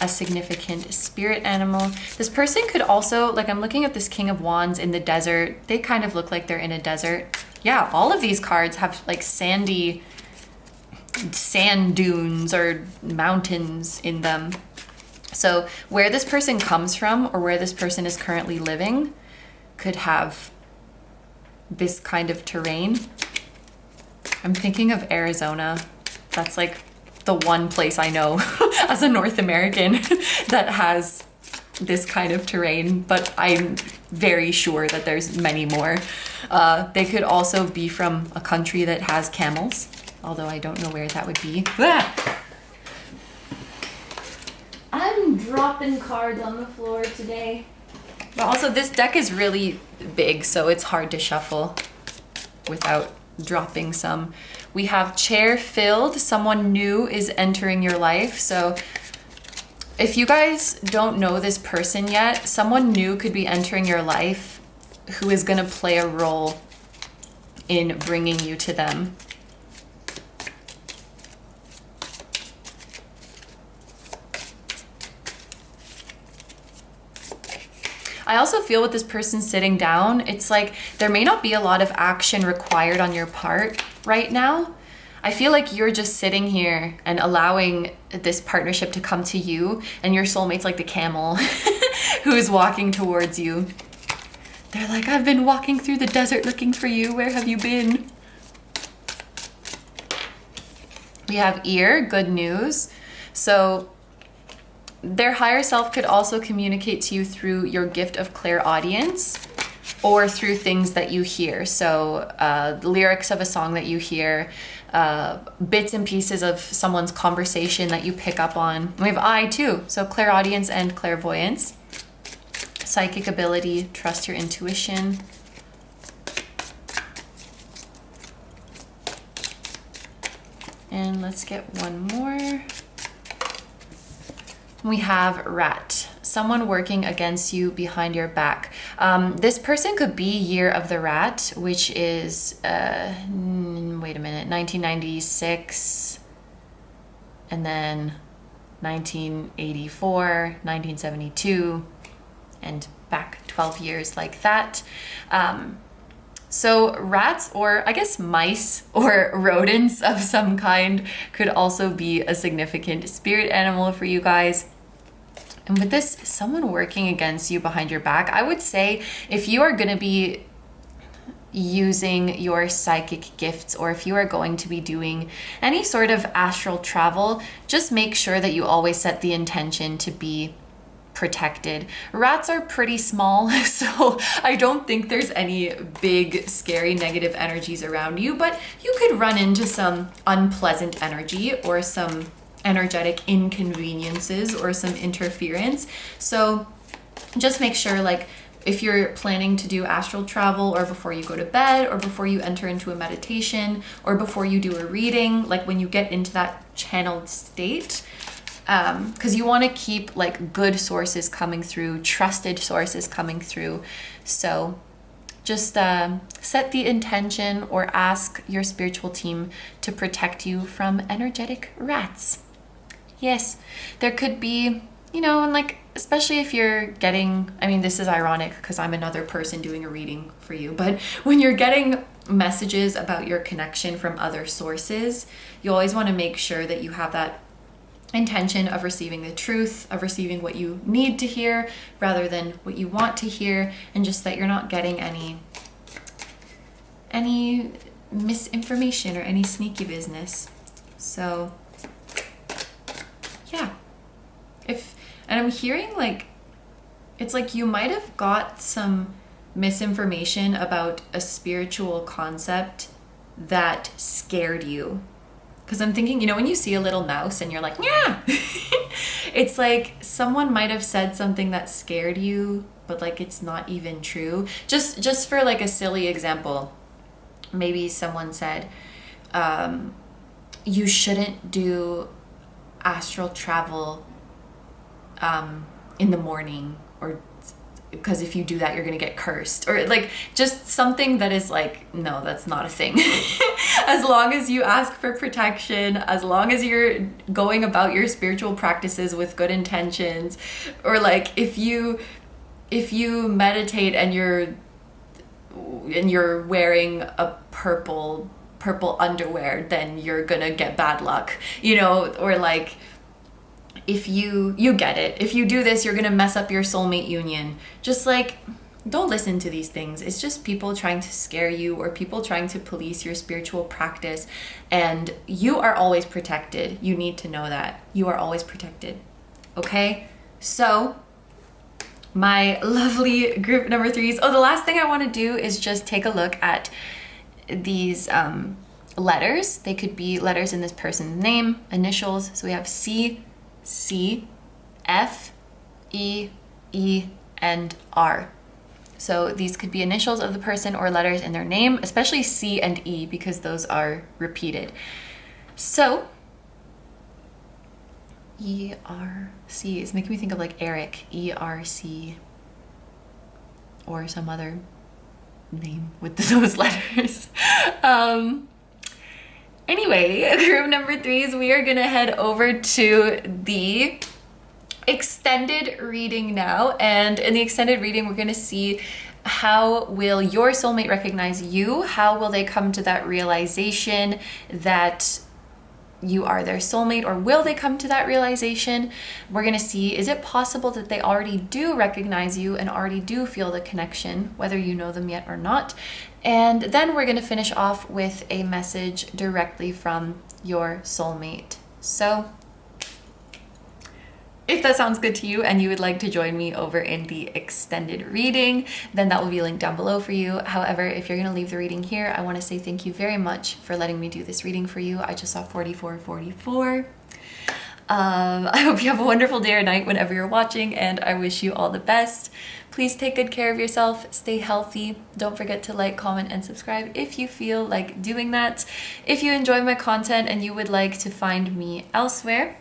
a significant spirit animal. This person could also, like I'm looking at this King of Wands in the desert. They kind of look like they're in a desert. Yeah, all of these cards have like sandy sand dunes or mountains in them. So where this person comes from or where this person is currently living could have this kind of terrain. I'm thinking of Arizona. That's like the one place I know as a North American that has this kind of terrain, but I'm very sure that there's many more. They could also be from a country that has camels, although I don't know where that would be. Ah! I'm dropping cards on the floor today. But also this deck is really big, so it's hard to shuffle without dropping some. We have chair filled. Someone new is entering your life. So if you guys don't know this person yet, someone new could be entering your life who is going to play a role in bringing you to them. I also feel with this person sitting down, it's like there may not be a lot of action required on your part right now. I feel like you're just sitting here and allowing this partnership to come to you, and your soulmate's like the camel who is walking towards you. They're like, I've been walking through the desert looking for you. Where have you been? We have ear, good news. So their higher self could also communicate to you through your gift of clairaudience or through things that you hear. So the lyrics of a song that you hear, bits and pieces of someone's conversation that you pick up on. We have eye too, so clairaudience and clairvoyance. Psychic ability, trust your intuition. And let's get one more. We have rat, someone working against you behind your back. This person could be year of the rat, which is, wait a minute, 1996, and then 1984, 1972, and back 12 years like that. So rats, or I guess mice or rodents of some kind, could also be a significant spirit animal for you guys. And with this, someone working against you behind your back, I would say if you are going to be using your psychic gifts, or if you are going to be doing any sort of astral travel, just make sure that you always set the intention to be protected. Rats are pretty small, so I don't think there's any big, scary, negative energies around you, but you could run into some unpleasant energy or some energetic inconveniences or some interference. So just make sure, like, if you're planning to do astral travel, or before you go to bed, or before you enter into a meditation, or before you do a reading, like when you get into that channeled state, because you want to keep like good sources coming through, trusted sources coming through. So just set the intention or ask your spiritual team to protect you from energetic rats. Yes, there could be, you know, and like, especially if you're getting, I mean, this is ironic because I'm another person doing a reading for you, but when you're getting messages about your connection from other sources, you always want to make sure that you have that intention of receiving the truth, of receiving what you need to hear rather than what you want to hear, and just that you're not getting any misinformation or any sneaky business. So yeah, and I'm hearing like, it's like you might have got some misinformation about a spiritual concept that scared you. Because I'm thinking, you know, when you see a little mouse and you're like, yeah, it's like someone might have said something that scared you, but like it's not even true. Just for like a silly example, maybe someone said, you shouldn't do astral travel in the morning, or because if you do that, you're going to get cursed, or like just something that is like, no, that's not a thing. As long as you ask for protection, as long as you're going about your spiritual practices with good intentions, or like if you meditate and you're wearing a purple underwear, then you're going to get bad luck, you know, or like if you get it, if you do this, you're gonna mess up your soulmate union. Just like, don't listen to these things. It's just people trying to scare you, or people trying to police your spiritual practice, and you are always protected. You need to know that you are always protected. Okay, so my lovely group number threes. Oh, the last thing I want to do is just take a look at these letters. They could be letters in this person's name, initials. So we have C, C, F, E, E, and R. So these could be initials of the person or letters in their name, especially C and E because those are repeated. So E-R-C is making me think of like Eric, E-R-C, or some other name with those letters. Anyway, group number threes, we are gonna head over to the extended reading now. And in the extended reading, we're gonna see how will your soulmate recognize you? How will they come to that realization that you are their soulmate, or will they come to that realization? We're gonna see, is it possible that they already do recognize you and already do feel the connection, whether you know them yet or not? And then we're gonna finish off with a message directly from your soulmate. So if that sounds good to you and you would like to join me over in the extended reading, then that will be linked down below for you. However, if you're gonna leave the reading here, I wanna say thank you very much for letting me do this reading for you. I just saw 4444. I hope you have a wonderful day or night whenever you're watching, and I wish you all the best. Please take good care of yourself, stay healthy. Don't forget to like, comment, and subscribe if you feel like doing that. If you enjoy my content and you would like to find me elsewhere,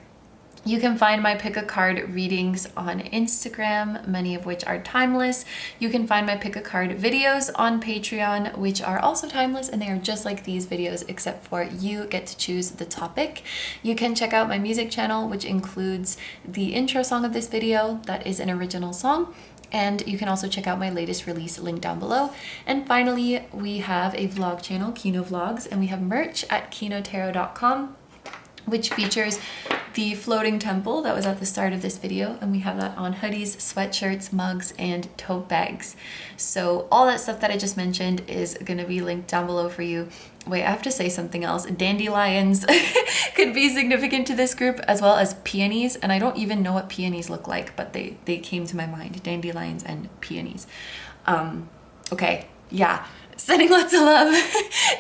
you can find my pick a card readings on Instagram, many of which are timeless. You can find my pick a card videos on Patreon, which are also timeless, and they are just like these videos, except for you get to choose the topic. You can check out my music channel, which includes the intro song of this video. That is an original song. And you can also check out my latest release link down below. And finally, we have a vlog channel, KINO Vlogs, and we have merch at kinotarot.com, which features the floating temple that was at the start of this video, and we have that on hoodies, sweatshirts, mugs, and tote bags. So all that stuff that I just mentioned is gonna be linked down below for you. Wait, I have to say something else. Dandelions could be significant to this group, as well as peonies, and I don't even know what peonies look like, but they came to my mind, dandelions and peonies. Okay, yeah. Sending lots of love.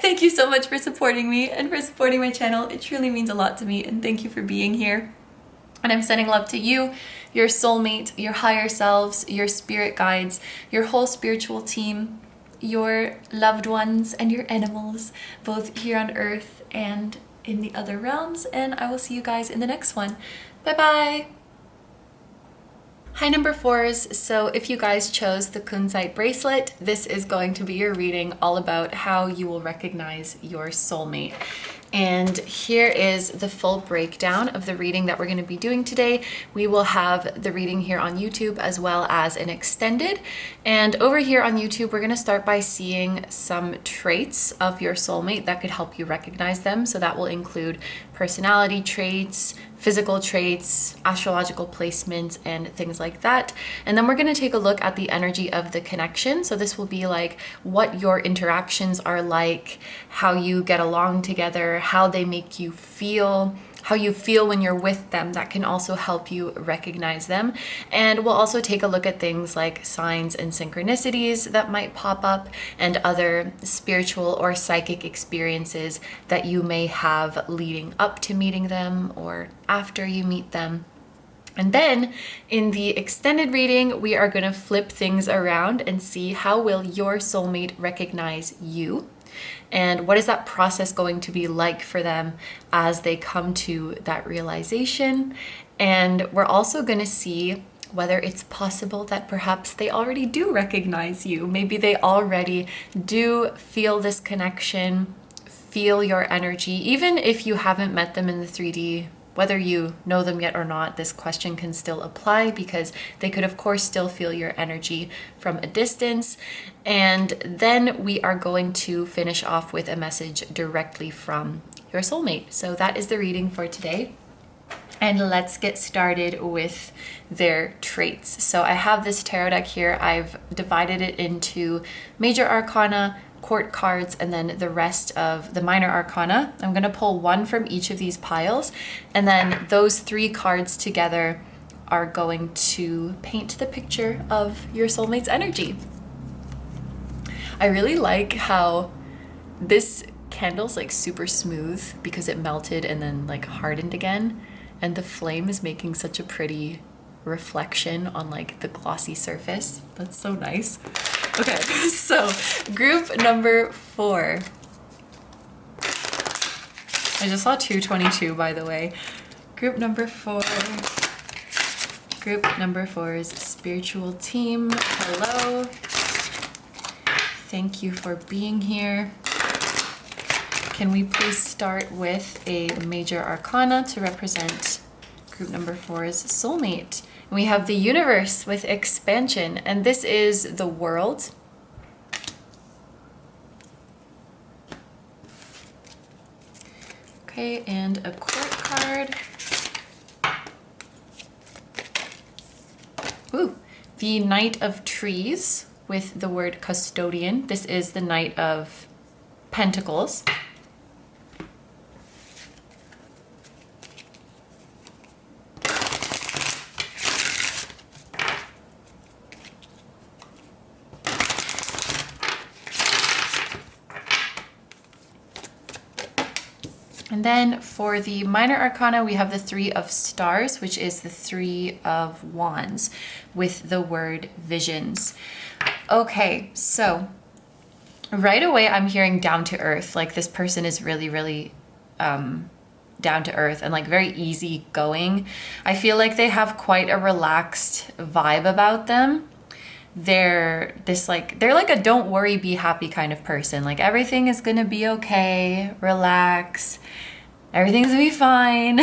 Thank you so much for supporting me and for supporting my channel. It truly means a lot to me, and thank you for being here. And I'm sending love to you, your soulmate, your higher selves, your spirit guides, your whole spiritual team, your loved ones, and your animals, both here on Earth and in the other realms. And I will see you guys in the next one. Bye-bye. Hi number fours, so if you guys chose the Kunzite bracelet, this is going to be your reading all about how you will recognize your soulmate. And here is the full breakdown of the reading that we're going to be doing today. We will have the reading here on YouTube as well as an extended. And over here on YouTube, we're going to start by seeing some traits of your soulmate that could help you recognize them. So that will include personality traits, physical traits, astrological placements, and things like that. And then we're going to take a look at the energy of the connection. So this will be like what your interactions are like, how you get along together, how they make you feel, how you feel when you're with them. That can also help you recognize them. And we'll also take a look at things like signs and synchronicities that might pop up, and other spiritual or psychic experiences that you may have leading up to meeting them or after you meet them. And then in the extended reading, we are going to flip things around and see how will your soulmate recognize you. And what is that process going to be like for them as they come to that realization? And we're also going to see whether it's possible that perhaps they already do recognize you. Maybe they already do feel this connection, feel your energy, even if you haven't met them in the 3D. Whether you know them yet or not, this question can still apply, because they could of course still feel your energy from a distance. And then we are going to finish off with a message directly from your soulmate. So that is the reading for today. And let's get started with their traits. So I have this tarot deck here. I've divided it into major arcana, court cards, and then the rest of the minor arcana. I'm going to pull one from each of these piles, and then those three cards together are going to paint the picture of your soulmate's energy. I really like how this candle's like super smooth because it melted and then like hardened again, and the flame is making such a pretty reflection on like the glossy surface. That's so nice. Okay, so group number 4. I just saw 222, by the way. Group number 4. Group number 4's spiritual team. Hello. Thank you for being here. Can we please start with a major arcana to represent group number 4's soulmate? We have the universe with expansion, and this is the world. Okay, and a court card. Ooh, the Knight of Trees with the word custodian. This is the Knight of Pentacles. And then for the minor arcana, we have the 3 of Stars, which is the 3 of Wands with the word visions. Okay, so right away I'm hearing down to earth. Like this person is really down to earth and like very easy going. I feel like they have quite a relaxed vibe about them. They're like a don't worry, be happy kind of person. Like everything is gonna be okay, relax, everything's gonna be fine.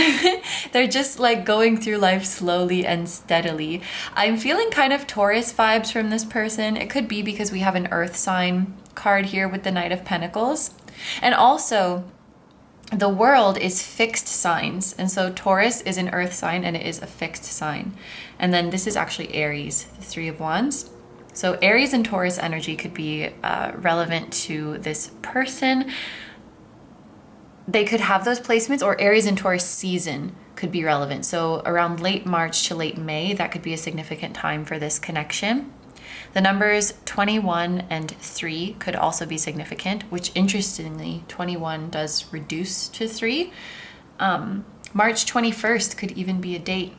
They're just like going through life slowly and steadily. I'm feeling kind of Taurus vibes from this person. It could be because we have an earth sign card here with the Knight of Pentacles. And also the world is fixed signs. And so Taurus is an earth sign and it is a fixed sign. And then this is actually Aries, the 3 of Wands. So Aries and Taurus energy could be relevant to this person. They could have those placements, or Aries and Taurus season could be relevant. So around late March to late May, that could be a significant time for this connection. The numbers 21 and 3 could also be significant, which interestingly, 21 does reduce to 3. March 21st could even be a date,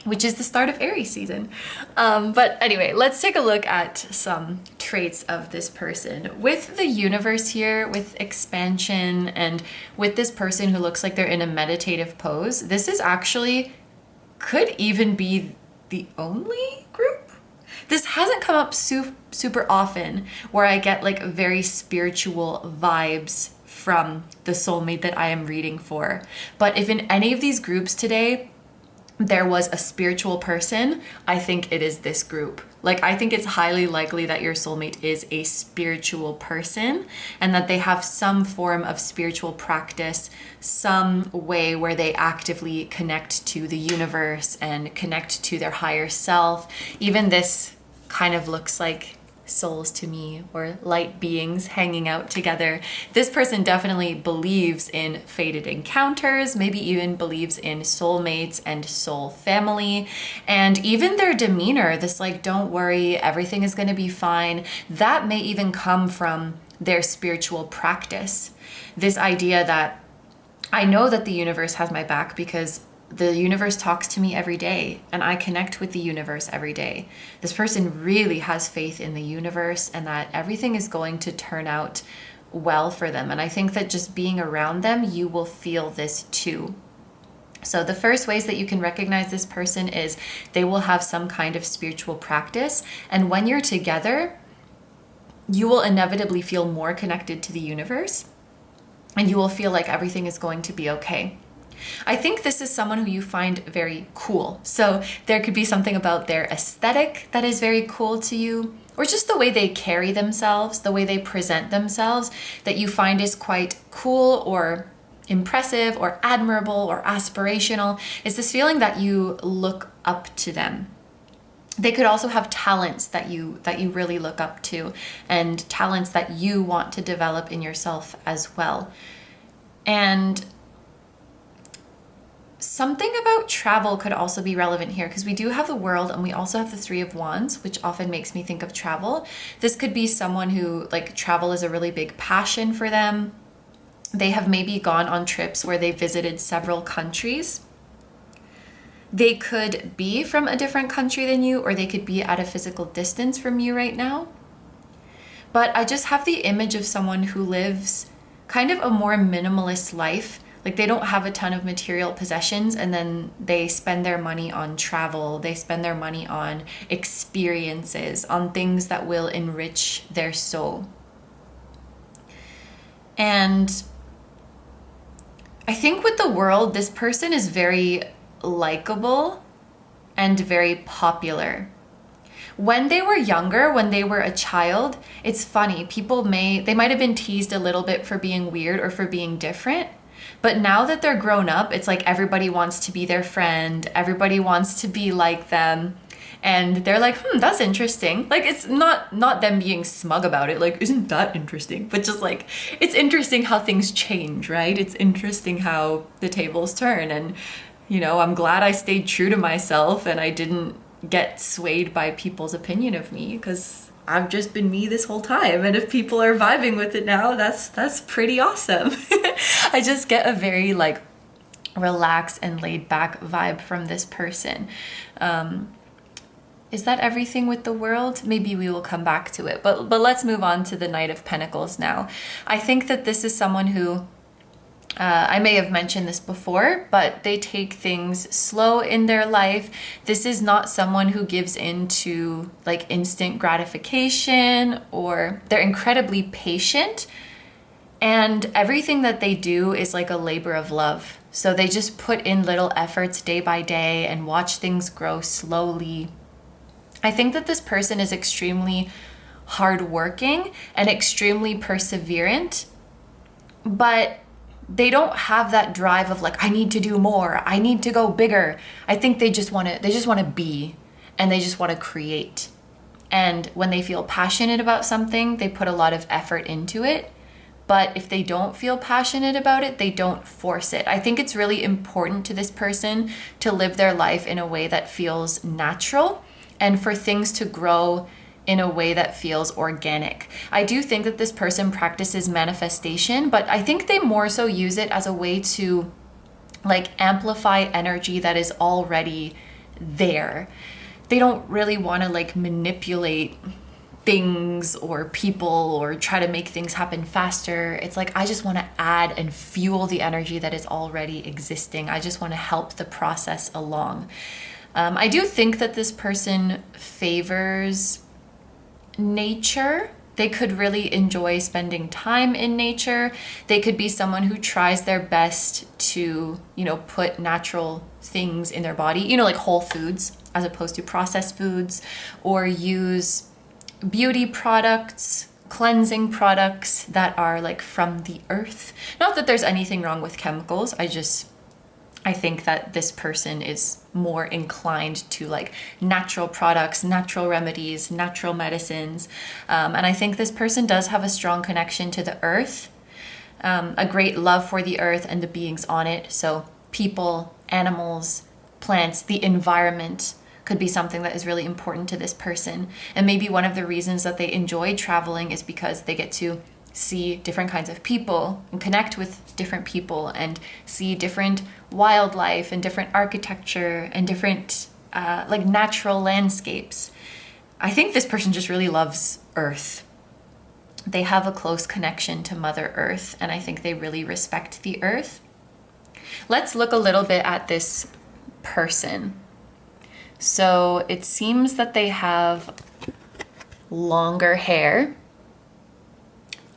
which is the start of Aries season. But anyway, let's take a look at some traits of this person. With the universe here, with expansion, and with this person who looks like they're in a meditative pose, this is actually, could even be the only group. This hasn't come up super often where I get like very spiritual vibes from the soulmate that I am reading for. But if in any of these groups today, there was a spiritual person, I think it is this group. Like, I think it's highly likely that your soulmate is a spiritual person and that they have some form of spiritual practice, some way where they actively connect to the universe and connect to their higher self. Even this kind of looks like souls to me, or light beings hanging out together. This person definitely believes in fated encounters, maybe even believes in soulmates and soul family. And even their demeanor, this like, don't worry, everything is going to be fine, that may even come from their spiritual practice. This idea that I know that the universe has my back because the universe talks to me every day and I connect with the universe every day. This person really has faith in the universe and that everything is going to turn out well for them. And I think that just being around them, you will feel this too. So the first ways that you can recognize this person is they will have some kind of spiritual practice. And when you're together, you will inevitably feel more connected to the universe and you will feel like everything is going to be okay. I think this is someone who you find very cool. So there could be something about their aesthetic that is very cool to you, or just the way they carry themselves, the way they present themselves that you find is quite cool or impressive or admirable or aspirational. It's this feeling that you look up to them. They could also have talents that you really look up to, and talents that you want to develop in yourself as well. And Something about travel could also be relevant here because we do have the World and we also have the Three of Wands, which often makes me think of travel. This could be someone who, like, travel is a really big passion for them. They have maybe gone on trips where they visited several countries. They could be from a different country than you, or they could be at a physical distance from you right now. But I just have the image of someone who lives kind of a more minimalist life. Like, they don't have a ton of material possessions, and then they spend their money on travel. They spend their money on experiences, on things that will enrich their soul. And I think with the World, this person is very likable and very popular. When they were younger, when they were a child, it's funny. They might have been teased a little bit for being weird or for being different. But now that they're grown up, it's like everybody wants to be their friend. Everybody wants to be like them. And they're like, that's interesting. Like, it's not them being smug about it. Like, isn't that interesting? But just like, it's interesting how things change, right? It's interesting how the tables turn. And, you know, I'm glad I stayed true to myself and I didn't get swayed by people's opinion of me, because I've just been me this whole time. And if people are vibing with it now, that's pretty awesome. I just get a very like relaxed and laid back vibe from this person. Is that everything with the World? Maybe we will come back to it, but let's move on to the Knight of Pentacles now. I think that this is someone who, I may have mentioned this before, but they take things slow in their life. This is not someone who gives into like instant gratification, or they're incredibly patient, and everything that they do is like a labor of love. So they just put in little efforts day by day and watch things grow slowly. I think that this person is extremely hardworking and extremely perseverant, but they don't have that drive of like, I need to do more, I need to go bigger. I think they just want to be, and they just want to create. And when they feel passionate about something, they put a lot of effort into it. But if they don't feel passionate about it, they don't force it. I think it's really important to this person to live their life in a way that feels natural, and for things to grow in a way that feels organic. I do think that this person practices manifestation, but I think they more so use it as a way to like amplify energy that is already there. They don't really want to like manipulate things or people or try to make things happen faster. It's like, I just want to add and fuel the energy that is already existing. I just want to help the process along. I do think that this person favors nature. They could really enjoy spending time in nature. They could be someone who tries their best to, you know, put natural things in their body, you know, like whole foods as opposed to processed foods, or use beauty products, cleansing products that are like from the earth. Not that there's anything wrong with chemicals. I think that this person is more inclined to like natural products, natural remedies, natural medicines. And I think this person does have a strong connection to the earth, a great love for the earth and the beings on it. So people, animals, plants, the environment could be something that is really important to this person. And maybe one of the reasons that they enjoy traveling is because they get to see different kinds of people and connect with different people and see different wildlife and different architecture and different like natural landscapes. I think this person just really loves Earth. They have a close connection to Mother Earth, and I think they really respect the Earth. Let's look a little bit at this person. So it seems that they have longer hair.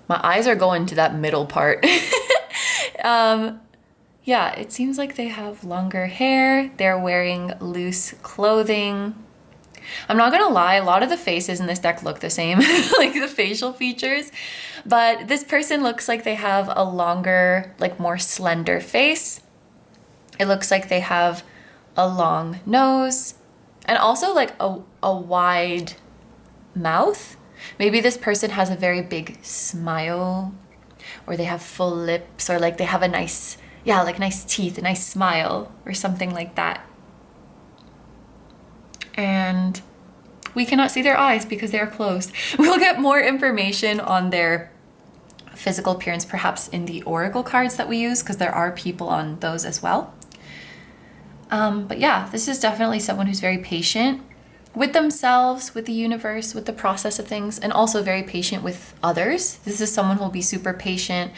My eyes are going to that middle part. Yeah, it seems like they have longer hair. They're wearing loose clothing. I'm not gonna lie, a lot of the faces in this deck look the same, like the facial features. But this person looks like they have a longer, like more slender face. It looks like they have a long nose and also like a wide mouth. Maybe this person has a very big smile, or they have full lips, or like they have a nice yeah, like nice teeth, a nice smile, or something like that. And we cannot see their eyes because they are closed. We'll get more information on their physical appearance perhaps in the oracle cards that we use, because there are people on those as well. But yeah, this is definitely someone who's very patient with themselves, with the universe, with the process of things, and also very patient with others. This is someone who will be super patient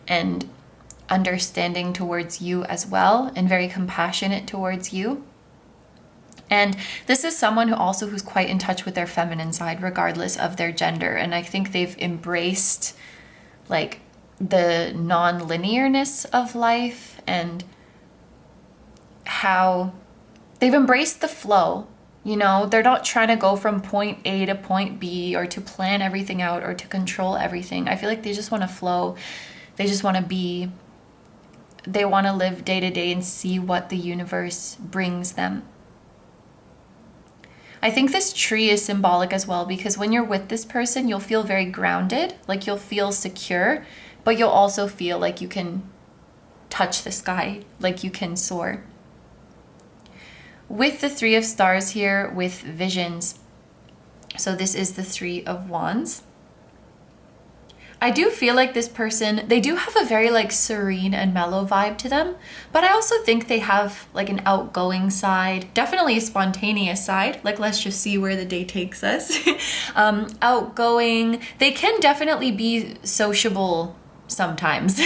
and understanding towards you as well, and very compassionate towards you. And this is someone who's quite in touch with their feminine side, regardless of their gender. And I think they've embraced like the non-linearness of life, and how they've embraced the flow. You know, they're not trying to go from point A to point B, or to plan everything out, or to control everything. I feel like they just want to flow. They just want to be. They want to live day to day and see what the universe brings them. I think this tree is symbolic as well, because when you're with this person, you'll feel very grounded, like you'll feel secure, but you'll also feel like you can touch the sky, like you can soar. With the Three of Stars here, with visions, so this is the Three of Wands. I do feel like this person, they do have a very like serene and mellow vibe to them, but I also think they have like an outgoing side, definitely a spontaneous side, like let's just see where the day takes us. Outgoing, they can definitely be sociable sometimes.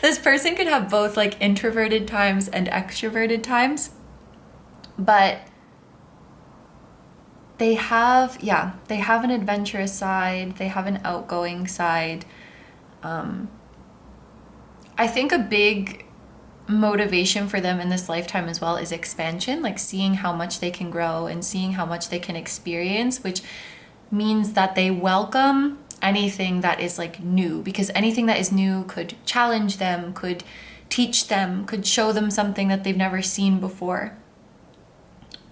This person could have both like introverted times and extroverted times, but they have an adventurous side, they have an outgoing side. I think a big motivation for them in this lifetime as well is expansion, like seeing how much they can grow and seeing how much they can experience, which means that they welcome anything that is like new, because anything that is new could challenge them, could teach them, could show them something that they've never seen before.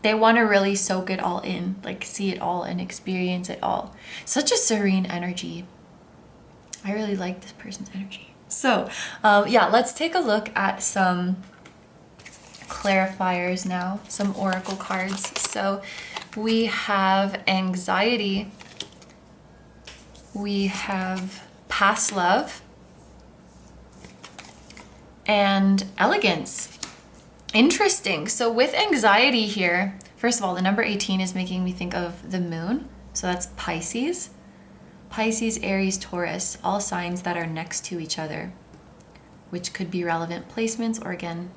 They want to really soak it all in, like see it all and experience it all. Such a serene energy. I really like this person's energy. So yeah, let's take a look at some clarifiers now, some oracle cards. So we have anxiety, we have past love, and elegance. Interesting. So with anxiety here, first of all, the number 18 is making me think of the moon. So that's Pisces. Pisces, Aries, Taurus, all signs that are next to each other, which could be relevant placements or again,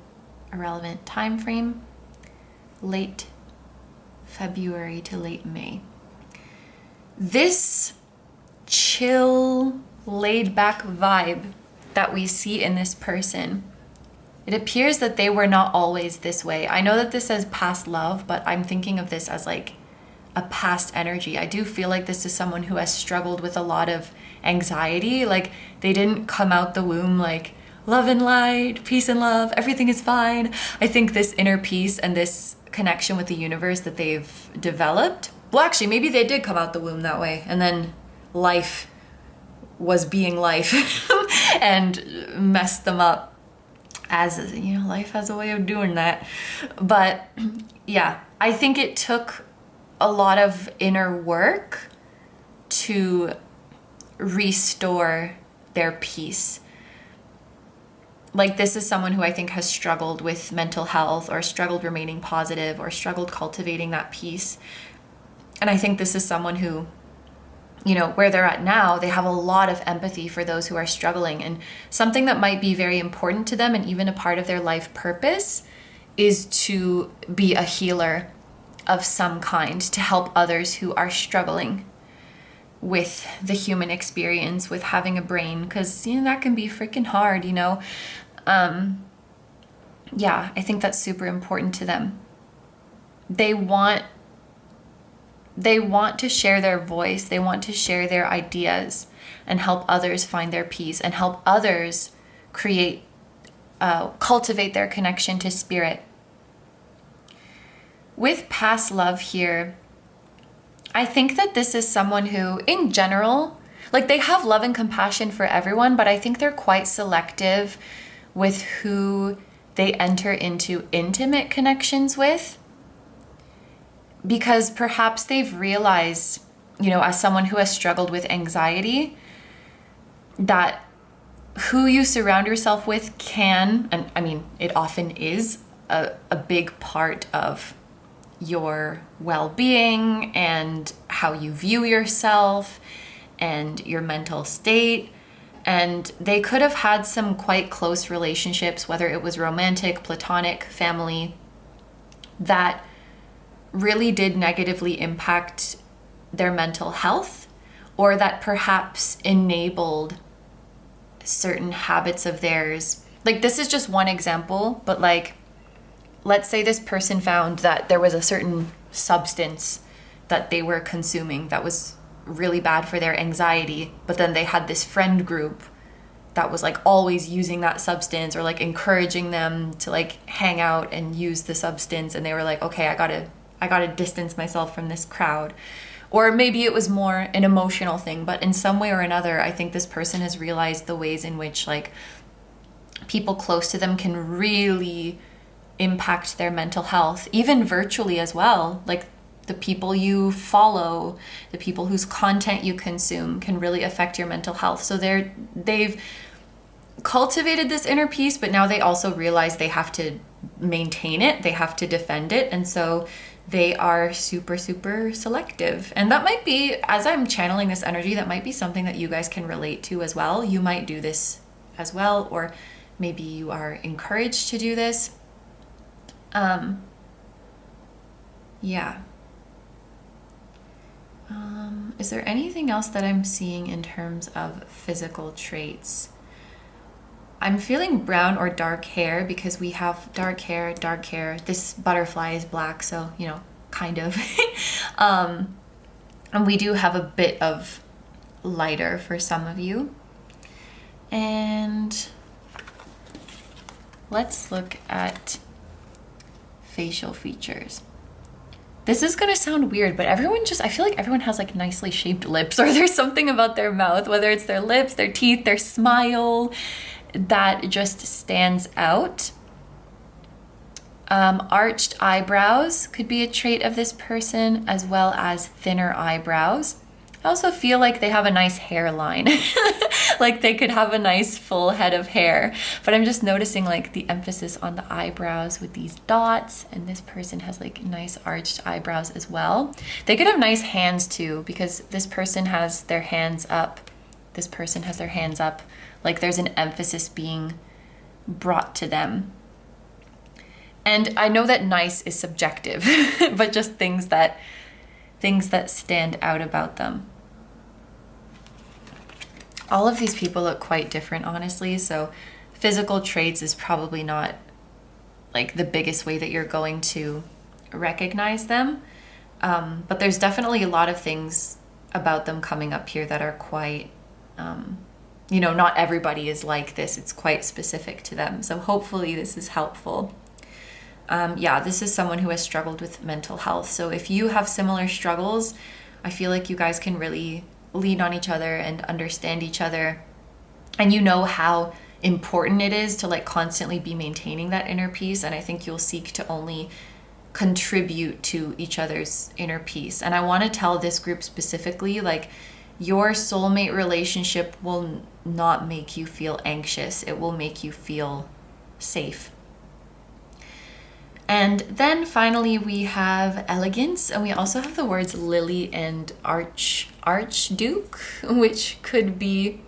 a relevant time frame, late February to late May. This chill, laid back vibe that we see in this person, it appears that they were not always this way. I know that this says past love, but I'm thinking of this as like a past energy. I do feel like this is someone who has struggled with a lot of anxiety. Like they didn't come out the womb like love and light, peace and love, everything is fine. I think this inner peace and this connection with the universe that they've developed, well, actually, maybe they did come out the womb that way, and then life was being life and messed them up. As you know, life has a way of doing that. But yeah, I think it took a lot of inner work to restore their peace. Like this is someone who I think has struggled with mental health, or struggled remaining positive, or struggled cultivating that peace. And I think this is someone who, you know, where they're at now, they have a lot of empathy for those who are struggling. And something that might be very important to them and even a part of their life purpose is to be a healer of some kind, to help others who are struggling with the human experience, with having a brain, because, you know, that can be freaking hard, you know. Yeah, I think that's super important to them. They want to share their voice, they want to share their ideas and help others find their peace and help others cultivate their connection to spirit. With past love here, I think that this is someone who, in general, like they have love and compassion for everyone, but I think they're quite selective with who they enter into intimate connections with, because perhaps they've realized, as someone who has struggled with anxiety, that who you surround yourself with can, and I mean, it often is a big part of your well-being and how you view yourself and your mental state. And they could have had some quite close relationships, whether it was romantic, platonic, family, that really did negatively impact their mental health, or that perhaps enabled certain habits of theirs. Like, this is just one example, but like, let's say this person found that there was a certain substance that they were consuming that was really bad for their anxiety, but then they had this friend group that was like always using that substance, or like encouraging them to like hang out and use the substance, and they were like, okay, I gotta distance myself from this crowd. Or maybe it was more an emotional thing, but in some way or another, I think this person has realized the ways in which like people close to them can really impact their mental health, even virtually as well. Like, the people you follow, the people whose content you consume can really affect your mental health. So they've cultivated this inner peace, but now they also realize they have to maintain it, they have to defend it, and so they are super, super selective. And that might be, as I'm channeling this energy, that might be something that you guys can relate to as well. You might do this as well, or maybe you are encouraged to do this. Yeah. Is there anything else that I'm seeing in terms of physical traits? I'm feeling brown or dark hair, because we have dark hair. This butterfly is black, so, kind of. And we do have a bit of lighter for some of you. And let's look at facial features. This is gonna sound weird, but I feel like everyone has like nicely shaped lips, or there's something about their mouth, whether it's their lips, their teeth, their smile, that just stands out. Arched eyebrows could be a trait of this person, as well as thinner eyebrows. I also feel like they have a nice hairline, like they could have a nice full head of hair, but I'm just noticing like the emphasis on the eyebrows with these dots, and this person has like nice arched eyebrows as well. They could have nice hands too, because this person has their hands up, this person has their hands up, like there's an emphasis being brought to them. And I know that nice is subjective, but just things that stand out about them. All of these people look quite different, honestly, so physical traits is probably not like the biggest way that you're going to recognize them. But there's definitely a lot of things about them coming up here that are quite, not everybody is like this. It's quite specific to them. So hopefully this is helpful. This is someone who has struggled with mental health. So if you have similar struggles, I feel like you guys can really lean on each other and understand each other. And you know how important it is to like constantly be maintaining that inner peace. And I think you'll seek to only contribute to each other's inner peace. And I want to tell this group specifically, like, your soulmate relationship will not make you feel anxious. It will make you feel safe. And then finally we have elegance, and we also have the words lily and archduke, which could be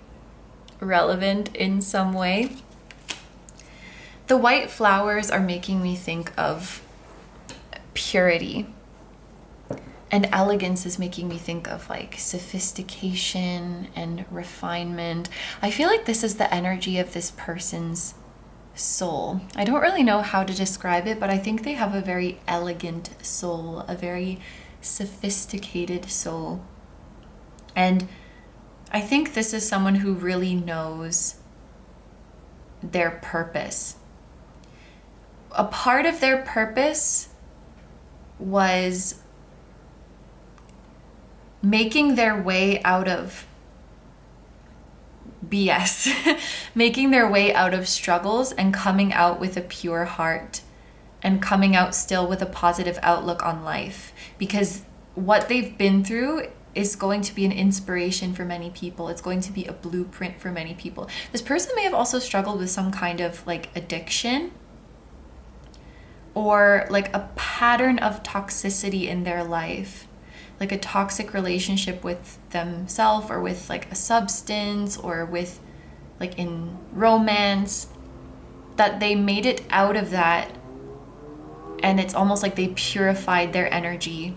relevant in some way. The white flowers are making me think of purity, and elegance is making me think of like sophistication and refinement. I feel like this is the energy of this person's soul. I don't really know how to describe it, but I think they have a very elegant soul, a very sophisticated soul. And I think this is someone who really knows their purpose. A part of their purpose was making their way out of BS, making their way out of struggles and coming out with a pure heart and coming out still with a positive outlook on life, because what they've been through is going to be an inspiration for many people. It's going to be a blueprint for many people. This person may have also struggled with some kind of like addiction or like a pattern of toxicity in their life, like a toxic relationship with themselves or with like a substance or with like in romance, that they made it out of that, and it's almost like they purified their energy.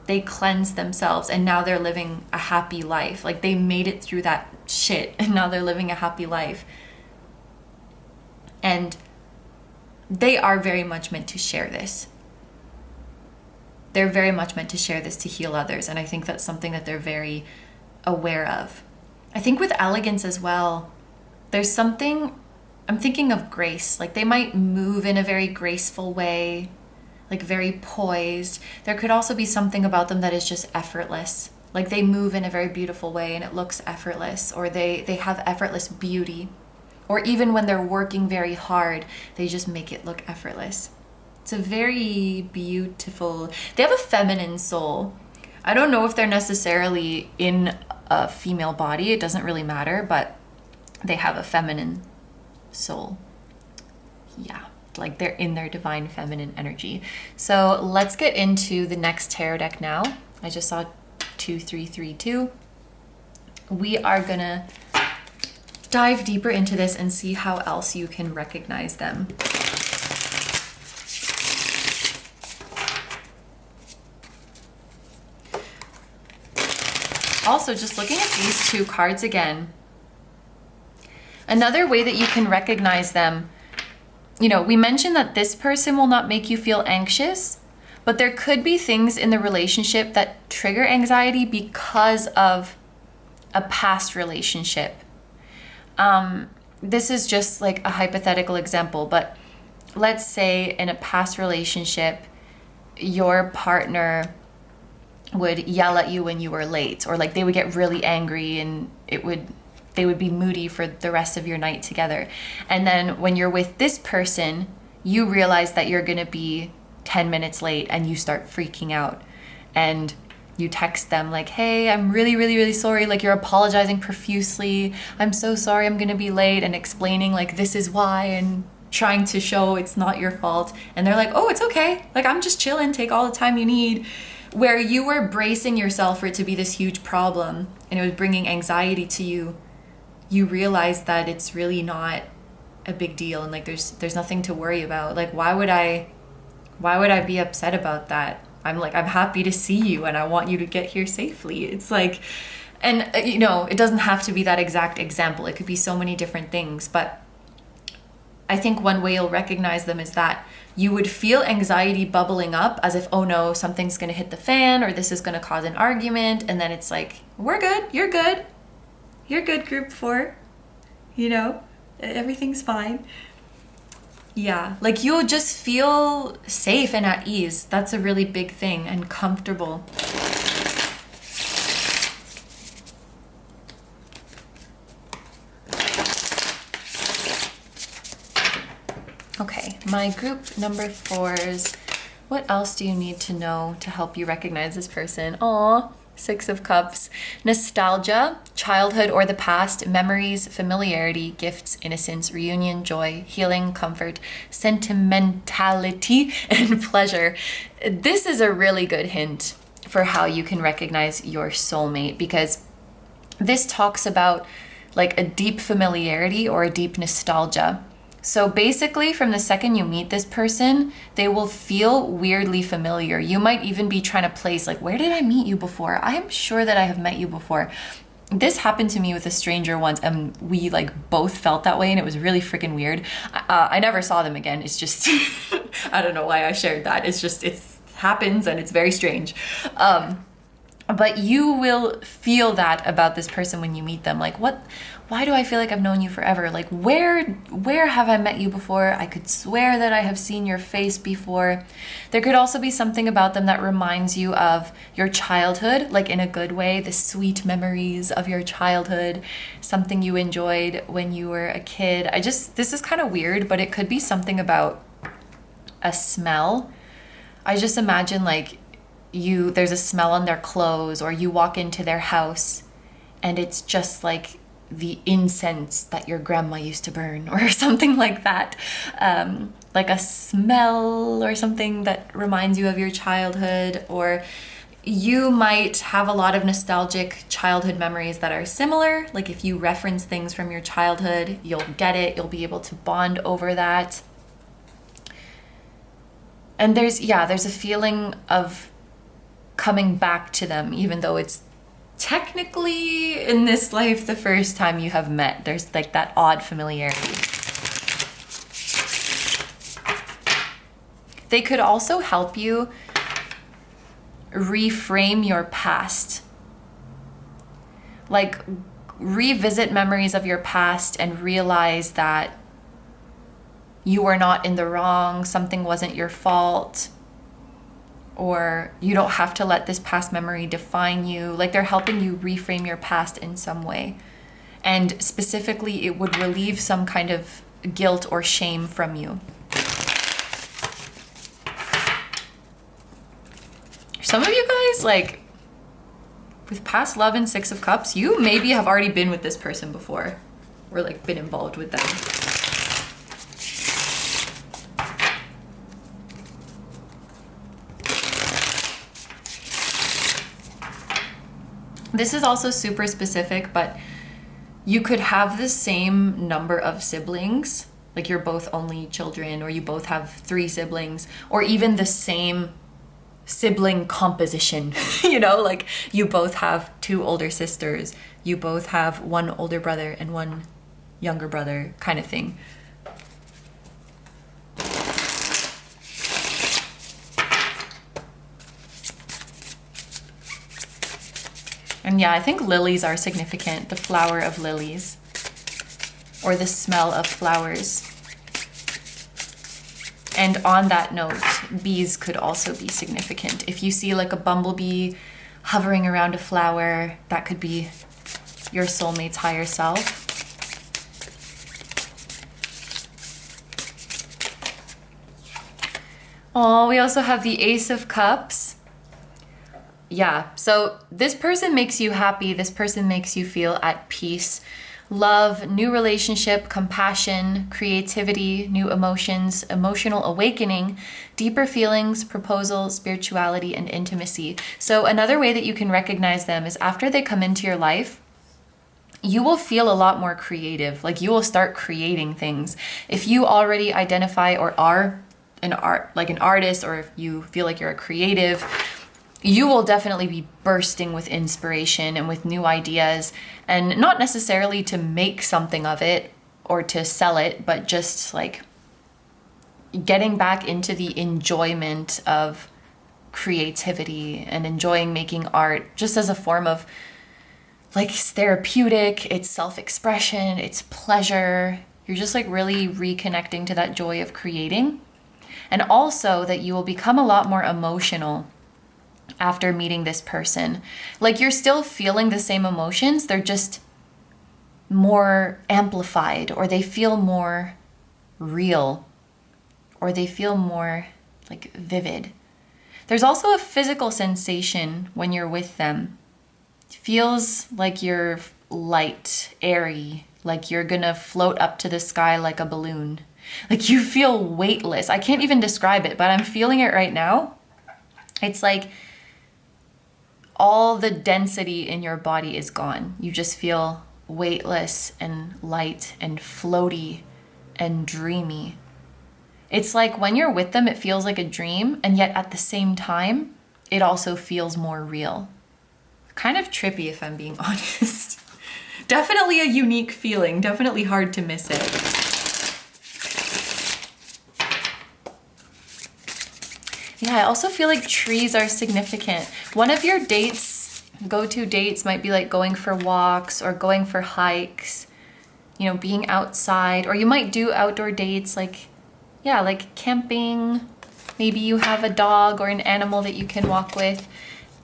They cleansed themselves and now they're living a happy life. Like they made it through that shit and now they're living a happy life. And they are very much meant to share this. They're very much meant to share this to heal others. And I think that's something that they're very aware of. I think with elegance as well, there's something, I'm thinking of grace. Like they might move in a very graceful way, like very poised. There could also be something about them that is just effortless. Like they move in a very beautiful way and it looks effortless, or they have effortless beauty. Or even when they're working very hard, they just make it look effortless. It's a very beautiful, they have a feminine soul. I don't know if they're necessarily in a female body, it doesn't really matter, but they have a feminine soul. Yeah. Like they're in their divine feminine energy. So let's get into the next tarot deck now. I just saw 2332. We are gonna dive deeper into this and see how else you can recognize them. Also, just looking at these two cards again, another way that you can recognize them, you know, we mentioned that this person will not make you feel anxious, but there could be things in the relationship that trigger anxiety because of a past relationship. This is just like a hypothetical example, but let's say in a past relationship, your partner would yell at you when you were late, or like they would get really angry and they would be moody for the rest of your night together. And then when you're with this person, you realize that you're gonna be 10 minutes late and you start freaking out. And you text them like, hey, I'm really, really, really sorry. Like you're apologizing profusely. I'm so sorry I'm gonna be late, and explaining like this is why and trying to show it's not your fault. And they're like, oh, it's okay. Like I'm just chilling, take all the time you need. Where you were bracing yourself for it to be this huge problem and it was bringing anxiety to you, you realize that it's really not a big deal, and like there's nothing to worry about. Like why would I be upset about that? I'm happy to see you and I want you to get here safely. It's like, and you know, it doesn't have to be that exact example. It could be so many different things, but I think one way you'll recognize them is that you would feel anxiety bubbling up as if, oh no, something's gonna hit the fan or this is gonna cause an argument, and then it's like, we're good, you're good. You're good, group 4, you know, everything's fine. Yeah, like you'll just feel safe and at ease. That's a really big thing, and comfortable. Okay, my group number 4s. What else do you need to know to help you recognize this person? Aw. 6 of Cups. Nostalgia, childhood or the past, memories, familiarity, gifts, innocence, reunion, joy, healing, comfort, sentimentality, and pleasure. This is a really good hint for how you can recognize your soulmate, because this talks about like a deep familiarity or a deep nostalgia. So basically, from the second you meet this person, they will feel weirdly familiar. You might even be trying to place like, where did I meet you before? I am sure that I have met you before. This happened to me with a stranger once, and we like both felt that way, and it was really freaking weird. I never saw them again. It's just, I don't know why I shared that. It's just, it happens and it's very strange. But you will feel that about this person when you meet them. Like, why do I feel like I've known you forever? Like, where have I met you before? I could swear that I have seen your face before. There could also be something about them that reminds you of your childhood, like in a good way, the sweet memories of your childhood, something you enjoyed when you were a kid. This is kind of weird, but it could be something about a smell. I just imagine like there's a smell on their clothes, or you walk into their house and it's just like the incense that your grandma used to burn or something like that. Like a smell or something that reminds you of your childhood, or you might have a lot of nostalgic childhood memories that are similar. Like if you reference things from your childhood, you'll get it, you'll be able to bond over that. And there's a feeling of coming back to them, even though it's technically in this life the first time you have met. There's like that odd familiarity. They could also help you reframe your past. Like revisit memories of your past and realize that you were not in the wrong, something wasn't your fault, or you don't have to let this past memory define you. Like they're helping you reframe your past in some way. And specifically, it would relieve some kind of guilt or shame from you. Some of you guys, like with past love and Six of Cups, you maybe have already been with this person before, or like been involved with them. This is also super specific, but you could have the same number of siblings, like you're both only children, or you both have 3 siblings, or even the same sibling composition, you know, like you both have 2 older sisters, you both have 1 older brother and 1 younger brother, kind of thing. And yeah, I think lilies are significant, the flower of lilies, or the smell of flowers. And on that note, bees could also be significant. If you see like a bumblebee hovering around a flower, that could be your soulmate's higher self. Oh, we also have the Ace of Cups. Yeah, so this person makes you happy. This person makes you feel at peace. Love, new relationship, compassion, creativity, new emotions, emotional awakening, deeper feelings, proposal, spirituality, and intimacy. So another way that you can recognize them is after they come into your life, you will feel a lot more creative. Like you will start creating things. If you already identify or are an artist, or if you feel like you're a creative, you will definitely be bursting with inspiration and with new ideas, and not necessarily to make something of it or to sell it, but just like getting back into the enjoyment of creativity and enjoying making art just as a form of like therapeutic, it's self-expression, it's pleasure. You're just like really reconnecting to that joy of creating. And also that you will become a lot more emotional after meeting this person. Like you're still feeling the same emotions, they're just more amplified, or they feel more real, or they feel more like vivid. There's also a physical sensation when you're with them. It feels like you're light, airy, like you're gonna float up to the sky like a balloon. Like you feel weightless. I can't even describe it, but I'm feeling it right now. It's like all the density in your body is gone. You just feel weightless and light and floaty and dreamy. It's like when you're with them, it feels like a dream, and yet at the same time, it also feels more real. Kind of trippy, if I'm being honest. Definitely a unique feeling, definitely hard to miss it. Yeah, I also feel like trees are significant. One of your dates Go-to dates might be like going for walks or going for hikes, you know, being outside, or you might do outdoor dates like, yeah, like camping. Maybe you have a dog or an animal that you can walk with.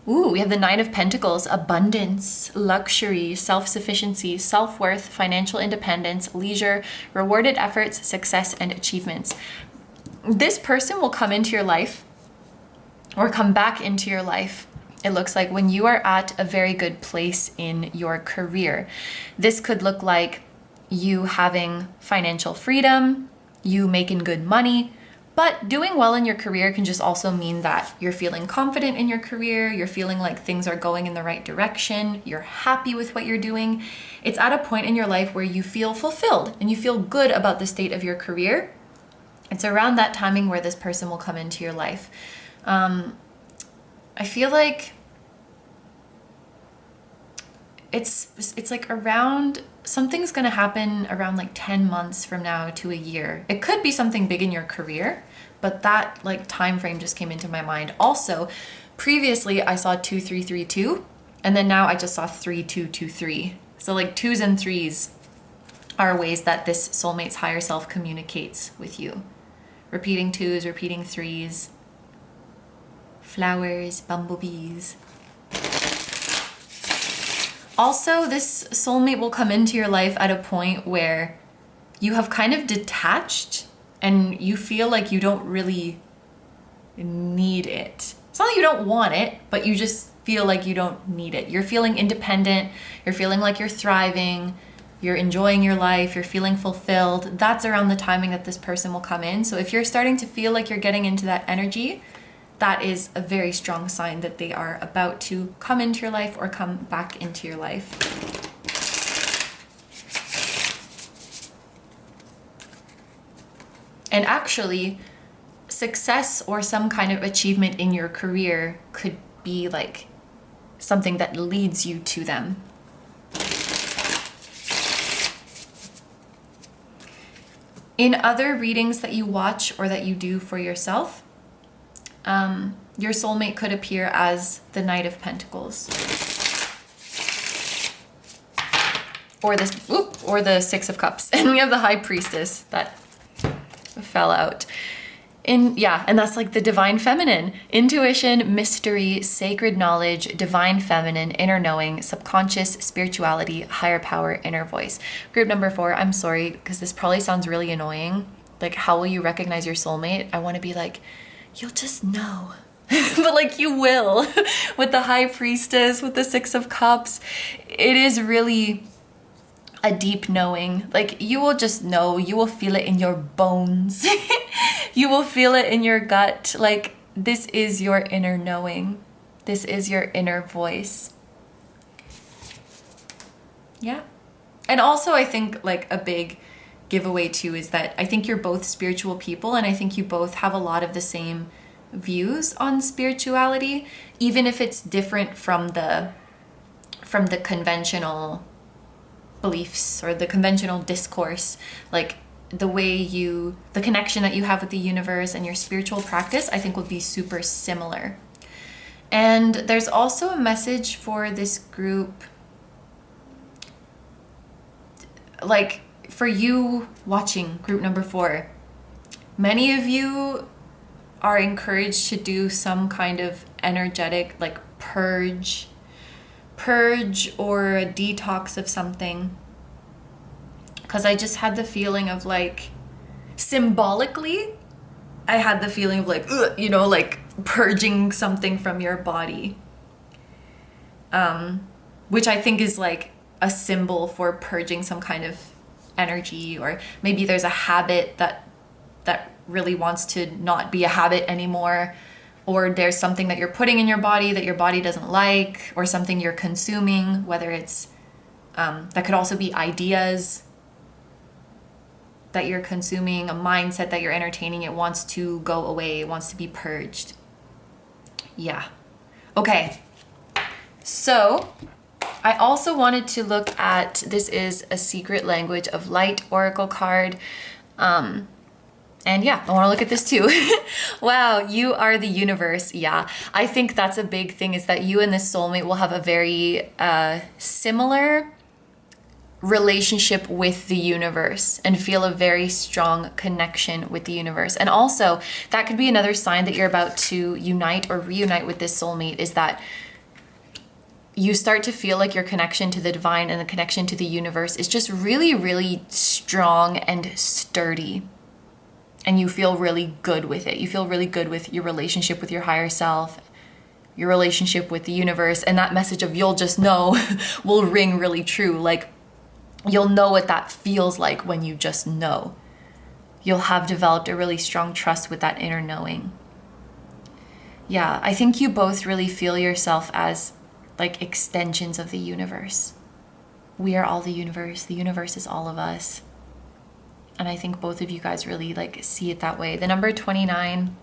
Ooh, we have the Nine of Pentacles, abundance, luxury, self-sufficiency, self-worth, financial independence, leisure, rewarded efforts, success, and achievements. This person will come into your life or come back into your life, it looks like, when you are at a very good place in your career. This could look like you having financial freedom, you making good money, but doing well in your career can just also mean that you're feeling confident in your career, you're feeling like things are going in the right direction, you're happy with what you're doing. It's at a point in your life where you feel fulfilled and you feel good about the state of your career. It's around that timing where this person will come into your life. I feel like it's like around, something's gonna happen around like 10 months from now to a year. It could be something big in your career, but that like time frame just came into my mind. Also, previously I saw 2332, and then now I just saw 3223. So like 2s and 3s are ways that this soulmate's higher self communicates with you. Repeating 2s, repeating 3s, flowers, bumblebees. Also, this soulmate will come into your life at a point where you have kind of detached and you feel like you don't really need it. It's not that you don't want it, but you just feel like you don't need it. You're feeling independent, you're feeling like you're thriving, you're enjoying your life, you're feeling fulfilled. That's around the timing that this person will come in. So if you're starting to feel like you're getting into that energy, that is a very strong sign that they are about to come into your life or come back into your life. And actually, success or some kind of achievement in your career could be like something that leads you to them. In other readings that you watch or that you do for yourself, your soulmate could appear as the Knight of Pentacles. Or the Six of Cups. And we have the High Priestess that fell out. And that's like the divine feminine. Intuition, mystery, sacred knowledge, divine feminine, inner knowing, subconscious, spirituality, higher power, inner voice. Group number 4, I'm sorry, because this probably sounds really annoying. Like, how will you recognize your soulmate? I want to be like, you'll just know. But like, you will. With the High Priestess, with the Six of Cups, it is really a deep knowing. Like, you will just know. You will feel it in your bones. You will feel it in your gut. Like, this is your inner knowing. This is your inner voice. Yeah. And also, I think like a big giveaway too is that I think you're both spiritual people, and I think you both have a lot of the same views on spirituality, even if it's different from the conventional beliefs or the conventional discourse. Like, the connection that you have with the universe and your spiritual practice, I think, would be super similar. And there's also a message for this group, like, for you watching group number 4, many of you are encouraged to do some kind of energetic, like, purge or a detox of something. Because I just had the feeling of, like, symbolically, I had the feeling of like, you know, like purging something from your body. Which I think is like a symbol for purging some kind of energy, or maybe there's a habit that really wants to not be a habit anymore, or there's something that you're putting in your body that your body doesn't like, or something you're consuming, whether it's that could also be ideas that you're consuming, a mindset that you're entertaining. It wants to go away, it wants to be purged. Yeah. Okay, so I also wanted to look at, this is a Secret Language of Light Oracle card. And yeah, I want to look at this too. Wow, you are the universe. Yeah, I think that's a big thing, is that you and this soulmate will have a very similar relationship with the universe and feel a very strong connection with the universe. And also, that could be another sign that you're about to unite or reunite with this soulmate, is that you start to feel like your connection to the divine and the connection to the universe is just really, really strong and sturdy. And you feel really good with it. You feel really good with your relationship with your higher self, your relationship with the universe, and that message of "you'll just know" will ring really true. Like, you'll know what that feels like when you just know. You'll have developed a really strong trust with that inner knowing. Yeah, I think you both really feel yourself as like extensions of the universe. We are all the universe. The universe is all of us. And I think both of you guys really like see it that way. The number 29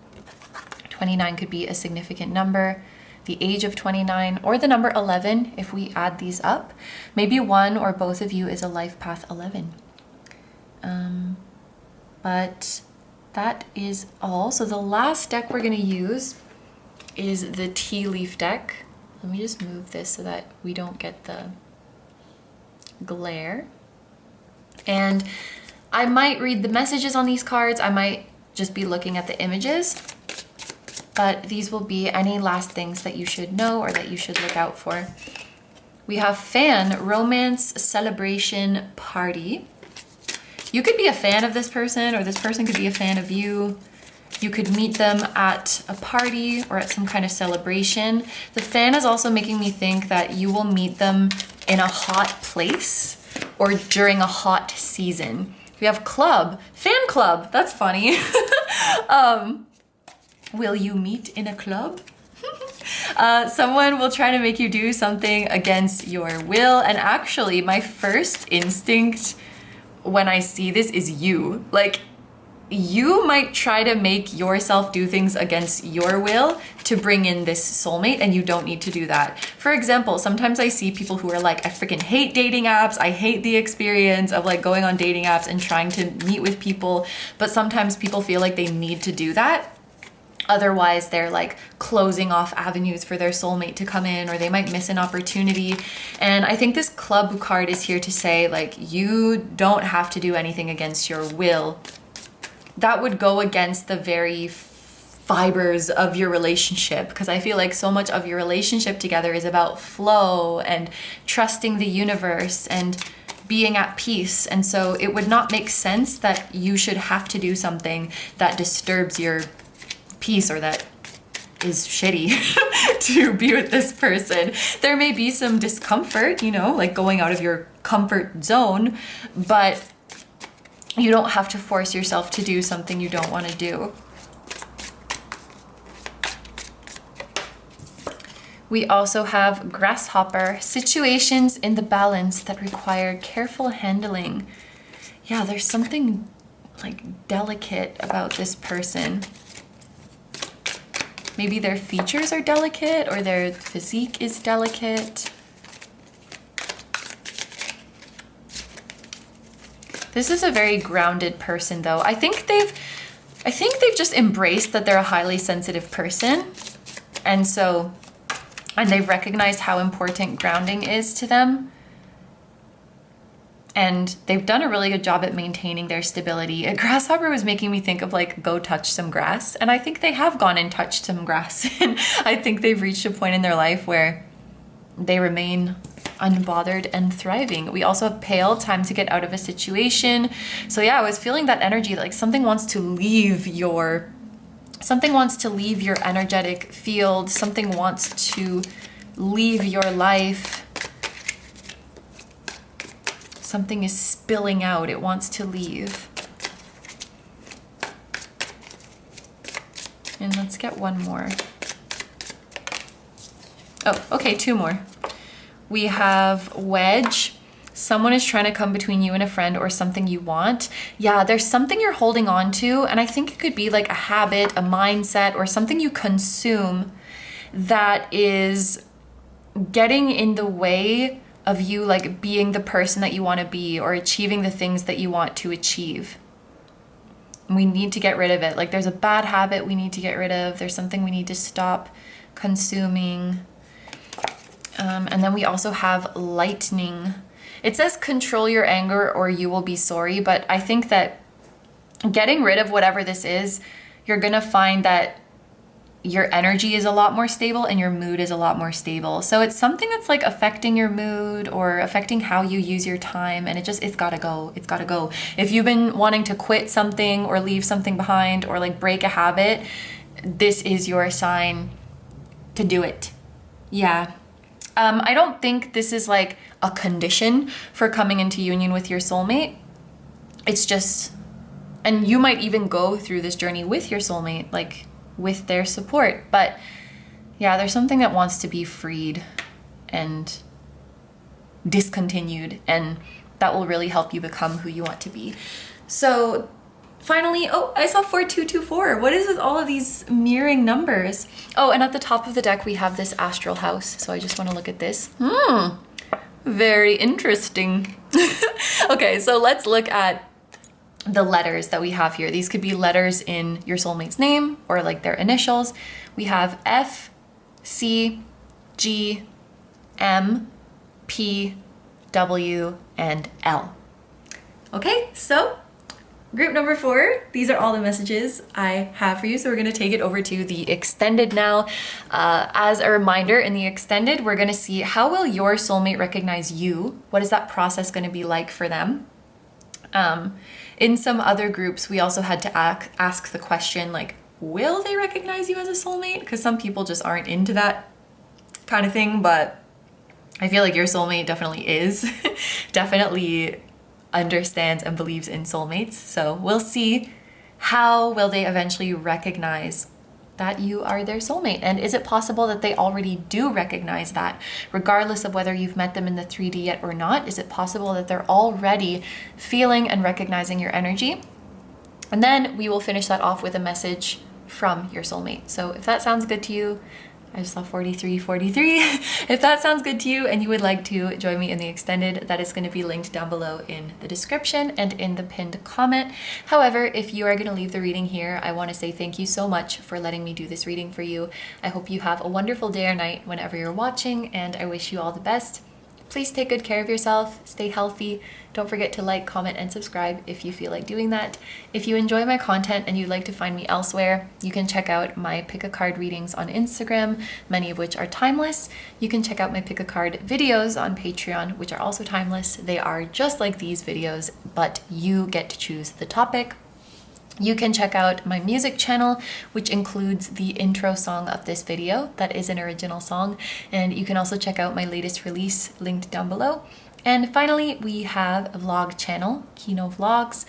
could be a significant number. The age of 29, or the number 11 if we add these up. Maybe one or both of you is a life path 11. But that is all. So the last deck we're going to use is the tea leaf deck. Let me just move this so that we don't get the glare. And I might read the messages on these cards. I might just be looking at the images. But these will be any last things that you should know or that you should look out for. We have fan, romance, celebration, party. You could be a fan of this person, or this person could be a fan of you. You could meet them at a party or at some kind of celebration. The fan is also making me think that you will meet them in a hot place or during a hot season. We have club, fan club. That's funny. Will you meet in a club? Someone will try to make you do something against your will. And actually, my first instinct when I see this is you. Like, you might try to make yourself do things against your will to bring in this soulmate, and you don't need to do that. For example, sometimes I see people who are like, I freaking hate dating apps. I hate the experience of like going on dating apps and trying to meet with people. But sometimes people feel like they need to do that. Otherwise, they're like closing off avenues for their soulmate to come in, or they might miss an opportunity. And I think this club card is here to say, like, you don't have to do anything against your will. That would go against the very fibers of your relationship, because I feel like so much of your relationship together is about flow and trusting the universe and being at peace. And so it would not make sense that you should have to do something that disturbs your peace or that is shitty to be with this person. There may be some discomfort, you know, like going out of your comfort zone, but you don't have to force yourself to do something you don't want to do. We also have grasshopper, situations in the balance that require careful handling. Yeah, there's something like delicate about this person. Maybe their features are delicate or their physique is delicate. This is a very grounded person though. I think they've just embraced that they're a highly sensitive person. And they've recognized how important grounding is to them. And they've done a really good job at maintaining their stability. A grasshopper was making me think of like, go touch some grass. And I think they have gone and touched some grass. And I think they've reached a point in their life where they remain unbothered and thriving. We also have pale, time to get out of a situation. So yeah, I was feeling that energy, like something wants to leave your energetic field. Something wants to leave your life. Something is spilling out. It wants to leave. And let's get one more. Oh, okay, two more. We have wedge. Someone is trying to come between you and a friend or something you want. Yeah, there's something you're holding on to, and I think it could be like a habit, a mindset, or something you consume that is getting in the way of you like being the person that you want to be or achieving the things that you want to achieve. We need to get rid of it. Like there's a bad habit we need to get rid of. There's something we need to stop consuming. And then we also have lightning. It says control your anger or you will be sorry, but I think that getting rid of whatever this is, you're gonna find that your energy is a lot more stable and your mood is a lot more stable. So it's something that's like affecting your mood or affecting how you use your time, and it's gotta go. It's gotta go. If you've been wanting to quit something or leave something behind or like break a habit, this is your sign to do it. Yeah. I don't think this is like a condition for coming into union with your soulmate. It's just, and you might even go through this journey with your soulmate, like with their support. But yeah, there's something that wants to be freed and discontinued, and that will really help you become who you want to be. So finally, oh, I saw 4224. What is with all of these mirroring numbers? Oh, and at the top of the deck, we have this astral house. So I just want to look at this. Very interesting. Okay, so let's look at the letters that we have here. These could be letters in your soulmate's name or like their initials. We have F, C, G, M, P, W, and L. Okay, so group number 4, these are all the messages I have for you. So we're gonna take it over to the extended now. As a reminder, in the extended, we're gonna see how will your soulmate recognize you? What is that process gonna be like for them? In some other groups, we also had to ask the question like, will they recognize you as a soulmate? Because some people just aren't into that kind of thing, but I feel like your soulmate definitely is. Definitely understands and believes in soulmates. So we'll see how will they eventually recognize that you are their soulmate. And is it possible that they already do recognize that, regardless of whether you've met them in the 3D yet or not? Is it possible that they're already feeling and recognizing your energy? And then we will finish that off with a message from your soulmate. So if that sounds good to you, I just saw 4343. If that sounds good to you and you would like to join me in the extended, that is going to be linked down below in the description and in the pinned comment. However, if you are going to leave the reading here, I want to say thank you so much for letting me do this reading for you. I hope you have a wonderful day or night whenever you're watching, and I wish you all the best. Please take good care of yourself, stay healthy. Don't forget to like, comment, and subscribe if you feel like doing that. If you enjoy my content and you'd like to find me elsewhere, you can check out my pick a card readings on Instagram, many of which are timeless. You can check out my pick a card videos on Patreon, which are also timeless. They are just like these videos, but you get to choose the topic. You can check out my music channel, which includes the intro song of this video. That is an original song. And you can also check out my latest release linked down below. And finally, we have a vlog channel, KINO Vlogs,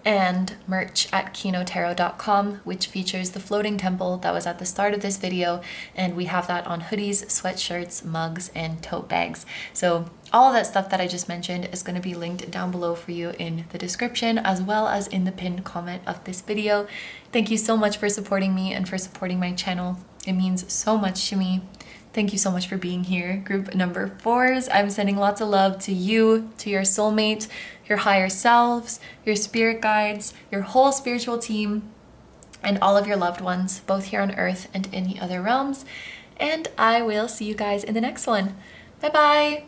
and merch at kinotarot.com, which features the floating temple that was at the start of this video. And we have that on hoodies, sweatshirts, mugs, and tote bags. So all of that stuff that I just mentioned is going to be linked down below for you in the description, as well as in the pinned comment of this video. Thank you so much for supporting me and for supporting my channel. It means so much to me. Thank you so much for being here. Group number 4s, I'm sending lots of love to you, to your soulmate, your higher selves, your spirit guides, your whole spiritual team, and all of your loved ones, both here on Earth and in the other realms. And I will see you guys in the next one. Bye-bye.